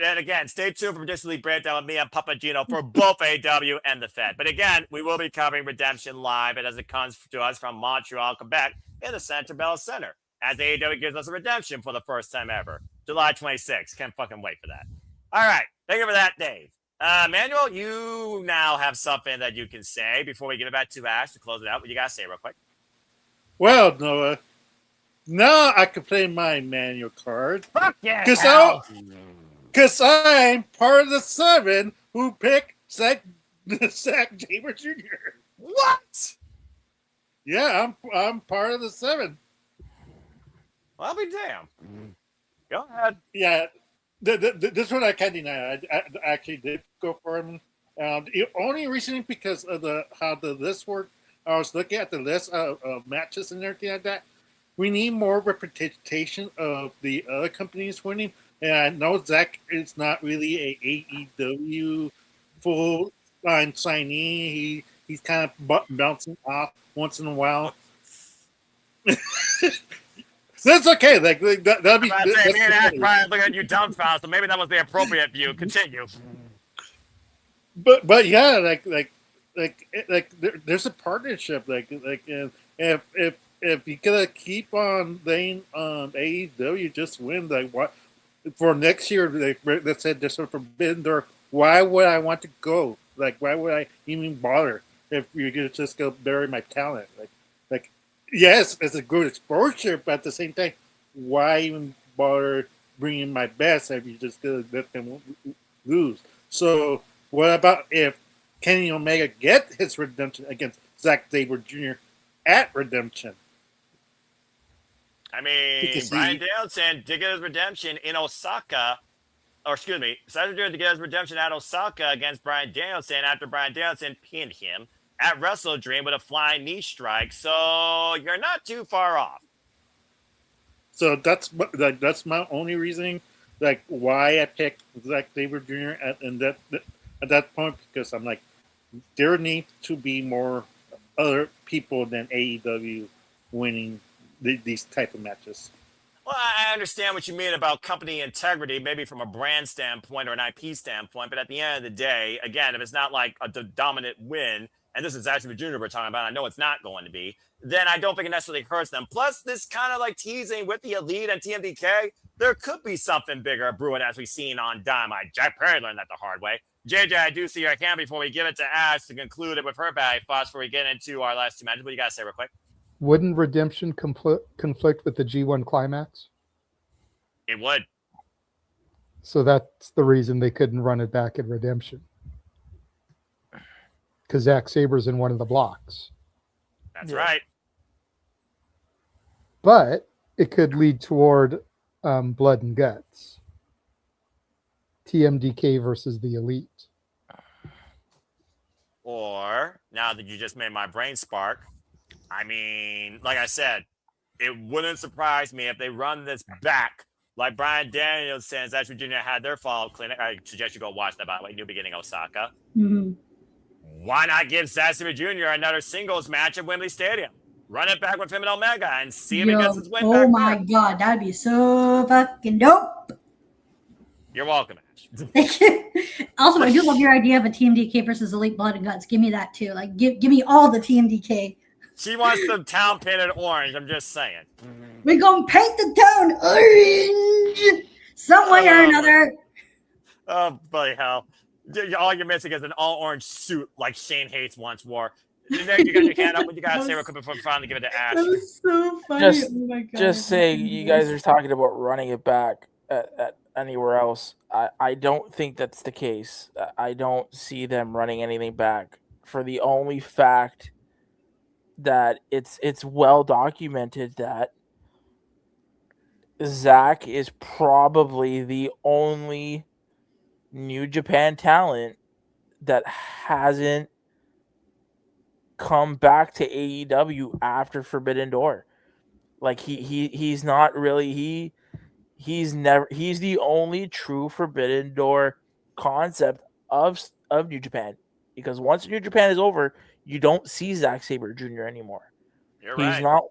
And again, stay tuned for Predictions League Breakdown with me and Papagino for both AEW and the Fed. But again, we will be covering Redemption live as it comes to us from Montreal, Quebec, in the Centre Bell Center, as AEW gives us a redemption for the first time ever. July 26th. Can't fucking wait for that. All right. Thank you for that, Dave. Manuel, you now have something that you can say before we give it back to Ash to close it out. What you got to say real quick? Well, Noah, now I can play my manual card. Fuck yeah. Because I'm part of the 7 who picked Zack Sabre Jr. What? Yeah, I'm part of the 7. Well, I'll be damned. Go ahead. Yeah, this one I can't deny. I actually did go for him. Only recently because of how the list worked. I was looking at the list of matches and everything like that. We need more representation of the other companies winning. And I know Zack is not really a AEW full-line signee. He's kind of bouncing off once in a while. That's okay. That'll be. Me and Ash probably looking at you dumbfounded, so maybe that was the appropriate view. Continue. But yeah, there's a partnership. If you gotta keep on letting AEW just win, what? For next year, they said this for Forbidden Door. Why would I want to go? Why would I even bother if you're gonna just go bury my talent? Yes, it's a good exposure, but at the same time, why even bother bringing my best if you just gonna let them lose? So, what about if Kenny Omega get his redemption against Zack Sabre Jr. at Redemption? I mean, Brian Danielson did get his redemption in Osaka, Sabre Jr. did get his redemption at Osaka against Brian Danielson after Brian Danielson pinned him at Wrestle Dream with a flying knee strike. So you're not too far off. So that's my only reasoning, why I picked Zack Sabre Jr. at that point, because I'm there needs to be more other people than AEW winning these type of matches. Well, I understand what you mean about company integrity, maybe from a brand standpoint or an IP standpoint, but at the end of the day, again, if it's not a dominant win, and this is actually Junior we're talking about, I know it's not going to be, then I don't think it necessarily hurts them. Plus, this kind of teasing with the Elite and TMDK, there could be something bigger brewing as we've seen on Dynamite. Jack Perry learned that the hard way. JJ, I do see your hand before we give it to Ash to conclude it with her bad thoughts before we get into our last 2 matches. What do you got to say real quick? Wouldn't Redemption conflict with the G1 Climax? It would. So that's the reason they couldn't run it back at Redemption. because Zack Sabre's in one of the blocks. That's right. But it could lead toward blood and guts. TMDK versus the Elite. Or, now that you just made my brain spark, I mean, like I said, it wouldn't surprise me if they run this back like Bryan Danielson and Zack Jr. had their fall-out clinic. I suggest you go watch that, by the way, New Beginning Osaka. Mm-hmm. Why not give Zack Sabre Jr. another singles match at Wembley Stadium? Run it back with him and Omega and see if he gets his win back. Oh my God, that'd be so fucking dope. You're welcome, Ash. Thank you. Also, I do love your idea of a TMDK versus Elite Blood and Guts. Give me that too. Like, give me all the TMDK. She wants the town painted orange. I'm just saying. We're gonna paint the town orange some way or another. Oh, bloody hell. All you're missing is an all-orange suit like Shane Hates once wore. You got your hand up, but you got to say real quick before finally give it to Ash. That was so funny. Oh my God. Just saying, you guys are talking about running it back at anywhere else. I don't think that's the case. I don't see them running anything back for the only fact that it's well documented that Zack is probably the only New Japan talent that hasn't come back to AEW after Forbidden Door. Like he's not really he's the only true Forbidden Door concept of New Japan, because once New Japan is over, you don't see Zack Sabre Jr. anymore.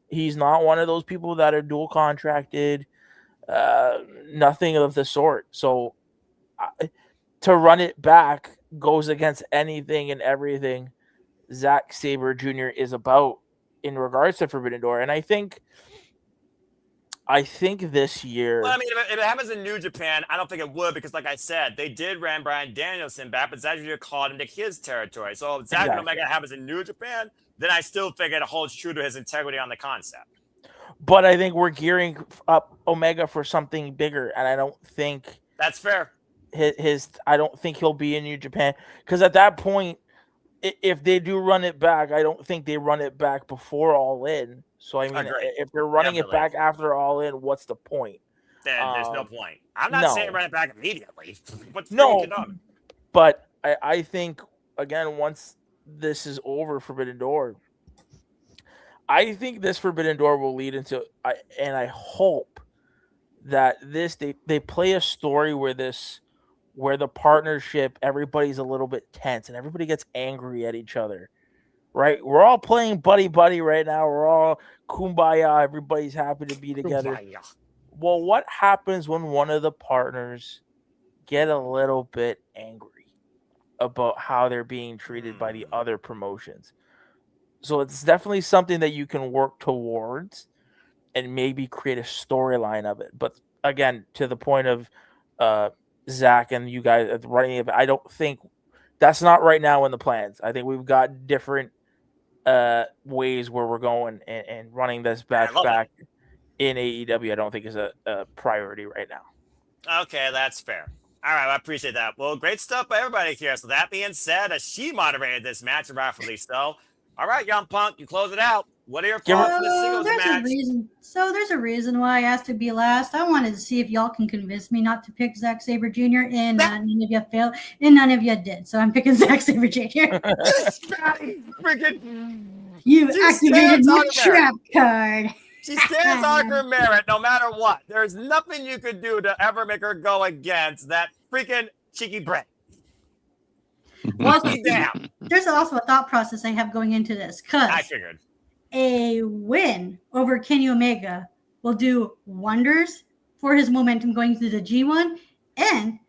He's not one of those people that are dual contracted, nothing of the sort. So to run it back goes against anything and everything Zack Sabre Jr. is about in regards to Forbidden Door. And I think this year... Well, I mean, if it happens in New Japan, I don't think it would, because like I said, they did ran Bryan Danielson back, but Zack Jr. called him to his territory. So if Zack and Omega happens in New Japan, then I still think it holds true to his integrity on the concept. But I think we're gearing up Omega for something bigger, and I don't think... That's fair. I don't think he'll be in New Japan, because at that point, if they do run it back, I don't think they run it back before All In. So I mean, if they're running it back after All In, what's the point? Then there's no point. I'm not saying run it back immediately. But I think again, once this is over, Forbidden Door, I think this Forbidden Door will lead into, and I hope that they play a story where the partnership, everybody's a little bit tense and everybody gets angry at each other, right? We're all playing buddy right now. We're all kumbaya. Everybody's happy to be together. Kumbaya. Well, what happens when one of the partners get a little bit angry about how they're being treated by the other promotions? So it's definitely something that you can work towards and maybe create a storyline of it. But again, to the point of Zack and you guys running it, I don't think that's not right now in the plans. I think we've got different ways where we're going, and running this back in AEW, I don't think is a priority right now. Okay, that's fair. All right, I appreciate that. Well, great stuff by everybody here. So that being said, she moderated this match, and rightfully so. All right, Young Punk, you close it out. What are your thoughts on the singles match? There's a reason why I asked to be last. I wanted to see if y'all can convince me not to pick Zack Sabre Jr. and none of you failed, and none of you did. So I'm picking Zack Sabre Jr. You activated my trap card. She stands on her merit no matter what. There's nothing you could do to ever make her go against that freaking cheeky brat. Well, there's also a thought process I have going into this, because I figured a win over Kenny Omega will do wonders for his momentum going through the G1, and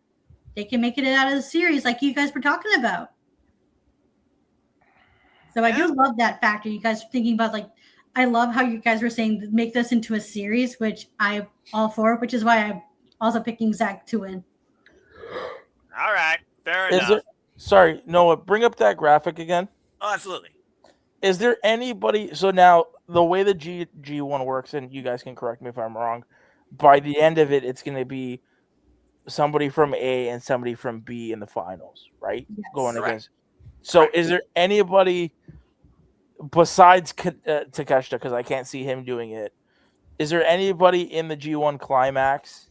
they can make it out of the series like you guys were talking about. So I do love that factor. You guys are thinking about, like, I love how you guys were saying make this into a series, which I'm all for, which is why I'm also picking Zack to win. All right, fair enough. Sorry, Noah, bring up that graphic again. Oh, absolutely. Is there anybody? So now the way the G1 works, and you guys can correct me if I'm wrong, by the end of it, it's going to be somebody from A and somebody from B in the finals, right? Yes. Going against. So is there anybody besides Takeshita, because I can't see him doing it, is there anybody in the G1 Climax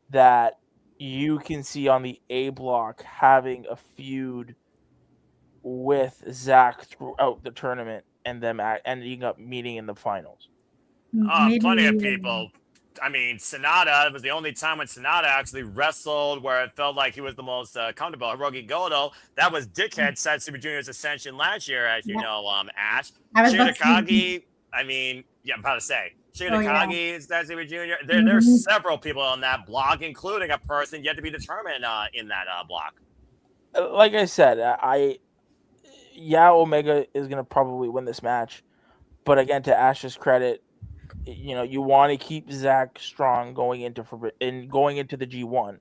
that you can see on the A block having a feud with Zack throughout the tournament and them ending up meeting in the finals? Plenty of people. I mean, Sonata was the only time when Sonata actually wrestled where it felt like he was the most comfortable. Hiroki Goto, that was Dickhead Set Super Junior's ascension last year, as you know, Ash. Shigeru Takagi, I mean, I'm about to say, Shigeru Takagi is Set Super Junior. There's several people on that block, including a person yet to be determined in that block. Like I said, Omega is going to probably win this match. But again, to Ash's credit, you want to keep Zack strong going into the G1.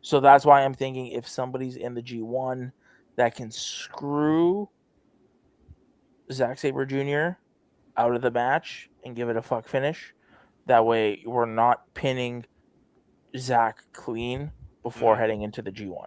So that's why I'm thinking if somebody's in the G1 that can screw Zack Sabre Jr. out of the match and give it a fuck finish, that way we're not pinning Zack clean before heading into the G1.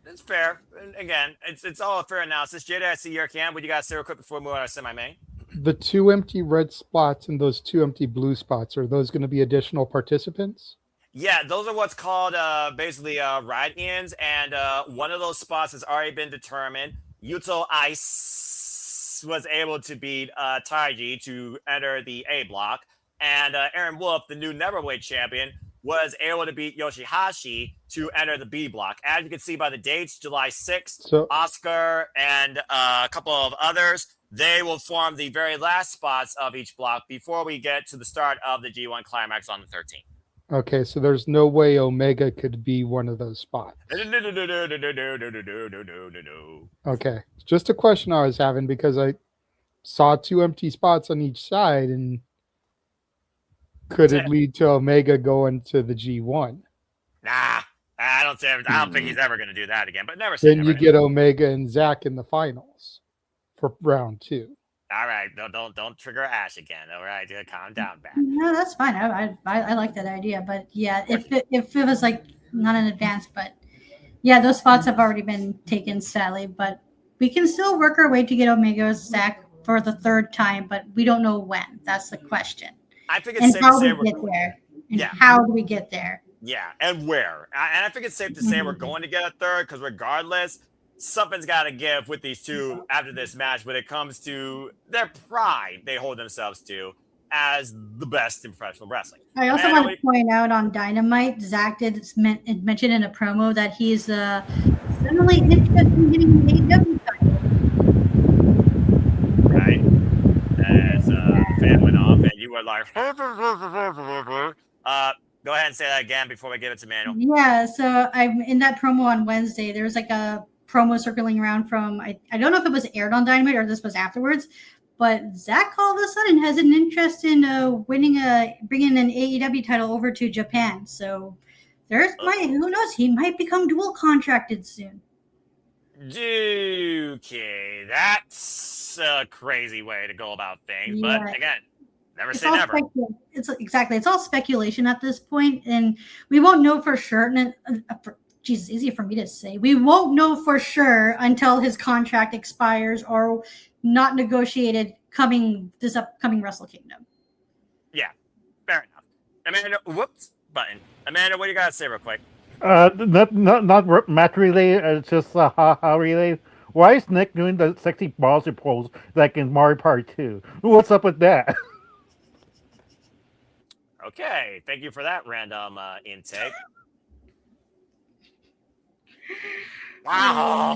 It's fair. And again, it's all a fair analysis. Jada, I see your cam. What you got to say real quick before we move on to semi-main? The 2 empty red spots and those 2 empty blue spots, are those going to be additional participants? Yeah, those are what's called basically ride-ins, and one of those spots has already been determined. Yuto Ice was able to beat Taiji to enter the A block, and Aaron Wolf, the new Neverweight champion, was able to beat Yoshihashi to enter the B block. As you can see by the dates, July 6th, Oscar and a couple of others, they will form the very last spots of each block before we get to the start of the G1 Climax on the 13th. Okay, so there's no way Omega could be one of those spots. Okay, just a question I was having because I saw 2 empty spots on each side, and could it lead to Omega going to the G1? Nah, I don't think he's ever going to do that again. But never say then you get Omega and Zack in the finals for round 2. All right, don't trigger Ash again. All right, calm down, back. No, that's fine. I like that idea, but yeah, if it was like not in advance, but yeah, those spots have already been taken, sadly. But we can still work our way to get Omega Zack for the 3rd time, but we don't know when. That's the question. I think it's safe to say we're get there. And how do we get there? Yeah, and where? And I think it's safe to say we're going to get a 3rd because regardless, something's got to give with these two after this match when it comes to their pride they hold themselves to as the best in professional wrestling. I also want to point out on Dynamite, Zack did mention in a promo that he's suddenly interested in getting the AEW title. Right. As the fan went off and you were like, go ahead and say that again before we give it to Manuel. Yeah, so I'm in that promo on Wednesday. There was like a promo circling around from I don't know if it was aired on Dynamite or this was afterwards, but Zack all of a sudden has an interest in bringing an AEW title over to Japan. So who knows, he might become dual contracted soon. Okay, that's a crazy way to go about things, but again, never say never. It's all speculation at this point, and we won't know for sure. Jesus, easy for me to say. We won't know for sure until his contract expires or not negotiated this upcoming Wrestle Kingdom. Yeah, fair enough. Amanda, Amanda, what do you got to say real quick? Not match related. It's just ha related. Why is Nick doing the sexy balls pose like in Mario Party 2? What's up with that? Okay, thank you for that random intake. Wow.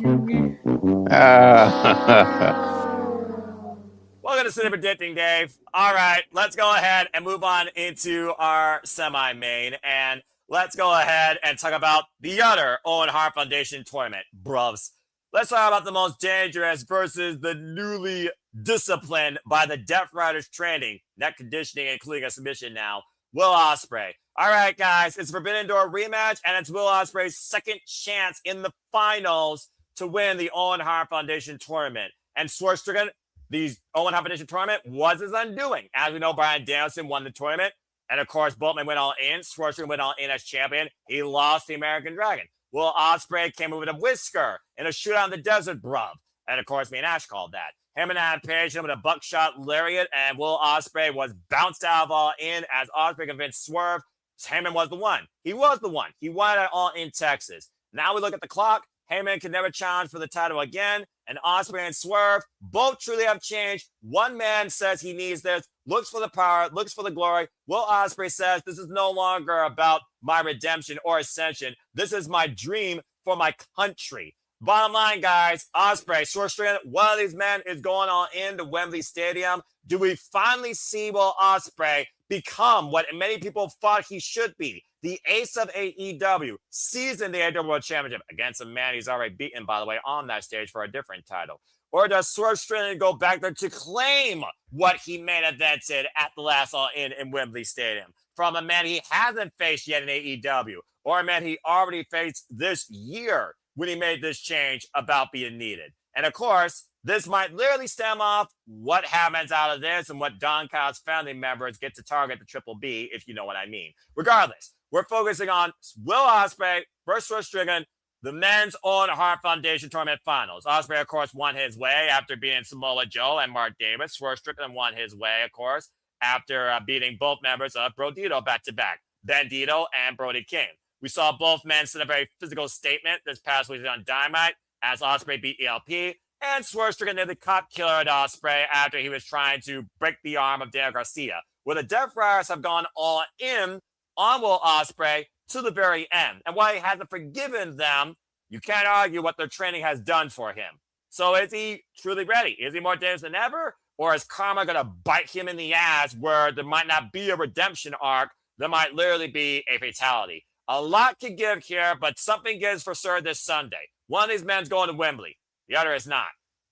Welcome to Cinema Predicting, Dave. All right, let's go ahead and move on into our semi-main, and let's go ahead and talk about the other Owen Hart Foundation tournament, bruvs. Let's talk about the most dangerous versus the newly disciplined by the Death Riders training, net conditioning, including a submission now, Will Ospreay. All right, guys, it's a Forbidden Door rematch, and it's Will Ospreay's second chance in the finals to win the Owen Hart Foundation tournament. And Strickland, the Owen Hart Foundation tournament was his undoing. As we know, Bryan Danielson won the tournament, and of course, Boltman went all in. Strickland went all in as champion. He lost the American Dragon. Will Ospreay came in with a whisker in a shootout in the desert, bruv. And of course, me and Ash called that. Him and Adam Page hit with a buckshot lariat, and Will Ospreay was bounced out of All In as Ospreay convinced Swerve Heyman was the one. He was the one. He won it All In Texas. Now we look at the clock. Heyman can never challenge for the title again. And Ospreay and Swerve both truly have changed. One man says he needs this, looks for the power, looks for the glory. Will Ospreay says this is no longer about my redemption or ascension. This is my dream for my country. Bottom line, guys, Ospreay, Strickland, one of these men is going all into Wembley Stadium. Do we finally see Will Ospreay become what many people thought he should be? The ace of AEW, season the AEW World Championship against a man he's already beaten, by the way, on that stage for a different title. Or does Strickland go back there to claim what he main evented at the last All In Wembley Stadium from a man he hasn't faced yet in AEW, or a man he already faced this year when he made this change about being needed? And of course, this might literally stem off what happens out of this and what Don Kyle's family members get to target the Triple B, if you know what I mean. Regardless, we're focusing on Will Ospreay versus Strickland, the men's own Hart Foundation Tournament Finals. Ospreay, of course, won his way after beating Samoa Joe and Mark Davis. Strickland won his way, of course, after beating both members of Brodito back-to-back, Bandito and Brody King. We saw both men send a very physical statement this past week on Dynamite as Ospreay beat ELP, and Strickland nearly cop killer at Ospreay after he was trying to break the arm of Daniel Garcia, where the Death Riders have gone all in on Will Ospreay to the very end. And while he hasn't forgiven them, you can't argue what their training has done for him. So is he truly ready? Is he more dangerous than ever? Or is karma going to bite him in the ass where there might not be a redemption arc? There might literally be a fatality. A lot to give here, but something gives for sure this Sunday. One of these men's going to Wembley. The other is not.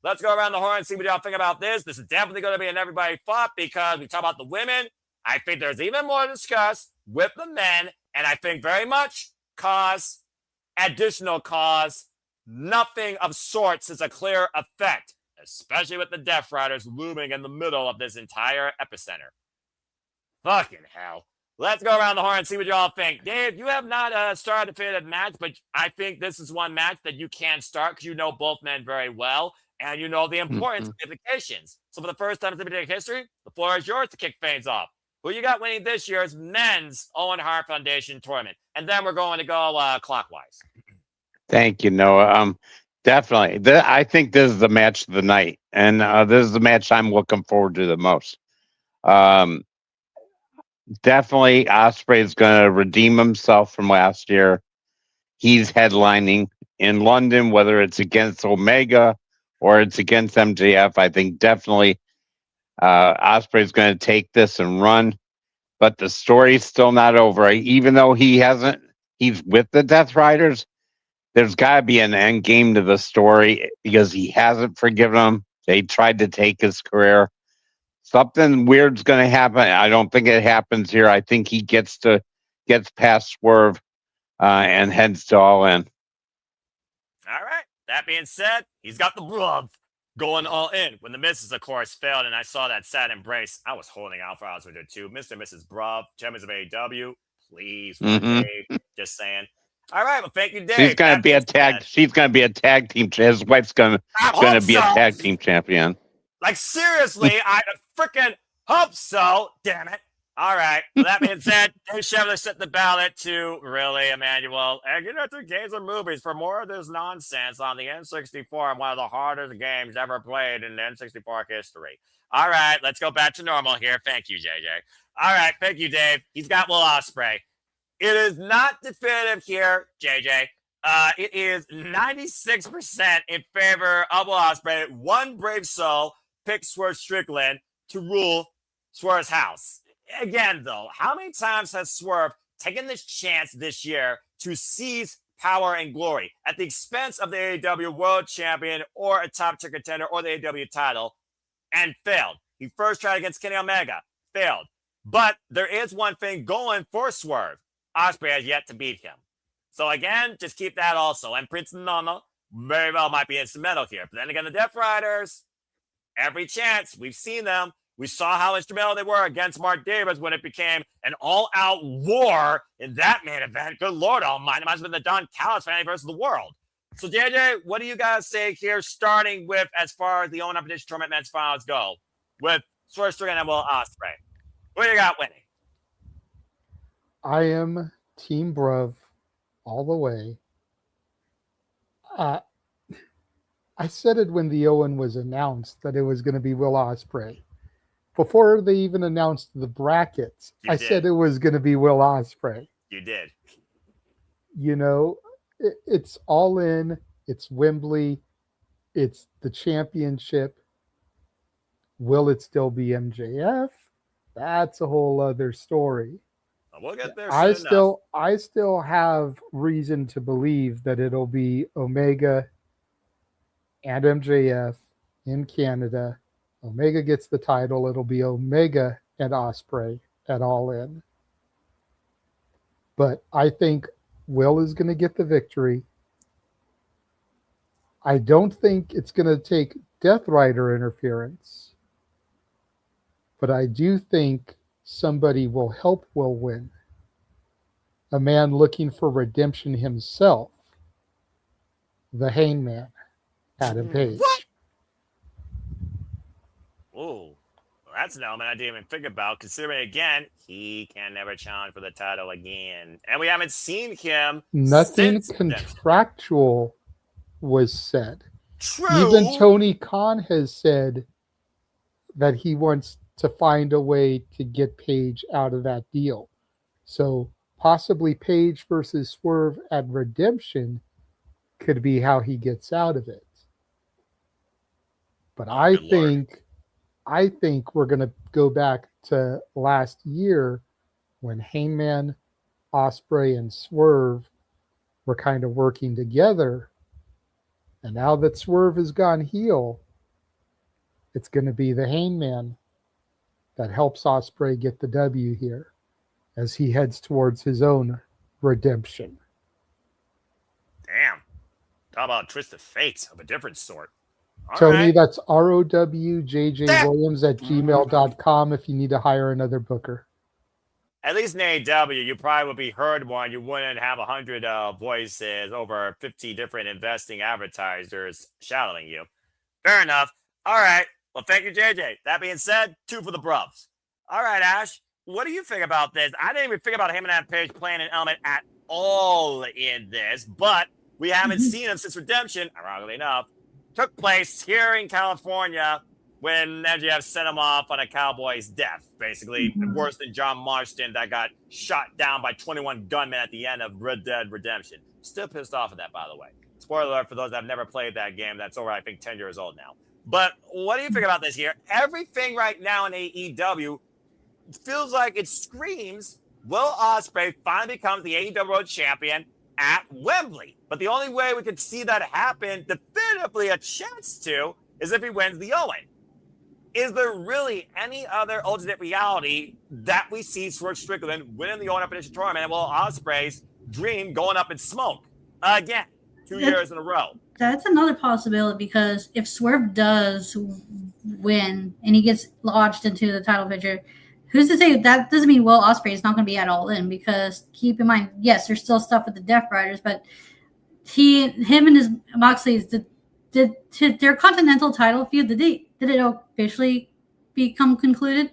Let's go around the horn and see what y'all think about this. This is definitely going to be an everybody fought because we talk about the women. I think there's even more to discuss with the men, and I think very much additional cause, nothing of sorts is a clear effect, especially with the Death Riders looming in the middle of this entire epicenter. Fucking hell. Let's go around the horn and see what y'all think. Dave, you have not started a definitive match, but I think this is one match that you can start because you know both men very well, and you know the importance of implications. So for the first time in WWE history, the floor is yours to kick things off. Who you got winning this year's men's Owen Hart Foundation tournament? And then we're going to go clockwise. Thank you, Noah. Definitely. I think this is the match of the night, and this is the match I'm looking forward to the most. Definitely, Ospreay is going to redeem himself from last year. He's headlining in London, whether it's against Omega or it's against MJF. I think definitely Ospreay is going to take this and run. But the story's still not over. Even though he's with the Death Riders, there's got to be an end game to the story because he hasn't forgiven them. They tried to take his career. Something weird's going to happen. I don't think it happens here. I think he gets past Swerve and heads to All In. All right. That being said, he's got the bruv going all in. When the misses, of course, failed, and I saw that sad embrace, I was holding out for Ospreay too. Mr. and Mrs. Bruv, champions of AEW, please, Dave. Just saying. All right, well, thank you, Dave. She's going to be a tag. She's going to be a tag team. His wife's going to be a tag team champion. Like, seriously, I freaking hope so. Damn it. All right. Well, that being said, Dave Chevrolet set the ballot to really, Emmanuel. And you know, through games and movies for more of this nonsense on the N64, one of the hardest games ever played in the N64 history. All right. Let's go back to normal here. Thank you, JJ. All right. Thank you, Dave. He's got Will Ospreay. It is not definitive here, JJ. It is 96% in favor of Will Ospreay. One brave soul picked Swerve Strickland to rule Swerve's house. Again, though, how many times has Swerve taken this chance this year to seize power and glory at the expense of the AEW World Champion or a top tier contender or the AEW title and failed? He first tried against Kenny Omega, failed. But there is one thing going for Swerve. Ospreay has yet to beat him. So again, just keep that also. And Prince Nana very well might be instrumental here. But then again, the Death Riders, every chance, we've seen them. We saw how instrumental they were against Mark Davis when it became an all-out war in that main event. Good Lord Almighty, it might have been the Don Callis family versus the world. So, JJ, what do you guys say here, starting with as far as the Owen Competition Tournament men's finals go, with Swerve, Strickland, and Will Ospreay? What do you got winning? I am Team Bruv all the way. I said it when the Owen was announced that it was going to be Will Ospreay. Before they even announced the brackets, I said it was going to be Will Ospreay. You did. You know, it's all in. It's Wembley. It's the championship. Will it still be MJF? That's a whole other story. We'll get there. I still have reason to believe that it'll be Omega and MJF in Canada. Omega gets the title. It'll be Omega and Ospreay at All In. But I think Will is going to get the victory. I don't think it's going to take Death Rider interference. But I do think somebody will help Will win. A man looking for redemption himself. The Hangman, Adam Page. What? Oh, that's an element I didn't even think about, considering, again, he can never challenge for the title again. And we haven't seen him. Nothing contractual was said. True. Even Tony Khan has said that he wants to find a way to get Page out of that deal. So possibly Page versus Swerve at Redemption could be how he gets out of it. But I think we're going to go back to last year when Hangman, Ospreay, and Swerve were kind of working together. And now that Swerve has gone heel, it's going to be the Hangman that helps Ospreay get the W here as he heads towards his own redemption. Damn. How about Twist of Fate of a different sort? All Tony, right. that's ROWJJWilliams@gmail.com if you need to hire another booker. At least in AEW, you probably would be heard one. You wouldn't have 100 voices, over 50 different investing advertisers shadowing you. Fair enough. All right. Well, thank you, JJ. That being said, 2 for the Bruvs. All right, Ash, what do you think about this? I didn't even think about him and that Page playing an element at all in this, but we haven't seen him since Redemption, ironically enough, took place here in California when MJF sent him off on a Cowboy's death, basically worse than John Marston that got shot down by 21 gunmen at the end of Red Dead Redemption. Still pissed off at that, by the way. Spoiler alert for those that have never played that game. That's over, I think, 10 years old now. But what do you think about this here? Everything right now in AEW feels like it screams Will Ospreay finally becomes the AEW World Champion at Wembley. But the only way we could see that happen, definitively a chance to, is if he wins the Owen. Is there really any other alternate reality that we see Swerve Strickland winning the Owen Competition Tournament and Will Ospreay's dream going up in smoke again 2 years in a row? That's another possibility, because if Swerve does win and he gets lodged into the title picture, who's to say that doesn't mean Will Ospreay is not going to be at All In? Because keep in mind, yes, there's still stuff with the Death Riders, but him and his Moxley's did their Continental title feud, did it officially become concluded?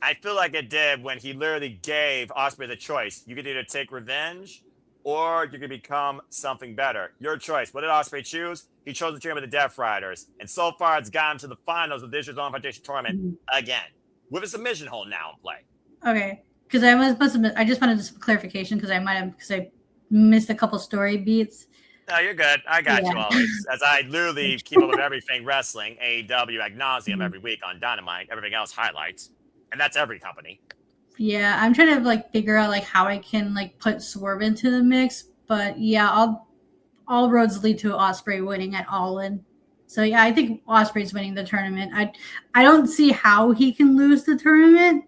I feel like it did when he literally gave Ospreay the choice. You could either take revenge or you could become something better. Your choice. What did Ospreay choose? He chose the dream of the Death Riders. And so far, it's gotten to the finals of this year's Owen Foundation Tournament again, with a submission hold now in play. Okay. Because I just wanted some clarification because I missed a couple story beats. No, you're good. I got you always. As I literally keep up with everything wrestling, AEW ad nauseum every week on Dynamite, everything else highlights. And that's every company. Yeah, I'm trying to figure out how I can put Swerve into the mix, but yeah, all roads lead to Ospreay winning at All In. So yeah, I think Ospreay's winning the tournament. I don't see how he can lose the tournament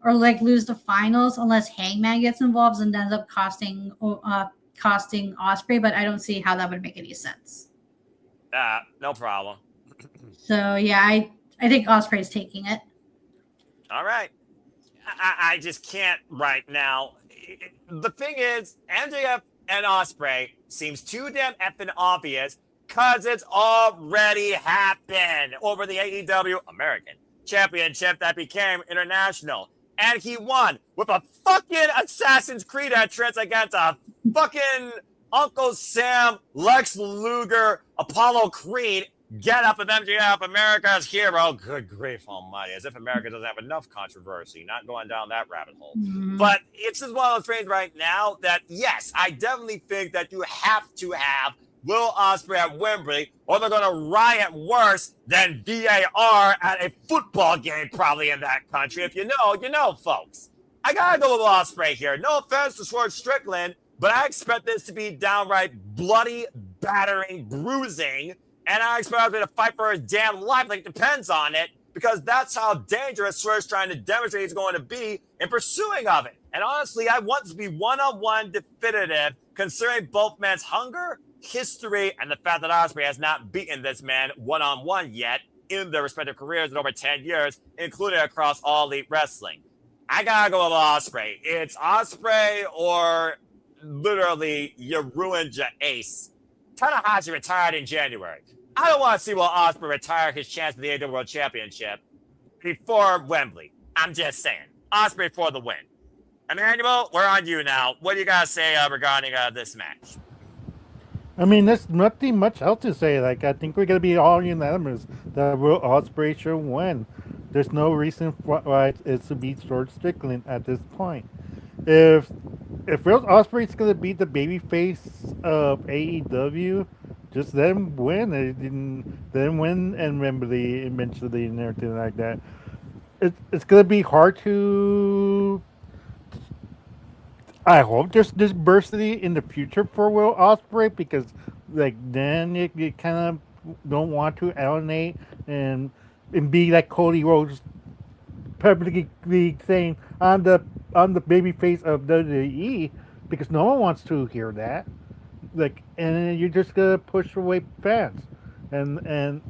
or lose the finals unless Hangman gets involved and ends up costing Ospreay, but I don't see how that would make any sense. No problem. So yeah, I think Ospreay's taking it. All right. I just can't right now. The thing is, MJF and Ospreay seems too damn effing obvious because it's already happened over the AEW American Championship that became international. And he won with a fucking Assassin's Creed entrance against a fucking Uncle Sam, Lex Luger, Apollo Creed, get up of MJF, America's hero. Good grief almighty, as if America doesn't have enough controversy, not going down that rabbit hole. But it's just one of those things right now that, yes, I definitely think that you have to have Will Ospreay at Wembley, or they're going to riot worse than VAR at a football game probably in that country. If you know, folks. I got to go with Ospreay here. No offense to Swerve Strickland, but I expect this to be downright bloody, battering, bruising, and I expect him to fight for his damn life like it depends on it, because that's how dangerous Swerve's trying to demonstrate he's going to be in pursuing of it. And honestly, I want this to be one-on-one definitive, considering both men's hunger, history, and the fact that Ospreay has not beaten this man one-on-one yet in their respective careers in over 10 years, including across all elite wrestling. I gotta go with Ospreay. It's Ospreay or literally you ruined your ace. Tanahashi retired in January. I don't want to see Will Ospreay retire his chance for the AEW World Championship before Wembley. I'm just saying. Ospreay for the win. Emmanuel, we're on you now. What do you got to say regarding this match? I mean, there's nothing much else to say. Like, I think we're going to be all unanimous that Will Ospreay should win. There's no reason why it's to beat George Strickland at this point. If Will Ospreay's going to beat the babyface of AEW, just let him win. Let him win and Wembley eventually and everything like that. It's going to be hard to... I hope there's diversity in the future for Will Ospreay, because like then you kind of don't want to alienate and be like Cody Rhodes publicly saying I'm the babyface of WWE, because no one wants to hear that. Like, and you're just gonna push away fans, and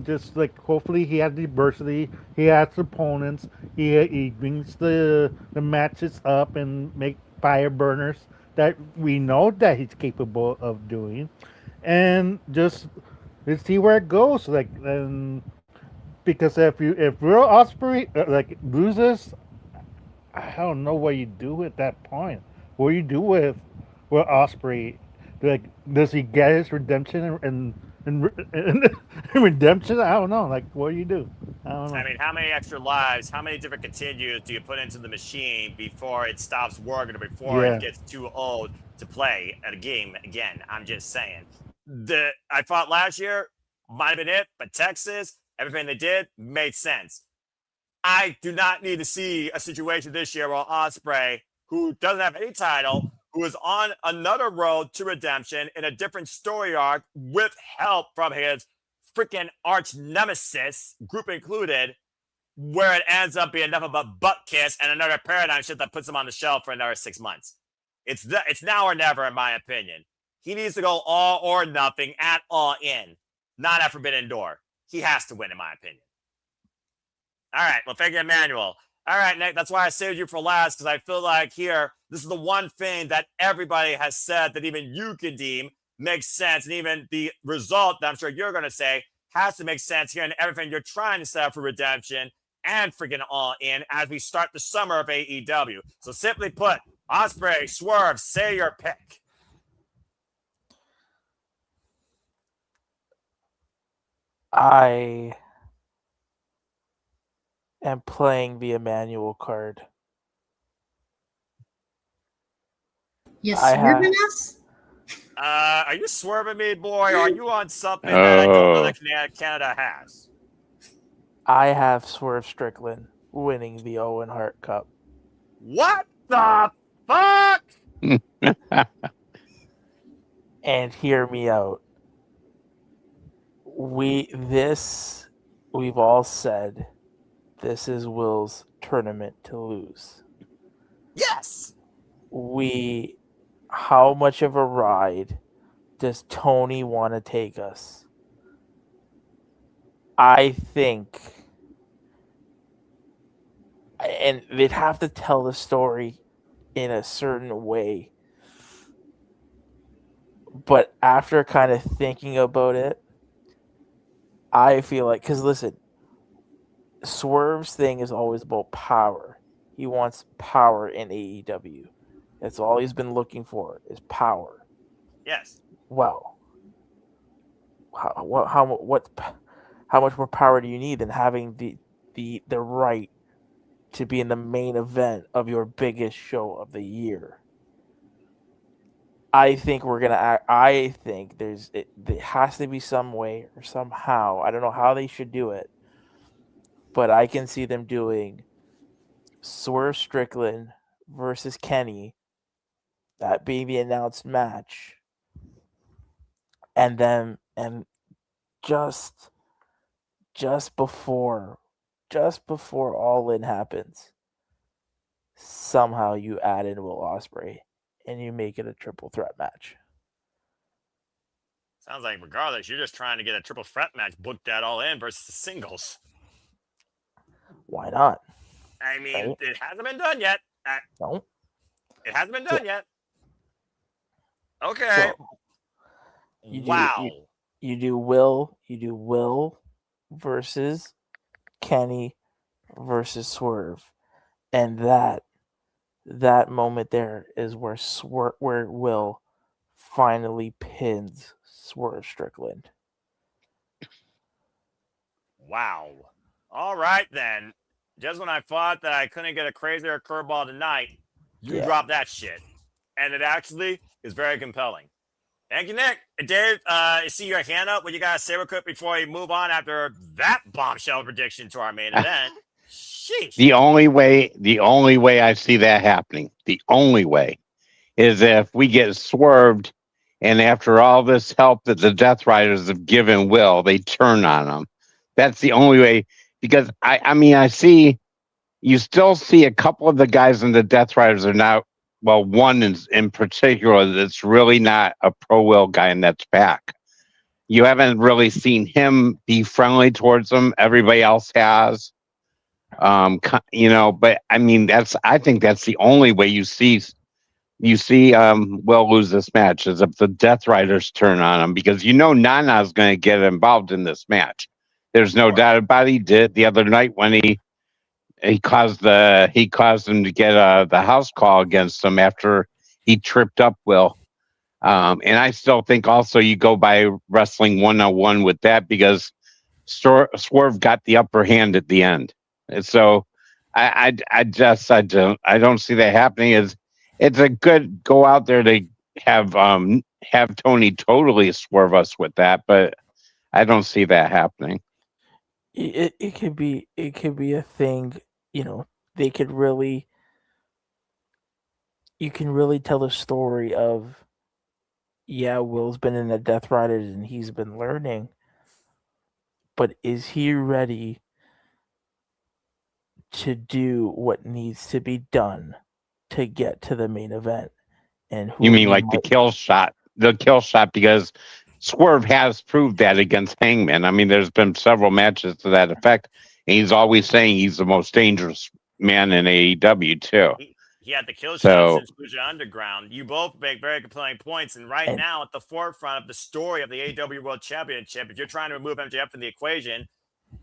just like hopefully he has diversity, he has opponents, he brings the matches up and make fire burners that we know that he's capable of doing, and just let's see where it goes. Like, and because if Will Ospreay like loses, I don't know what you do at that point. What do you do with Ospreay? Like, does he get his redemption and redemption? I don't know. Like, what do you do? I don't know. I mean, how many extra lives, how many different continues do you put into the machine before it stops working or before it gets too old to play at a game again? I'm just saying. I fought last year, might have been it, but Texas, everything they did made sense. I do not need to see a situation this year where Ospreay, who doesn't have any title, who is on another road to redemption in a different story arc with help from his freaking arch nemesis, group included, where it ends up being enough of a butt kiss and another paradigm shift that puts him on the shelf for another 6 months. It's now or never, in my opinion. He needs to go all or nothing at all in, not at Forbidden Door. He has to win, in my opinion. All right, well, thank you, Emmanuel. All right, Nick, that's why I saved you for last, because I feel like here, this is the one thing that everybody has said that even you can deem makes sense, and even the result that I'm sure you're going to say has to make sense here, and everything you're trying to set up for redemption and freaking all in as we start the summer of AEW. So simply put, Ospreay, Swerve, say your pick. I am playing the Emmanuel card. You swerving us? Are you swerving me, boy? Or are you on something that I don't know that Canada has? I have Swerve Strickland winning the Owen Hart Cup. What the fuck? And hear me out. We've all said this is Will's tournament to lose. Yes. How much of a ride does Tony want to take us? I think, and they'd have to tell the story in a certain way But after kind of thinking about it, I feel like, because listen, Swerve's thing is always about power. He wants power in AEW. That's all he's been looking for is power. Yes. Well, how much more power do you need than having the right to be in the main event of your biggest show of the year? I think we're gonna. I think there has to be some way or somehow. I don't know how they should do it, but I can see them doing Swerve Strickland versus Kenny, that being the announced match, and then just before All In happens, somehow you add in Will Ospreay and you make it a triple threat match. Sounds like regardless, you're just trying to get a triple threat match booked at All In versus the singles. Why not? I mean, It hasn't been done yet. No. It hasn't been done yet. Okay. So, you do Will versus Kenny versus Swerve, and that moment there is where Will finally pins Swerve Strickland. Wow. All right then. Just when I thought that I couldn't get a crazier curveball tonight, you dropped that shit, and it actually is very compelling. Thank you, Nick. Dave, I see your hand up. What you got to say real quick before we move on after that bombshell prediction to our main event? Sheesh. The only way I see that happening, the only way, is if we get swerved, and after all this help that the Death Riders have given Will, they turn on him. That's the only way, because I see, you still see a couple of the guys in the Death Riders are not, well, one in particular that's really not a pro Will guy, and that's back. You haven't really seen him be friendly towards them. Everybody else has. But I mean, I think that's the only way you see Will lose this match, is if the Death Riders turn on him, because Nana's going to get involved in this match. There's no doubt about it. He did the other night when he caused them to get the house call against him after he tripped up Will. And I still think also you go by wrestling 1-on-1 with that, because Swerve got the upper hand at the end. And so I don't see that happening. It's a good go out there to have Tony totally swerve us with that, but I don't see that happening. It could be a thing. They could really, you can really tell the story of, Will's been in the Death Riders and he's been learning, but is he ready to do what needs to be done to get to the main event? And you mean like the kill shot, because Swerve has proved that against Hangman. I mean, there's been several matches to that effect, and he's always saying he's the most dangerous man in AEW too. He had the kill shot since Lucha Underground. You both make very compelling points, and now at the forefront of the story of the AEW World Championship, if you're trying to remove MJF from the equation,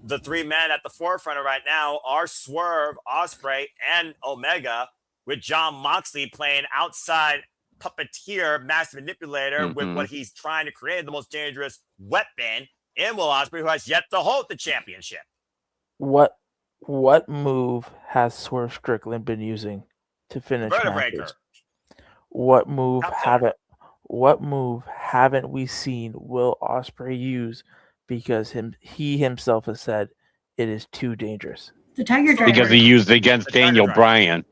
the three men at the forefront of right now are Swerve, Ospreay, and Omega, with Jon Moxley playing outside puppeteer, master manipulator, with what he's trying to create, the most dangerous weapon in Will Ospreay, who has yet to hold the championship. What move has Swerve Strickland been using to finish matches? What move haven't we seen Will Ospreay use, because he himself has said it is too dangerous? The Tiger Driver. Because he used it against Daniel Bryan.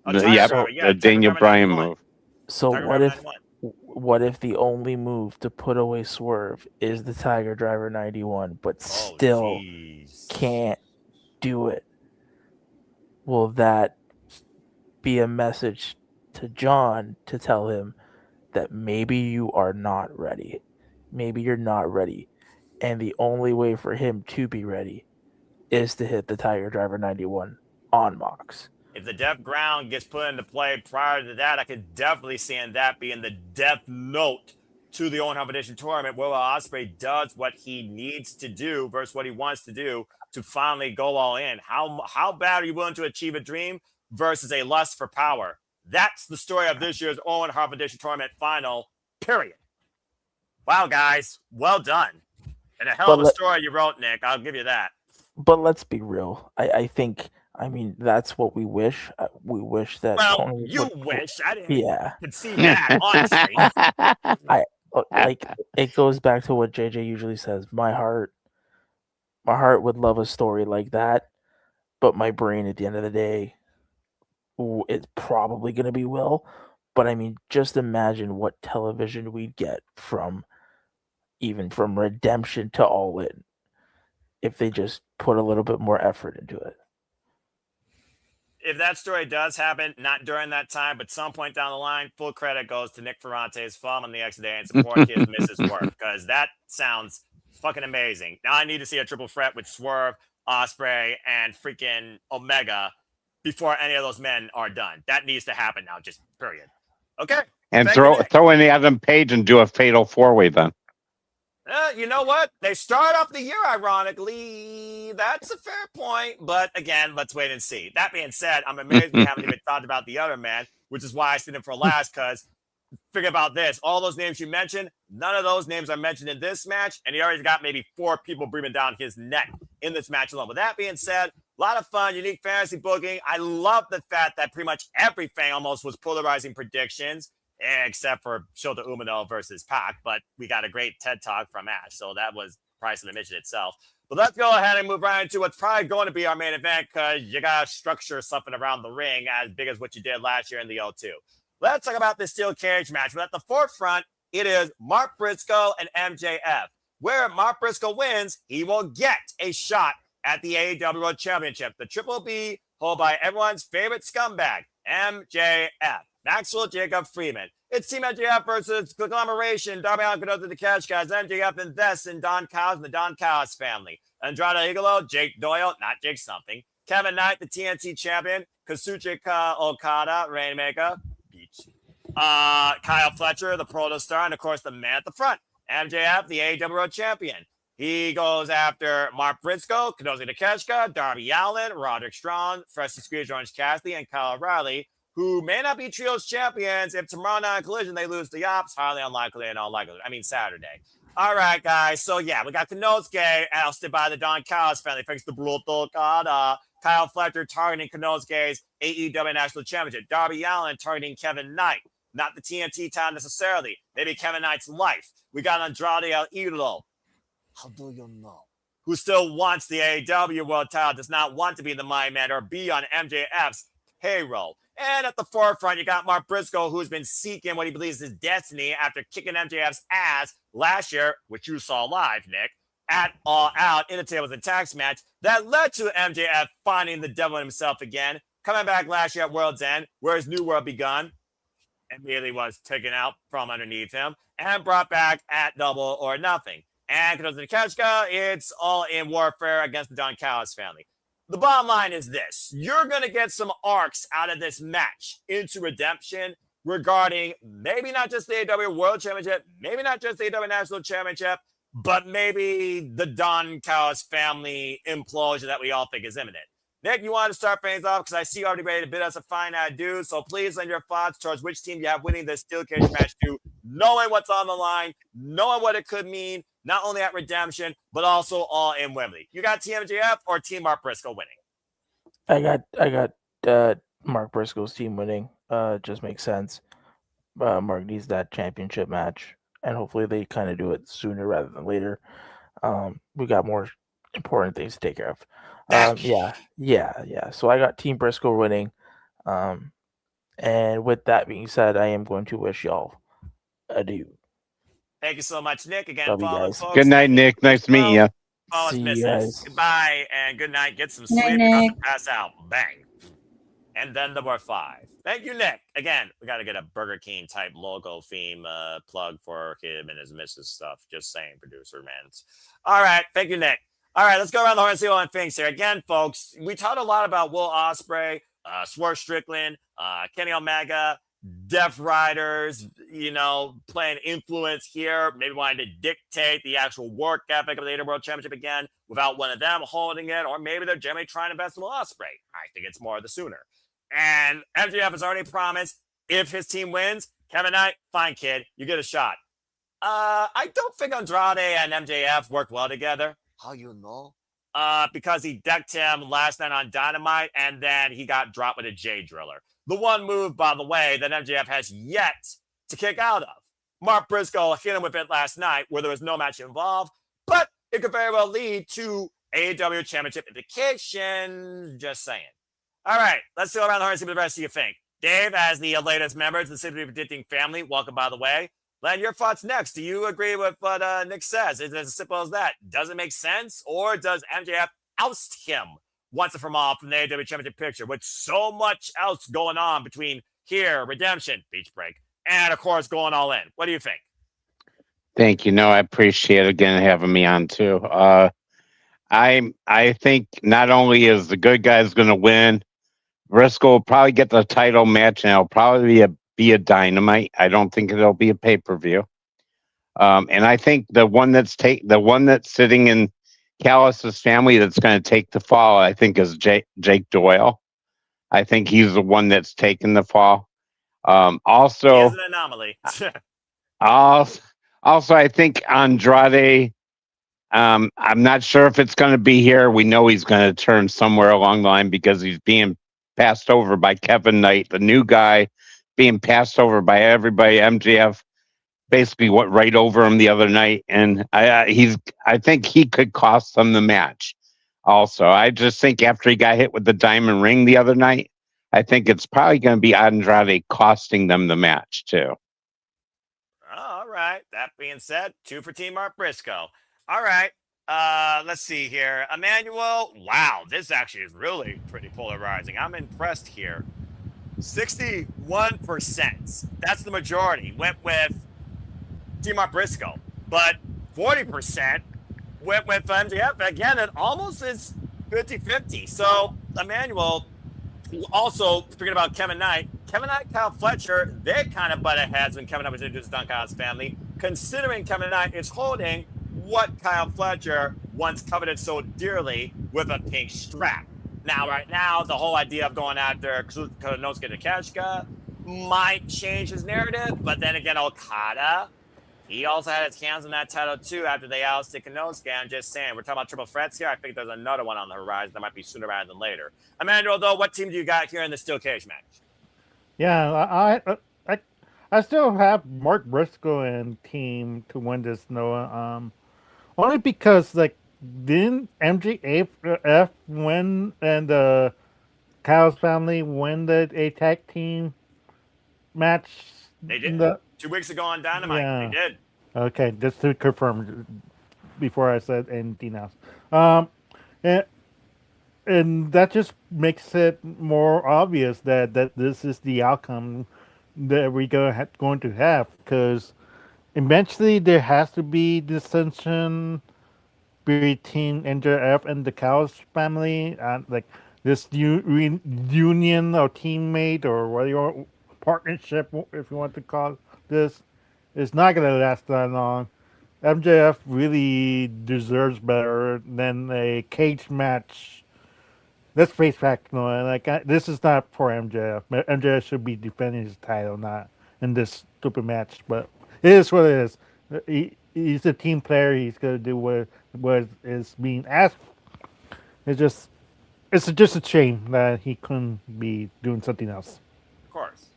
The Daniel Bryan move. So what if the only move to put away Swerve is the Tiger Driver 91, but still can't do it? Will that be a message to John to tell him that maybe you are not ready? Maybe you're not ready. And the only way for him to be ready is to hit the Tiger Driver 91 on Mox. If the Death Ground gets put into play prior to that, I could definitely see that being the death note to the Owen Competition tournament, Will Ospreay does what he needs to do versus what he wants to do to finally go all in. How bad are you willing to achieve a dream versus a lust for power? That's the story of this year's Owen Competition tournament final, period. Wow, guys, well done. And a hell of a story you wrote, Nick. I'll give you that. But let's be real. I think, I mean, that's what we wish. We wish that. Well, Tony you would, wish. I didn't concede Yeah. that, honestly. like it goes back to what JJ usually says. My heart would love a story like that, but my brain at the end of the day, it's probably going to be Will. But I mean, just imagine what television we'd get from Redemption to All In if they just put a little bit more effort into it. If that story does happen, not during that time, but some point down the line, full credit goes to Nick Ferrante's Fall on the X Day and support his Mrs. Work, because that sounds fucking amazing. Now I need to see a triple threat with Swerve, Ospreay, and freaking Omega before any of those men are done. That needs to happen now, just period. Okay. And throw in Adam Page and do a fatal 4-way then. You know what? They start off the year, ironically. That's a fair point. But again, let's wait and see. That being said, I'm amazed we haven't even talked about the other man, which is why I saved him for last, because figure about this. All those names you mentioned, none of those names are mentioned in this match, and he already got maybe 4 people breathing down his neck in this match alone. With that being said, a lot of fun, unique fantasy booking. I love the fact that pretty much everything almost was polarizing predictions, except for Shota Umino versus Pac, but we got a great TED Talk from Ash, so that was price of admission itself. But let's go ahead and move right into what's probably going to be our main event, because you got to structure something around the ring as big as what you did last year in the O2. Let's talk about this steel cage match. But at the forefront, it is Mark Briscoe and MJF. Where Mark Briscoe wins, he will get a shot at the AEW World Championship. The Triple B, held by everyone's favorite scumbag, MJF. Maxwell Jacob Freeman. It's Team MJF versus Conglomeration, Darby Allin, Canosa, the Cash Guys, MJF and Vest, and Don Callis and the Don Callis family. Andrade Higalo, Jake Doyle, not Jake something. Kevin Knight, the TNT champion. Kazuchika Okada, Rainmaker. Beach. Kyle Fletcher, the Protostar, and of course the man at the front, MJF, the AEW World Champion. He goes after Mark Briscoe, Kazuchika Takeshita, Darby Allin, Roderick Strong, Freshly Squeezed Orange Cassidy, and Kyle O'Reilly, who may not be trios champions if tomorrow night in Collision they lose the Ops. Highly unlikely and unlikely. I mean, Saturday. All right, guys. So, yeah, we got Konosuke ousted by the Don Callis family. Thanks to Brutal Okada. Kyle Fletcher targeting Konosuke's AEW National Championship. Darby Allin targeting Kevin Knight. Not the TNT title necessarily. Maybe Kevin Knight's life. We got Andrade El Idolo. How do you know? Who still wants the AEW World title, does not want to be the Mind Man or be on MJF's payroll. And at the forefront, you got Mark Briscoe, who's been seeking what he believes is destiny after kicking MJF's ass last year, which you saw live, Nick, at All Out in a Tables and Tax match that led to MJF finding the devil in himself again, coming back last year at World's End, where his new world begun, immediately was taken out from underneath him and brought back at Double or Nothing. And Kazuchika Takeshita, it's all in warfare against the Don Callis family. The bottom line is this. You're going to get some arcs out of this match into Redemption regarding maybe not just the AEW World Championship, maybe not just the AEW National Championship, but maybe the Don Callis family implosion that we all think is imminent. Nick, you want to start things off because I see you already ready to bid us a fine dude. So please lend your thoughts towards which team you have winning this steel cage match to, knowing what's on the line, knowing what it could mean, not only at Redemption, but also all in Wembley. You got Team MJF or Team Mark Briscoe winning? I got Mark Briscoe's team winning. Just makes sense. Mark needs that championship match, and hopefully they kind of do it sooner rather than later. We got more important things to take care of. Yeah. So I got Team Briscoe winning. And with that being said, I am going to wish y'all adieu. Thank you so much, Nick. Again, Love you follow guys. folks. Good night, Nick. Nice to meet you. Follow us, See you missus. guys. Goodbye and good night. Get some Night, sleep. Nick. About to pass out. Bang. And then number 5. Thank you, Nick. Again, we got to get a Burger King type logo theme plug for him and his missus stuff. Just saying, producer man. All right. Thank you, Nick. All right, let's go around the horn and see what things here. Again, folks, we talked a lot about Will Ospreay, Swerve Strickland, Kenny Omega, Deaf Riders, playing influence here, maybe wanting to dictate the actual work ethic of the AEW World Championship again without one of them holding it, or maybe they're generally trying to invest in Ospreay. I think it's more of the sooner. And MJF has already promised if his team wins, Kevin Knight, fine kid, you get a shot. I don't think Andrade and MJF worked well together. How you know? Because he decked him last night on Dynamite, and then he got dropped with a J Driller. The one move, by the way, that MJF has yet to kick out of. Mark Briscoe hit him with it last night where there was no match involved, but it could very well lead to AEW Championship implications. Just saying. All right, let's go around the horn and see what the rest of you think. Dave, as the latest member to the Simply Predicting family, welcome, by the way. Len, your thoughts next. Do you agree with what Nick says? Is it as simple as that? Does it make sense? Or does MJF oust him once and for all from the AEW Championship picture with so much else going on between here, Redemption, Beach Break, and, of course, going all in? What do you think? Thank you. No, I appreciate again having me on too. I think not only is the good guys going to win, Briscoe will probably get the title match, and it'll probably be a Dynamite. I don't think it'll be a pay-per-view. And I think the one that's sitting in Callis' family that's going to take the fall, I think, is Jake Doyle. I think he's the one that's taking the fall. Also, he is an anomaly. also, I think Andrade. I'm not sure if it's going to be here. We know he's going to turn somewhere along the line because he's being passed over by Kevin Knight, the new guy, being passed over by everybody. MJF basically went right over him the other night, and I think he could cost them the match. Also, I just think after he got hit with the diamond ring the other night, I think it's probably going to be Andrade costing them the match too. All right. That being said, 2 for Team Mark Briscoe. All right. Let's see here. Emmanuel. Wow, this actually is really pretty polarizing. I'm impressed here. 61%. That's the majority. Went with Team Mark Briscoe. But 40% went with MJF. Again, it almost is 50-50. So, Emmanuel, also, speaking about Kevin Knight, Kyle Fletcher, they kind of butted heads when Kevin Knight was introduced to Duncan's family, considering Kevin Knight is holding what Kyle Fletcher once coveted so dearly with a pink strap. Now, right now, the whole idea of going after Konosuke Takeshita might change his narrative, but then again, Okada, he also had his hands on that title too after they ousted Konosuke. I'm just saying, we're talking about triple threats here. I think there's another one on the horizon that might be sooner rather than later. Emmanuel, though, what team do you got here in the steel cage match? Yeah, I still have Mark Briscoe and team to win this, Noah. Only because didn't MJF win and the Kyle's family win a tag team match? They did. 2 weeks ago on Dynamite. Yeah. They did. Okay, just to confirm before I said anything else. And that just makes it more obvious that this is the outcome that we're going to have, because eventually there has to be dissension between MJF and the Cows family, this union or teammate or whatever partnership, if you want to call this, is not going to last that long. MJF really deserves better than a cage match. Let's face facts, Noah. This is not for MJF. MJF should be defending his title, not in this stupid match. But it is what it is. He's a team player. He's going to do what is being asked. It's just a shame that he couldn't be doing something else. Of course.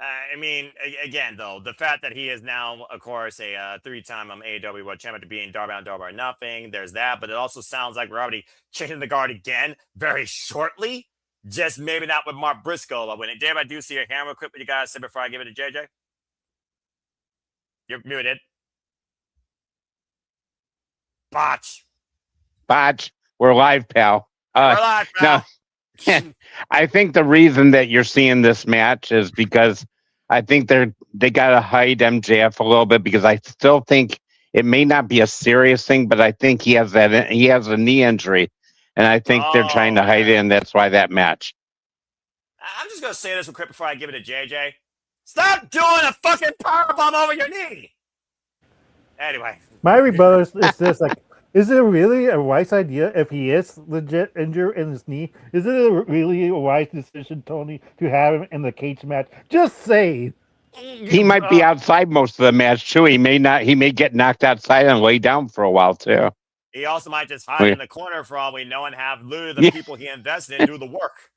I mean, again, though, the fact that he is now, of course, a 3-time AEW World Champion to being Darby on Darby or nothing, there's that. But it also sounds like we're already changing the guard again very shortly. Just maybe not with Mark Briscoe winning. Dave, I do see your hand real quick. What you got to say before I give it to JJ? You're muted. Botch. We're live, pal. We're live, pal. No. I think the reason that you're seeing this match is because I think they got to hide MJF a little bit, because I still think it may not be a serious thing, but I think he has a knee injury, and I think they're trying to hide it, and that's why that match. I'm just going to say this real quick before I give it to JJ. Stop doing a fucking powerbomb over your knee. Anyway. My rebuttal is this: like, is it really a wise idea if he is legit injured in his knee? Is it really a wise decision, Tony, to have him in the cage match? Just say. He might be outside most of the match too. He may get knocked outside and lay down for a while too. He also might just hide in the corner for all we know and have literally the people he invested in do the work.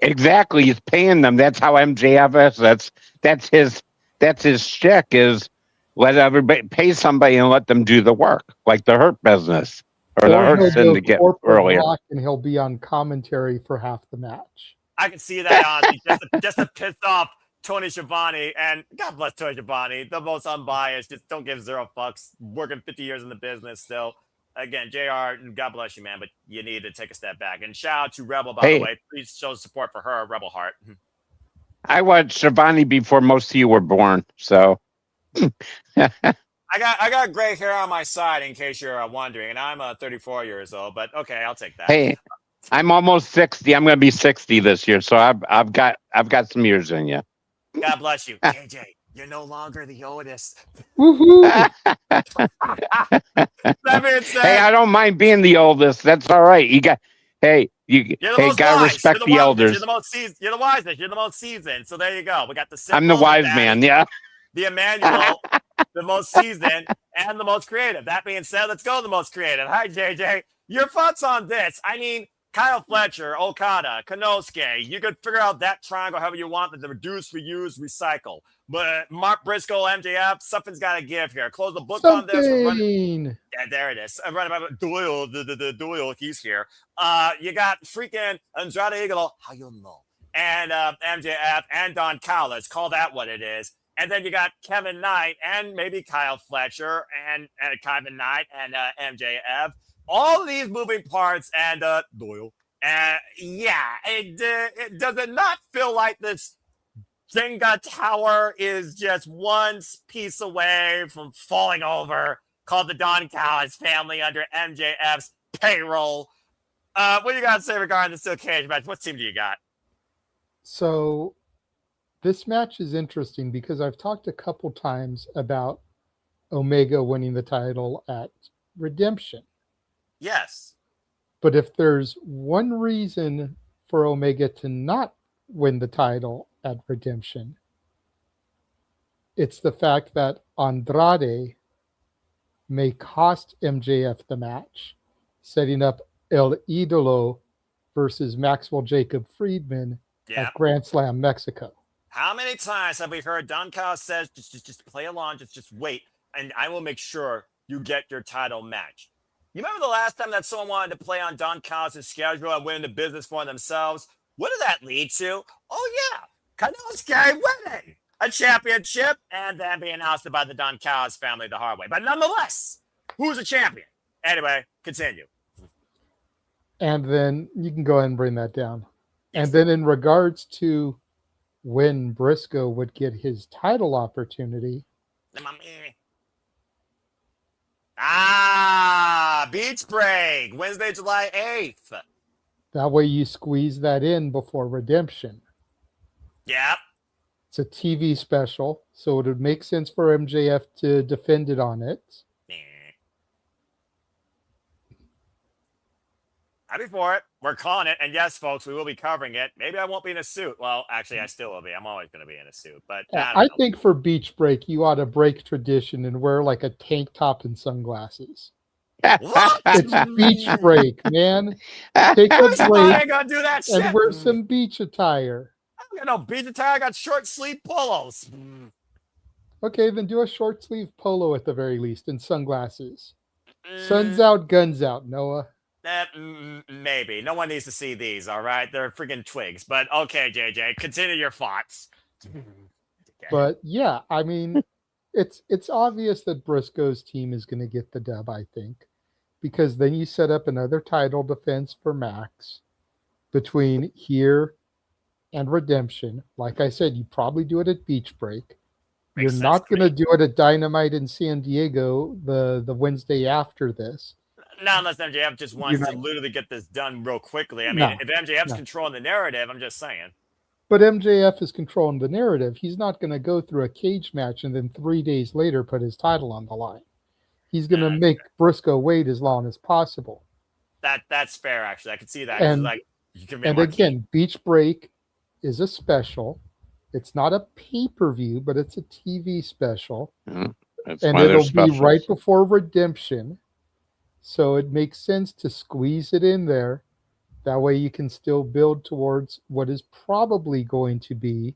Exactly, he's paying them. That's how MJF is. That's his shtick is let everybody pay somebody and let them do the work, like the Hurt business or the Hurt Syndicate earlier. And he'll be on commentary for half the match. I can see that honestly, just to piss off Tony Schiavone, and God bless Tony Schiavone, the most unbiased, just don't give zero fucks, working 50 years in the business still. Again, JR, God bless you, man, but you need to take a step back. And shout out to Rebel, by the way. Please show support for her, Rebel Hart. I watched Schiavone before most of you were born, so. I got gray hair on my side, in case you're wondering, and I'm 34 years old, but okay, I'll take that. Hey, I'm almost 60. I'm going to be 60 this year, so I've got some years in you. God bless you, JJ. You're no longer the oldest. Woohoo! That being said, hey, I don't mind being the oldest. That's all right. You got. Hey, gotta respect the elders. You're the most seasoned. You're the wisest. You're the most seasoned. So there you go. We got the. I'm the wise man. Yeah. The Emmanuel, the most seasoned and the most creative. That being said, let's go to the most creative. Hi, JJ. Your thoughts on this? I mean, Kyle Fletcher, Okada, Konosuke. You could figure out that triangle however you want. The reduce, reuse, recycle. But Mark Briscoe, MJF, something's got to give here. Close the book on this. Yeah, there it is. I'm running about Doyle. The Doyle, he's here. You got freaking Andrade Eagle. How you know? And MJF and Don Callis. Call that what it is. And then you got Kevin Knight and maybe Kyle Fletcher and Kevin Knight and MJF. All of these moving parts and Doyle. It does it not feel like this Jenga tower is just one piece away from falling over, called the Don Callis family under MJF's payroll? What do you got to say regarding the steel cage match? What team do you got? So this match is interesting because I've talked a couple times about Omega winning the title at Redemption. Yes. But if there's one reason for Omega to not win the title at Redemption, it's the fact that Andrade may cost MJF the match, setting up El Idolo versus Maxwell Jacob Friedman at Grand Slam Mexico. How many times have we heard Don Callis says, just play along, just wait, and I will make sure you get your title match. You remember the last time that someone wanted to play on Don Callis' schedule and win the business for themselves? What did that lead to? Oh, yeah. Konosuke winning a championship and then being ousted by the Don Callis family the hard way. But nonetheless, who's a champion? Anyway, continue. And then you can go ahead and bring that down. Yes. And then in regards to when Briscoe would get his title opportunity. Beach break, Wednesday, July 8th. That way you squeeze that in before Redemption. Yep. It's a TV special, so it would make sense for MJF to defend it on it. Happy for it. We're calling it. And yes, folks, we will be covering it. Maybe I won't be in a suit. Well, actually, I still will be. I'm always going to be in a suit. But I think for Beach Break, you ought to break tradition and wear like a tank top and sunglasses. What? It's Beach Break, man. Take a break I ain't gonna do that shit. and wear some beach attire. I don't got no beach attire. I got short sleeve polos. Okay, then do a short sleeve polo at the very least and sunglasses. Sun's out, guns out, Noah. Maybe. No one needs to see these, all right? They're freaking twigs. But okay, JJ, continue your thoughts. Okay. But yeah, I mean, it's obvious that Briscoe's team is going to get the dub, I think, because then you set up another title defense for Max between here and Redemption. Like I said, you probably do it at Beach Break. You're not going to do it at Dynamite in San Diego the Wednesday after this. Not unless MJF just wants to literally get this done real quickly. I mean, if MJF's controlling the narrative, I'm just saying. But MJF is controlling the narrative. He's not going to go through a cage match and then 3 days later put his title on the line. He's going to make Briscoe wait as long as possible. That's fair, actually. I can see that. And, like, you can and again, Beach Break is a special. It's not a pay-per-view, but it's a TV special. And it'll be right before Redemption. So it makes sense to squeeze it in there. That way you can still build towards what is probably going to be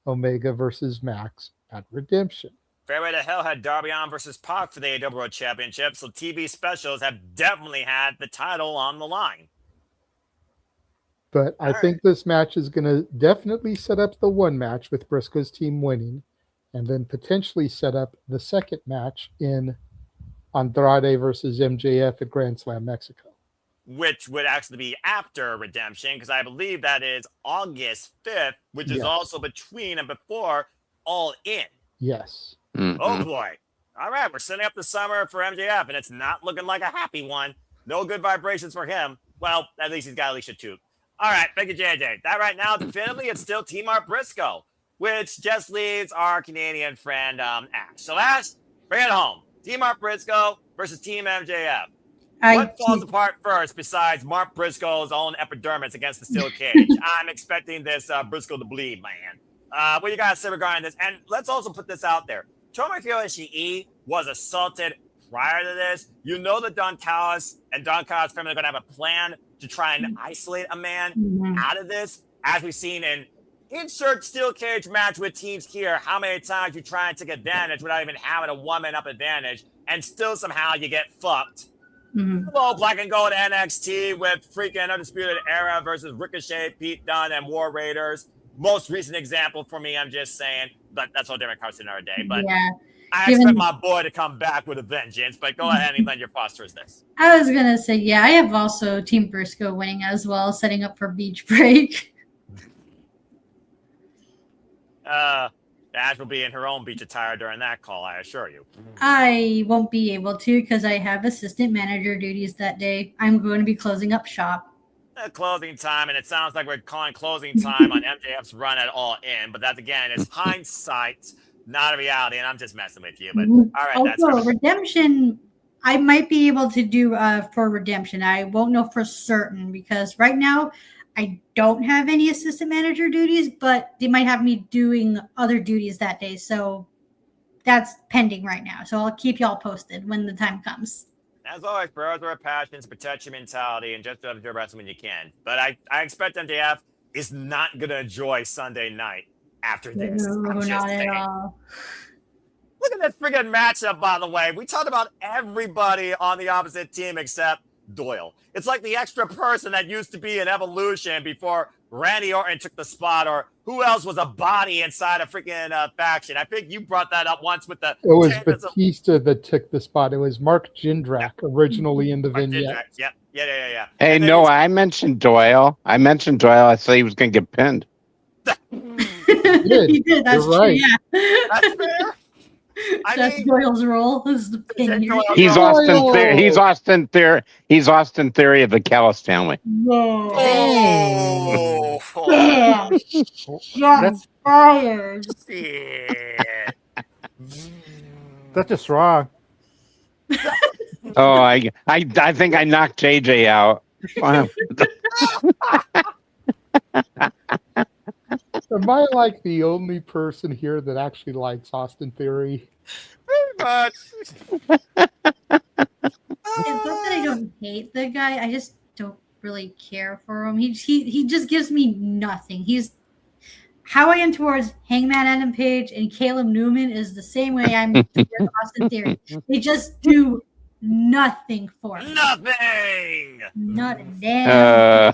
Omega versus Max at Redemption. Fairway to Hell had Darby Allin versus Pac for the AEW World Championship, so TV specials have definitely had the title on the line. But I think this match is going to definitely set up the one match with Briscoe's team winning, and then potentially set up the second match in Andrade versus MJF at Grand Slam Mexico. Which would actually be after Redemption, because I believe that is August 5th, which is also between and before All In. Yes. Mm-hmm. Oh boy. All right, we're setting up the summer for MJF, and it's not looking like a happy one. No good vibrations for him. Well, at least he's got Alicia too. All right, thank you, JJ. That right now, definitively, it's still Team Art Briscoe, which just leaves our Canadian friend Ash. So Ash, bring it home. Team Art Briscoe versus Team MJF. What falls apart first besides Mark Briscoe's own epidermis against the steel cage? I'm expecting this Briscoe to bleed, man. What you got to say regarding this? And let's also put this out there. Tomohiro Ishii was assaulted prior to this. You know that Don Callis and Don Callis' family are going to have a plan to try and isolate a man out of this. As we've seen in insert steel cage match with teams here, how many times you try and take advantage without even having a one-man up advantage, and still somehow you get fucked. Hello, Black and Gold NXT with freaking Undisputed Era versus Ricochet, Pete Dunne, and War Raiders. Most recent example for me, I'm just saying, but that's all different cards in our day. But I expect my boy to come back with a vengeance. But go ahead and lend your posters this. I was going to say, I have also Team Briscoe winning as well, setting up for Beach Break. Ash will be in her own beach attire during that call, I assure you. I won't be able to because I have assistant manager duties that day. I'm going to be closing up shop. Closing time, and it sounds like we're calling closing time on MJF's run at All In, but that, again, is hindsight, not a reality, and I'm just messing with you. But all right, also, Redemption, I might be able to do for Redemption. I won't know for certain because right now I don't have any assistant manager duties, but they might have me doing other duties that day. So that's pending right now. So I'll keep y'all posted when the time comes. As always, prioritize our passions, protect your mentality, and just do your best when you can. But I expect MJF is not going to enjoy Sunday night after this. No, not at all. Look at that friggin' matchup, by the way. We talked about everybody on the opposite team except Doyle. It's like the extra person that used to be in Evolution before Randy Orton took the spot, or who else was a body inside a freaking faction. I think you brought that up once with the... It was Batista that took the spot. It was Mark Jindrak originally in the vignette. Yeah. Hey, no, I mentioned Doyle. I said he was going to get pinned. He did. That's true, right. Yeah. That's fair. That's Doyle's role. Is the pin. He's Austin Theory. He's Austin Theory of the Callis family. Oh. Damn. That's fired. That's just wrong. Oh, I think I knocked JJ out. Am I like the only person here that actually likes Austin Theory? Pretty much. It's not that I don't hate the guy. I just don't really care for him. He just gives me nothing. He's how I am towards Hangman Adam Page and Caleb Newman is the same way I'm towards Austin Theory. They just do nothing for me. Nothing. Not a damn.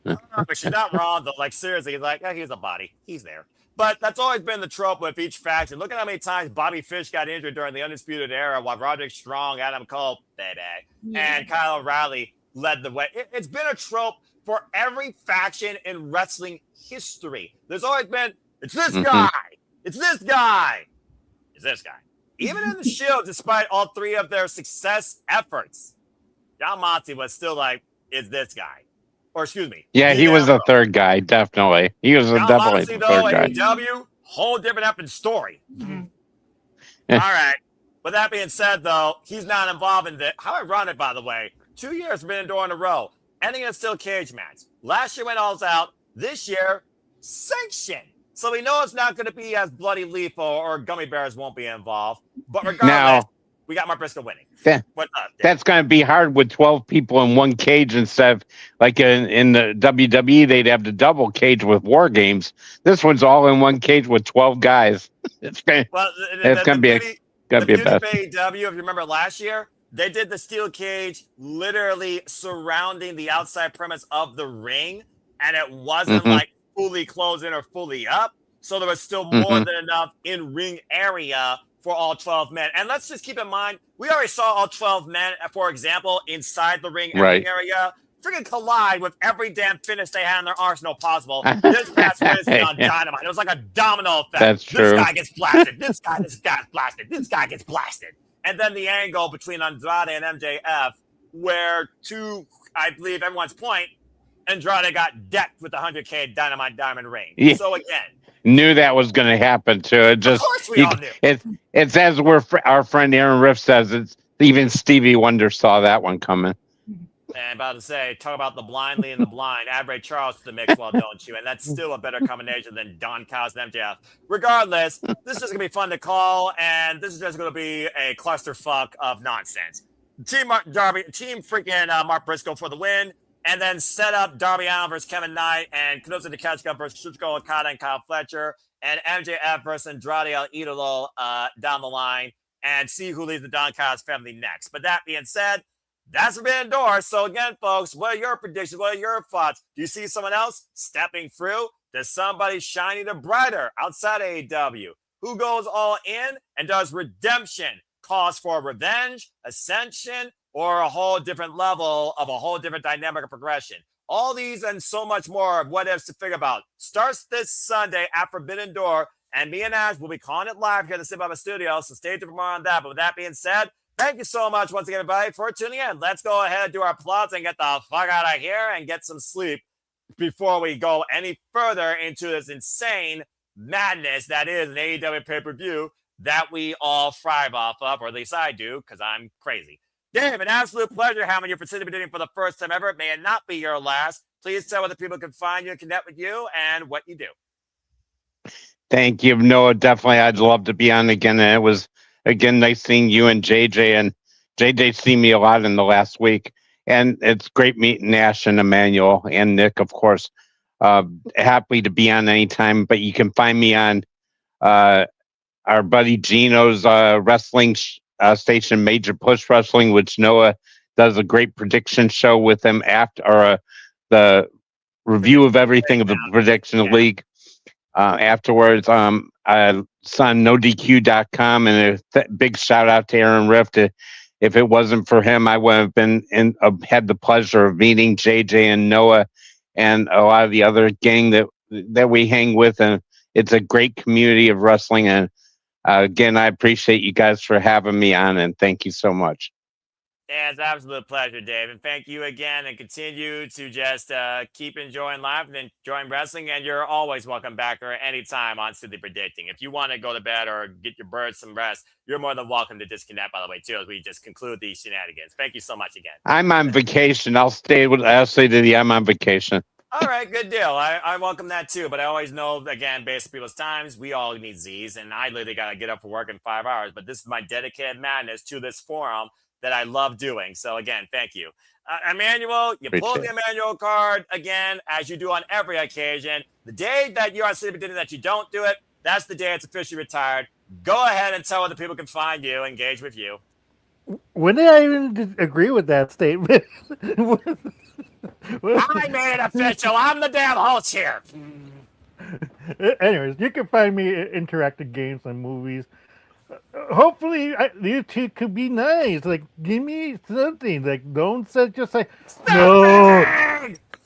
But she's not wrong, though. Like, seriously, like, he's a body. He's there. But that's always been the trope with each faction. Look at how many times Bobby Fish got injured during the Undisputed Era while Roderick Strong, Adam Cole, and Kyle O'Reilly led the way. It's been a trope for every faction in wrestling history. There's always been, it's this guy. It's this guy. It's this guy. Even in the Shield, despite all three of their success efforts, John Moxley was still like, it's this guy. or excuse me. Yeah, he was the third guy, definitely. He was Now, definitely honestly, the third though, guy. AEW, whole different effing story. Mhm. All right. With that being said, though, he's not involved in this. How ironic, by the way. 2 years been door in a row, ending in a steel cage match. Last year went all out. This year, sanction. So we know it's not going to be as bloody lethal, or gummy bears won't be involved. But regardless, we got Mark Briscoe winning. That's going to be hard with 12 people in one cage instead of like in the WWE, they'd have the double cage with War Games. This one's all in one cage with 12 guys. It's going to be a beauty of AEW, if you remember last year, they did the steel cage literally surrounding the outside premise of the ring, and it wasn't like fully closed in or fully up. So there was still more than enough in ring area for all 12 men. And let's just keep in mind, we already saw all 12 men, for example, inside the ring area, freaking collide with every damn finish they had in their arsenal possible. This past Wednesday on Dynamite, it was like a domino effect. That's true. This guy gets blasted. This guy gets blasted. This guy gets blasted. And then the angle between Andrade and MJF, where to, I believe everyone's point, Andrade got decked with the 100K Dynamite Diamond ring. Yeah. So again, knew that was going to happen too. It just, of course we all knew. It's as our friend Aaron Riff says, it's even Stevie Wonder saw that one coming. And about to say, talk about the blindly and the blind. Add Ray Charles to the mix, well, don't you? And that's still a better combination than Don Callis and MJF. Regardless, this is just going to be fun to call, and this is just going to be a clusterfuck of nonsense. Team freaking Mark Briscoe for the win, and then set up Darby Allin versus Kevin Knight, and Kazuchika Takeshita versus Shuko Okada and Kyle Fletcher, and MJF versus Andrade El Idolo down the line, and see who leads the Don Callis family next. But that being said, that's Forbidden Door. So again, folks, what are your predictions? What are your thoughts? Do you see someone else stepping through? Does somebody shining the brighter outside AEW? Who goes all in and does redemption cause for revenge, ascension, or a whole different level of a whole different dynamic of progression? All these and so much more of what ifs to figure out starts this Sunday at Forbidden Door. And me and Ash will be calling it live here at the Sid Baba Studio. So stay tuned for more on that. But with that being said, thank you so much once again, everybody, for tuning in. Let's go ahead and do our plots and get the fuck out of here and get some sleep before we go any further into this insane madness that is an AEW pay-per-view that we all thrive off of, or at least I do, because I'm crazy. Dave, an absolute pleasure having you participating for the first time ever. May it not be your last. Please tell where the people can find you and connect with you and what you do. Thank you. No, definitely. I'd love to be on again. And it was, again, nice seeing you and JJ. And JJ seen me a lot in the last week. And it's great meeting Ash and Emmanuel and Nick, of course. Happy to be on anytime. But you can find me on our buddy Gino's wrestling station, Major Push Wrestling, which Noah does a great prediction show with him after the review of everything of the prediction league. Afterwards, son nodq.com, and a big shout out to Aaron Rift. If it wasn't for him, I would have been had the pleasure of meeting JJ and Noah and a lot of the other gang that we hang with, and it's a great community of wrestling. And again, I appreciate you guys for having me on, and thank you so much. Yeah, it's an absolute pleasure, Dave. And thank you again, and continue to just keep enjoying life and enjoying wrestling. And you're always welcome back or anytime on Silly Predicting. If you want to go to bed or get your birds some rest, you're more than welcome to disconnect, by the way, too, as we just conclude these shenanigans. Thank you so much again. I'm on vacation. I'll say to you, I'm on vacation. All right, good deal. I welcome that too, but I always know, again, based on people's times, we all need Z's, and I literally got to get up for work in 5 hours, but this is my dedicated madness to this forum that I love doing. So again, thank you. Emmanuel, you pull the Emmanuel card again, as you do on every occasion. The day that you're on Sleeping Dinner that you don't do it, that's the day it's officially retired. Go ahead and tell where the people can find you, engage with you. When did I even agree with that statement? I made it official. I'm the damn host here. Anyways, you can find me at Interactive Games and Movies. Hopefully, you two could be nice. Like, give me something. Like, don't just say, no.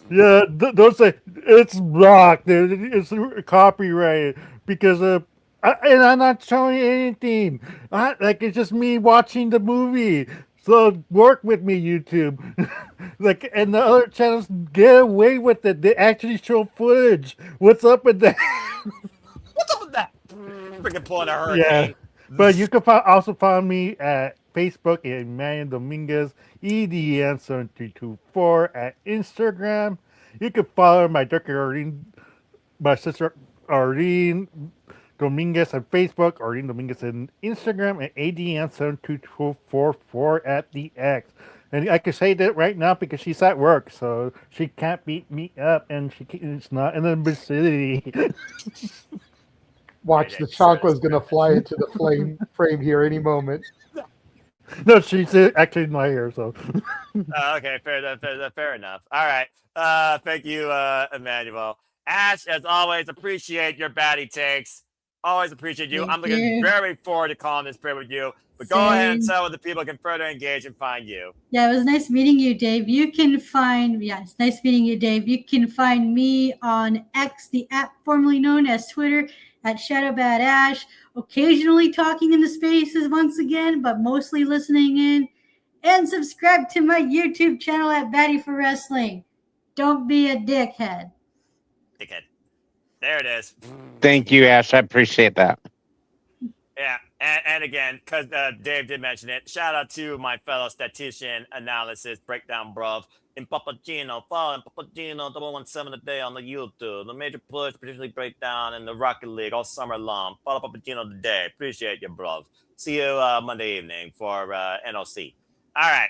Yeah, don't say, it's blocked. It's copyrighted. Because, and I'm not showing anything. It's just me watching the movie. So work with me, YouTube. Like, and the other channels get away with it. They actually show footage. What's up with that? What's up with that? Freaking pulling a Yeah. hurricane. But you can also find me at Facebook at Emmanuel Dominguez, EDM7324 at Instagram. You can follow my my sister Arlene Dominguez on Facebook, Arlene Dominguez on Instagram, and ADM72244 at the X. And I can say that right now because she's at work, so she can't beat me up, and it's not in the vicinity. Watch, the chocola's going to fly into the frame here any moment. No, she's actually not here, so. Okay, fair enough. All right. Thank you, Emmanuel. Ash, as always, appreciate your baddie takes. Always appreciate you. I'm looking very forward to calling this pair with you. But go ahead and tell the people can further engage and find you. Yeah, it was nice meeting you, Dave. It's nice meeting you, Dave. You can find me on X, the app formerly known as Twitter, at ShadowBadAsh, occasionally talking in the spaces once again, but mostly listening in. And subscribe to my YouTube channel at Baddie for Wrestling. Don't be a dickhead. There it is. Thank you, Ash. I appreciate that. Yeah, and again, because Dave did mention it, shout out to my fellow statistician analysis breakdown bruv in Papagino. Follow in Papagino 17 a day on the YouTube. The major push, particularly breakdown in the Rocket League all summer long. Follow Papagino today. Appreciate you, bruv. See you Monday evening for NOC. All right.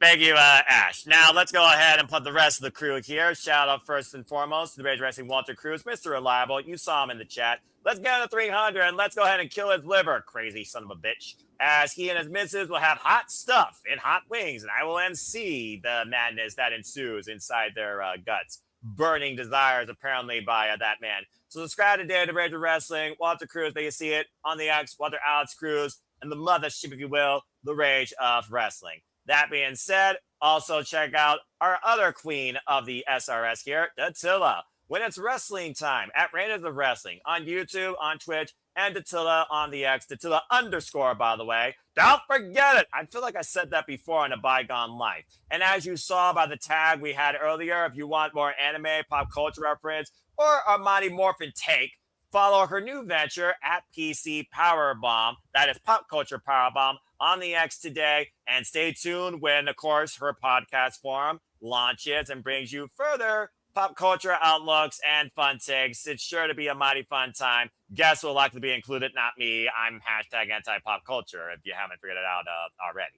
Thank you, Ash. Now, let's go ahead and put the rest of the crew here. Shout out first and foremost to the Rage Wrestling Walter Cruz, Mr. Reliable. You saw him in the chat. Let's get to 300 and let's go ahead and kill his liver, crazy son of a bitch, as he and his missus will have hot stuff and hot wings, and I will MC the madness that ensues inside their guts. Burning desires, apparently, by that man. So subscribe today to Rage Wrestling, Walter Cruz, there you see it, on the X, Walter Alex Cruz, and the mothership, if you will, the Rage of Wrestling. That being said, also check out our other queen of the SRS here, Thekla. When it's wrestling time at Raiders of Wrestling on YouTube, on Twitch, and Thekla on the X, Thekla _, by the way. Don't forget it. I feel like I said that before in a bygone life. And as you saw by the tag we had earlier, if you want more anime, pop culture reference, or a Mighty Morphin take, follow her new venture at PC Powerbomb. That is Pop Culture Powerbomb on the X today. And stay tuned when, of course, her podcast forum launches and brings you further pop culture outlooks and fun takes. It's sure to be a mighty fun time. Guests will likely be included, not me. I'm hashtag anti-pop culture if you haven't figured it out already.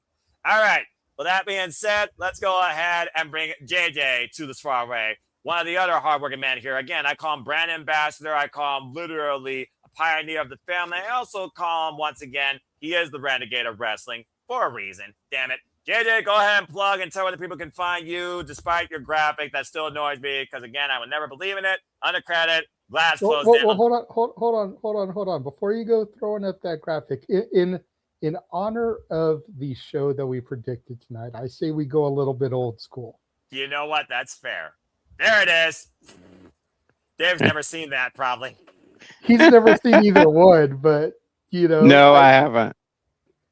All right. Well, that being said, let's go ahead and bring JJ to the soiree. One of the other hardworking men here. Again, I call him brand ambassador. I call him literally a pioneer of the family. I also call him, once again, he is the renegade of wrestling for a reason. Damn it. JJ, go ahead and plug and tell where the people can find you, despite your graphic. That still annoys me because, again, I would never believe in it. Under credit, glass closed down. Well, hold on. Before you go throwing up that graphic, in honor of the show that we predicted tonight, I say we go a little bit old school. You know what? That's fair. There it is. Dave's never seen that, probably. He's never seen either one, but, you know. No, I haven't.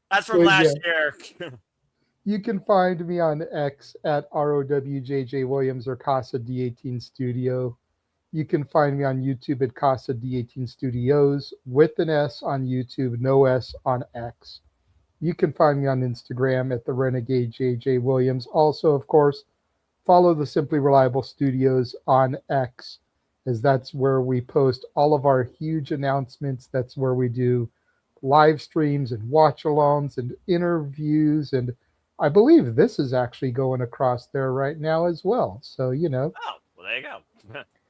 That's from last year. You can find me on X at ROWJJ Williams or Casa D18 Studio. You can find me on YouTube at Casa D18 Studios with an S on YouTube, no S on X. You can find me on Instagram at the Renegade JJ Williams. Also, of course, follow the Simply Reliable Studios on X, as that's where we post all of our huge announcements. That's where we do live streams and watch-alongs and interviews, and I believe this is actually going across there right now as well. So, you know. Oh, well, there you go.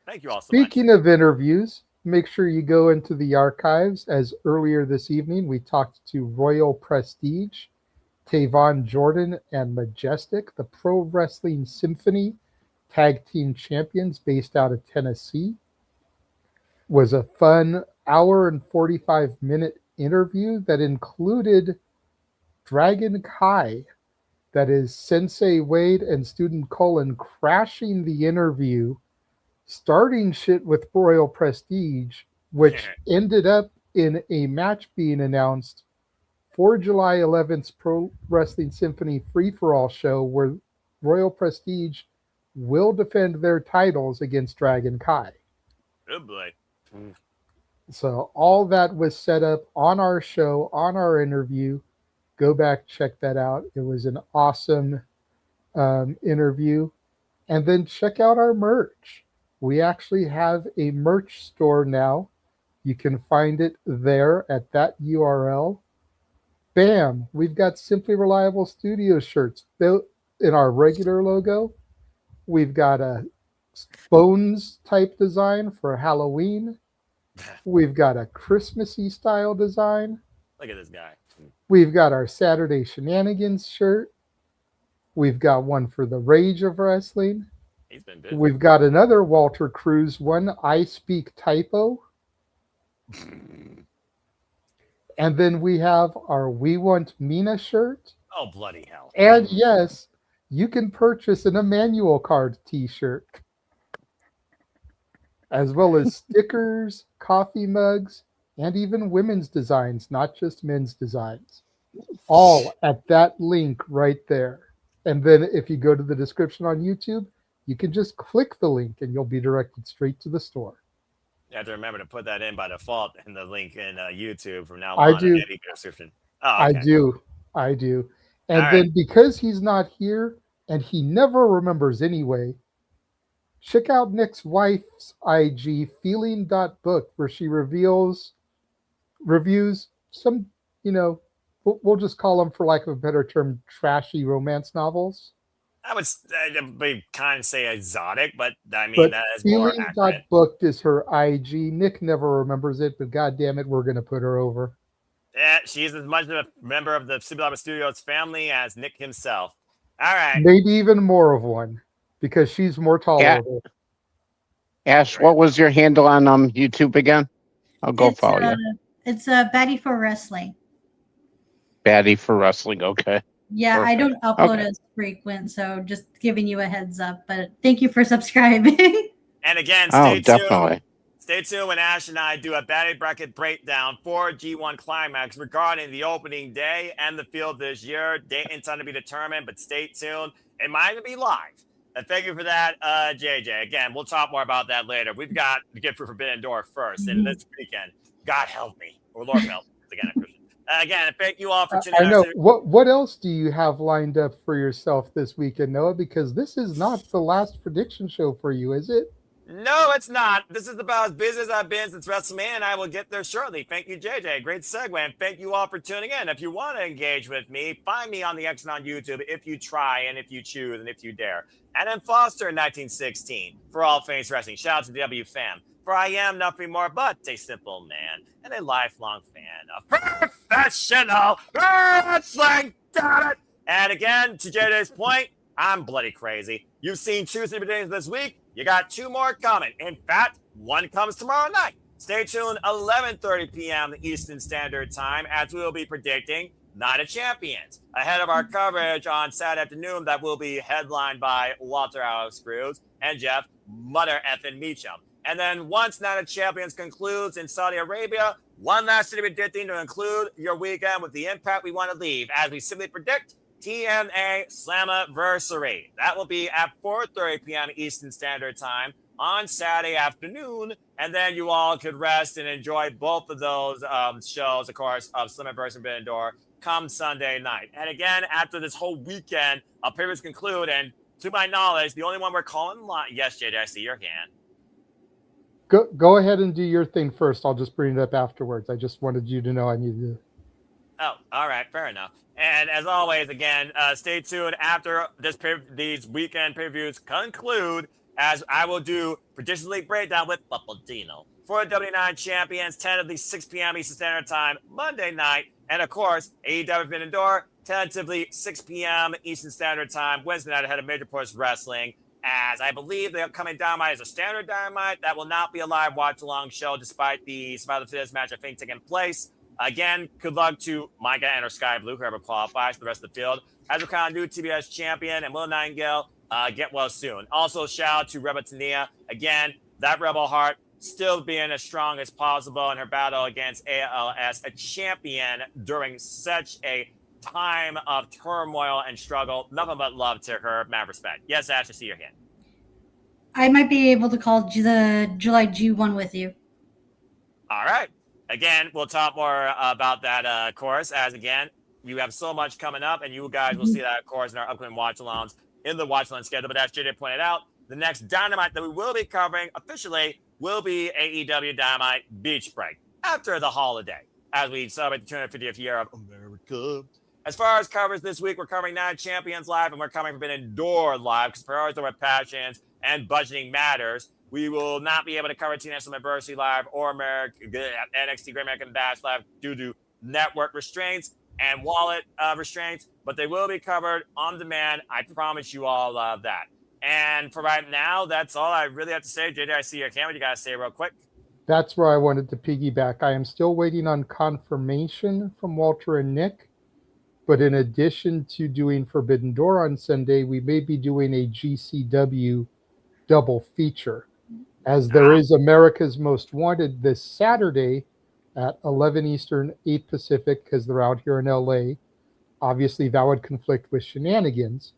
Thank you all so Speaking of interviews, make sure you go into the archives, as earlier this evening we talked to Royal Prestige, Tavon Jordan, and Majestic, the Pro Wrestling Symphony Tag Team Champions based out of Tennessee. Was a fun hour and 45-minute interview that included Dragon Kai, that is Sensei Wade and Student Colin, crashing the interview, starting shit with Royal Prestige, which ended up in a match being announced 4 July 11th 's Pro Wrestling Symphony Free-for-All show, where Royal Prestige and Student Colin Royal Prestige will defend their titles against Dragon Kai. Good boy. So all that was set up on our show, on our interview. Go back, check that out. It was an awesome interview. And then check out our merch. We actually have a merch store now. You can find it there at that URL. Bam! We've got Simply Reliable Studio shirts built in our regular logo. We've got a Bones type design for Halloween. We've got a Christmassy style design. Look at this guy. We've got our Saturday Shenanigans shirt. We've got one for the Rage of Wrestling. He's been busy. We've got another Walter Cruz one, I Speak Typo. And then we have our We Want Mina shirt. Oh, bloody hell. And yes, you can purchase an Emmanuel card t-shirt, as well as stickers, coffee mugs, and even women's designs, not just men's designs. All at that link right there. And then if you go to the description on YouTube, you can just click the link and you'll be directed straight to the store. You have to remember to put that in by default in the link in YouTube from now I on. do. In any description. Oh, okay. I do. And All then right. because he's not here and he never remembers anyway, check out Nick's wife's IG, feeling.book, where she reviews some, we'll just call them, for lack of a better term, trashy romance novels. I would be kind of say exotic, but I mean, But that is more accurate. feeling.book is her IG. Nick never remembers it, but God damn it, we're going to put her over. Yeah, she's as much of a member of the Super Studios family as Nick himself. All right. Maybe even more of one, because she's more tolerable. Ash, what was your handle on YouTube again? I'll go follow you. It's a Baddie for Wrestling. Baddie for Wrestling, okay. Yeah, Perfect. I don't upload Okay. as frequent, so just giving you a heads up. But thank you for subscribing. And again, Oh, stay tuned. definitely. Stay tuned when Ash and I do a batting bracket breakdown for G1 Climax regarding the opening day and the field this year. Date and time to be determined, but stay tuned. It might even be live. And thank you for that, JJ. Again, we'll talk more about that later. We've got to get through Forbidden Door first. And this weekend, God help me, or Lord help me. Again, I'm Christian. Again, thank you all for tuning in. I know. What else do you have lined up for yourself this weekend, Noah? Because this is not the last prediction show for you, is it? No, it's not. This is about as busy as I've been since WrestleMania, and I will get there shortly. Thank you, JJ. Great segue, and thank you all for tuning in. If you want to engage with me, find me on the X and on YouTube if you try and if you choose and if you dare. And then Foster in 1916 for all things wrestling. Shout out to W Fam. For I am nothing more but a simple man and a lifelong fan of professional wrestling. Got it. And again, to JJ's point, I'm bloody crazy. You've seen 2 super days this week. You got 2 more coming. In fact, one comes tomorrow night. Stay tuned, 11:30 p.m. Eastern Standard Time, as we will be predicting Night of Champions, ahead of our coverage on Saturday afternoon that will be headlined by Walter Alex Cruz and Jeff Mother Effin Meacham. And then once Night of Champions concludes in Saudi Arabia, one last city predicting to include your weekend with the impact we want to leave, as we simply predict TNA Slammiversary. That will be at 4:30 p.m. Eastern Standard Time on Saturday afternoon, and then you all could rest and enjoy both of those shows, of course, of Slammiversary and Forbidden Door come Sunday night. And again, after this whole weekend, periods conclude, and to my knowledge, the only one we're calling live. Yes, JJ, I see your hand. Go ahead and do your thing first. I'll just bring it up afterwards. I just wanted you to know I needed to. Oh, all right, fair enough. And as always, again, stay tuned after these weekend previews conclude, as I will do Predictions League breakdown with Papadino for W9 Champions, 10 of the 6 p.m. Eastern Standard Time Monday night, and of course AEW Forbidden Door, tentatively 6 p.m. Eastern Standard Time Wednesday night ahead of Major Push Wrestling. As I believe the upcoming Dynamite is a standard Dynamite that will not be a live watch-along show, despite the Survivor Fittest match I think taking place. Again, good luck to Micah and or Sky Blue, whoever qualifies for the rest of the field. As we're new TBS champion, and Will Nightingale, get well soon. Also, shout out to Rebel Tania. Again, that Rebel Hart still being as strong as possible in her battle against ALS, a champion during such a time of turmoil and struggle. Nothing but love to her. Mad respect. Yes, Ash, I see your hand. I might be able to call the July G1 with you. All right. Again, we'll talk more about that course as, again, you have so much coming up, and you guys will see that, of course, in our upcoming watch-alongs in the watch-along schedule. But as JJ pointed out, the next Dynamite that we will be covering officially will be AEW Dynamite Beach Break after the holiday as we celebrate the 250th year of America. As far as coverage this week, we're covering Night of Champions live, and we're covering Forbidden Door live because priorities are with passions and budgeting matters. We will not be able to cover Teen National Anniversary live or NXT Great American Bash live due to network restraints and wallet restraints, but they will be covered on demand. I promise you all that. And for right now, that's all I really have to say. JJ, I see your camera. You got to say real quick. That's where I wanted to piggyback. I am still waiting on confirmation from Walter and Nick. But in addition to doing Forbidden Door on Sunday, we may be doing a GCW double feature, as there is America's Most Wanted this Saturday at 11 Eastern, 8 Pacific, because they're out here in LA. Obviously, that would conflict with Shenanigans.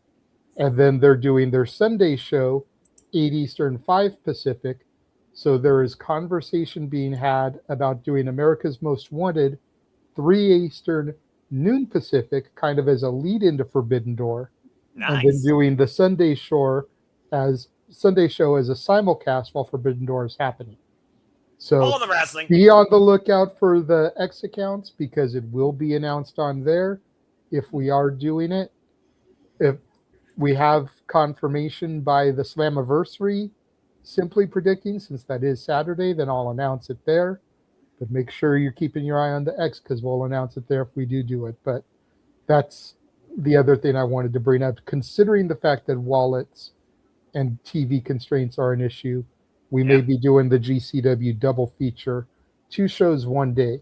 And then they're doing their Sunday show, 8 Eastern, 5 Pacific. So there is conversation being had about doing America's Most Wanted, 3 Eastern, noon Pacific, kind of as a lead into Forbidden Door. Nice. And then doing the Sunday show as a simulcast while Forbidden Door is happening. So all the wrestling. Be on the lookout for the X accounts because it will be announced on there if we are doing it. If we have confirmation by the Slammiversary, simply predicting, since that is Saturday, then I'll announce it there. But make sure you're keeping your eye on the X because we'll announce it there if we do it. But that's the other thing I wanted to bring up. Considering the fact that wallets and TV constraints are an issue, we may be doing the GCW double feature, 2 shows one day.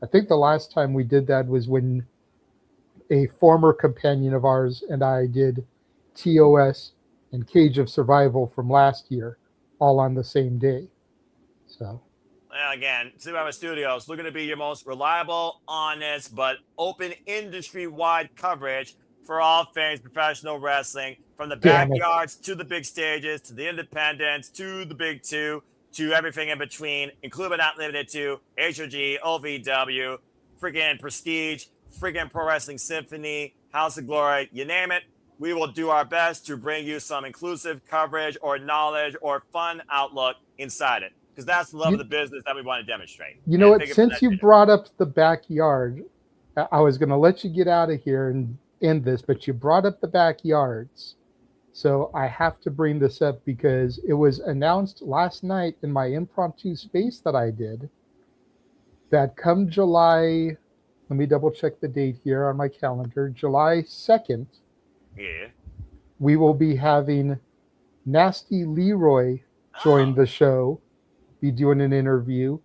I think the last time we did that was when a former companion of ours and I did TOS and Cage of Survival from last year, all on the same day. So. Again, Survivor Studios looking to be your most reliable, honest, but open industry-wide coverage for all things professional wrestling, from the backyards to the big stages, to the independents, to the big two, to everything in between, including but not limited to HOG, OVW, friggin' Prestige, friggin' Pro Wrestling Symphony, House of Glory, you name it. We will do our best to bring you some inclusive coverage or knowledge or fun outlook inside it. Because that's the love of the business that we want to demonstrate. You know what? Since you brought up the backyard, I was going to let you get out of here and end this, but you brought up the backyards. So I have to bring this up because it was announced last night in my impromptu space that I did that come July, let me double check the date here on my calendar, July 2nd, we will be having Nasty Leroy join the show, be doing an interview.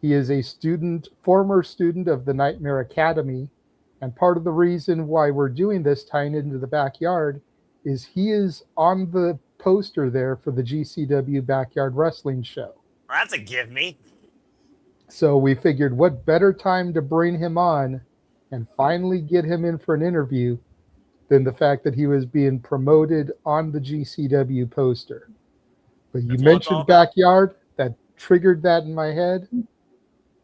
He is a former student of the Nightmare Academy. And part of the reason why we're doing this, tying into the backyard, is he is on the poster there for the GCW Backyard Wrestling Show. That's a give me. So we figured what better time to bring him on and finally get him in for an interview than the fact that he was being promoted on the GCW poster. But you mentioned backyard, that triggered that in my head.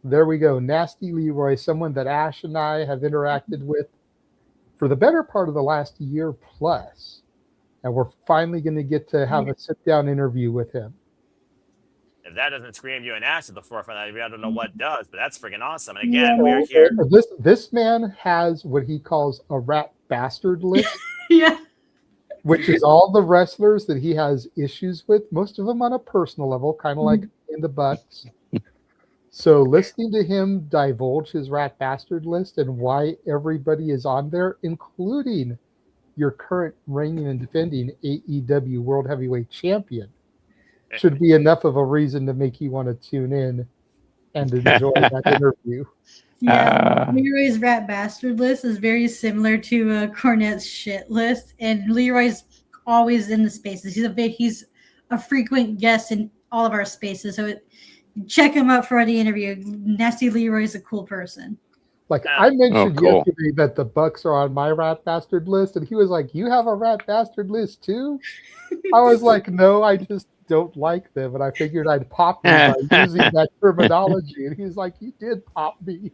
There we go. Nasty Leroy, someone that Ash and I have interacted with for the better part of the last year plus. And we're finally going to get to have a sit-down interview with him. If that doesn't scream you and Ash at the forefront, I don't know what does, but that's freaking awesome. And again, we're here. This man has what he calls a rat bastard list. Yeah. Which is all the wrestlers that he has issues with, most of them on a personal level, kind of like in the Bucks. So listening to him divulge his rat bastard list and why everybody is on there, including your current reigning and defending AEW World Heavyweight Champion, should be enough of a reason to make you want to tune in and enjoy that interview. Yeah, Leroy's rat bastard list is very similar to Cornette's shit list, and Leroy's always in the spaces. He's a frequent guest in all of our spaces, so check him out for the interview. Nasty Leroy's a cool person. Like Yeah. I mentioned cool. yesterday that the Bucks are on my rat bastard list, and he was like, "You have a rat bastard list too?" I was like, "No, I just don't like them," and I figured I'd pop you by using that terminology. And he's like, "You did pop me."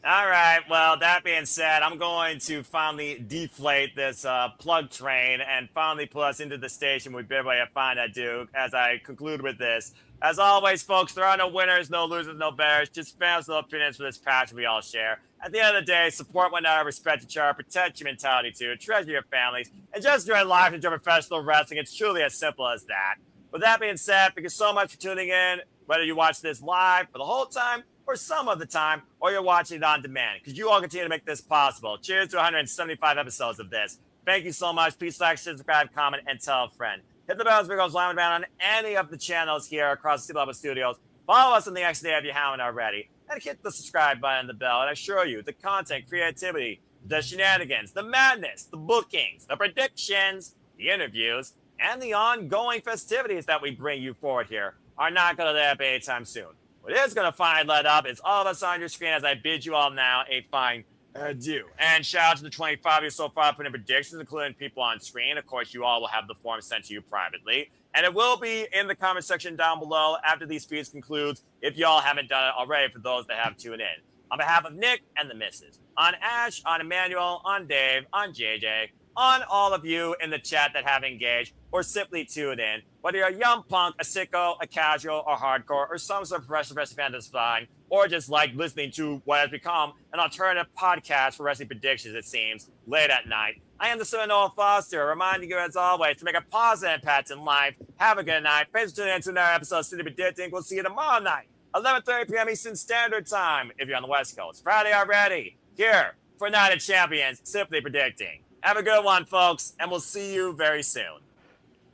All right. Well, that being said, I'm going to finally deflate this plug train and finally put us into the station we've been able to find at Duke as I conclude with this. As always, folks, there are no winners, no losers, no bears, just fans with opinions for this passion we all share. At the end of the day, support one another, respect each other, protect your mentality too, treasure your families, and just enjoy life and enjoy professional wrestling. It's truly as simple as that. With that being said, thank you so much for tuning in, whether you watch this live for the whole time or some of the time, or you're watching it on demand, because you all continue to make this possible. Cheers to 175 episodes of this. Thank you so much. Please like, subscribe, comment, and tell a friend. Hit the bell as we go live on any of the channels here across the C-Level Studios. Follow us on the X day if you haven't already. And hit the subscribe button and the bell. And I assure you, the content, creativity, the shenanigans, the madness, the bookings, the predictions, the interviews, and the ongoing festivities that we bring you forward here are not going to let up anytime soon. What is going to finally let up is all of us on your screen as I bid you all now a fine adieu. And shout out to the 25 of you so far putting in predictions, including people on screen. Of course, you all will have the form sent to you privately. And it will be in the comment section down below after these feeds concludes, if y'all haven't done it already, for those that have tuned in. On behalf of Nick and the missus, on Ash, on Emmanuel, on Dave, on JJ, on all of you in the chat that have engaged or simply tuned in, whether you're a young punk, a sicko, a casual, or hardcore, or some sort of professional wrestling fan that's fine, or just like listening to what has become an alternative podcast for wrestling predictions, it seems, late at night. I am the son of Noah Foster, reminding you as always to make a positive impact in life. Have a good night. Thanks for tuning in to another episode of City Predicting. We'll see you tomorrow night, 11:30 p.m. Eastern Standard Time, if you're on the West Coast. Friday already, here for Night of Champions, Simply Predicting. Have a good one, folks, and we'll see you very soon.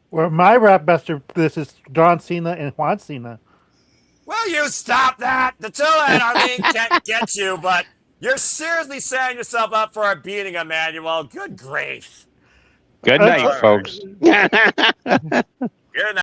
Well, my rap buster, this is John Cena and Juan Cena. Will you stop that? The two and Arlene can't get you, but you're seriously setting yourself up for a beating, Emmanuel. Good grief. Good night, folks.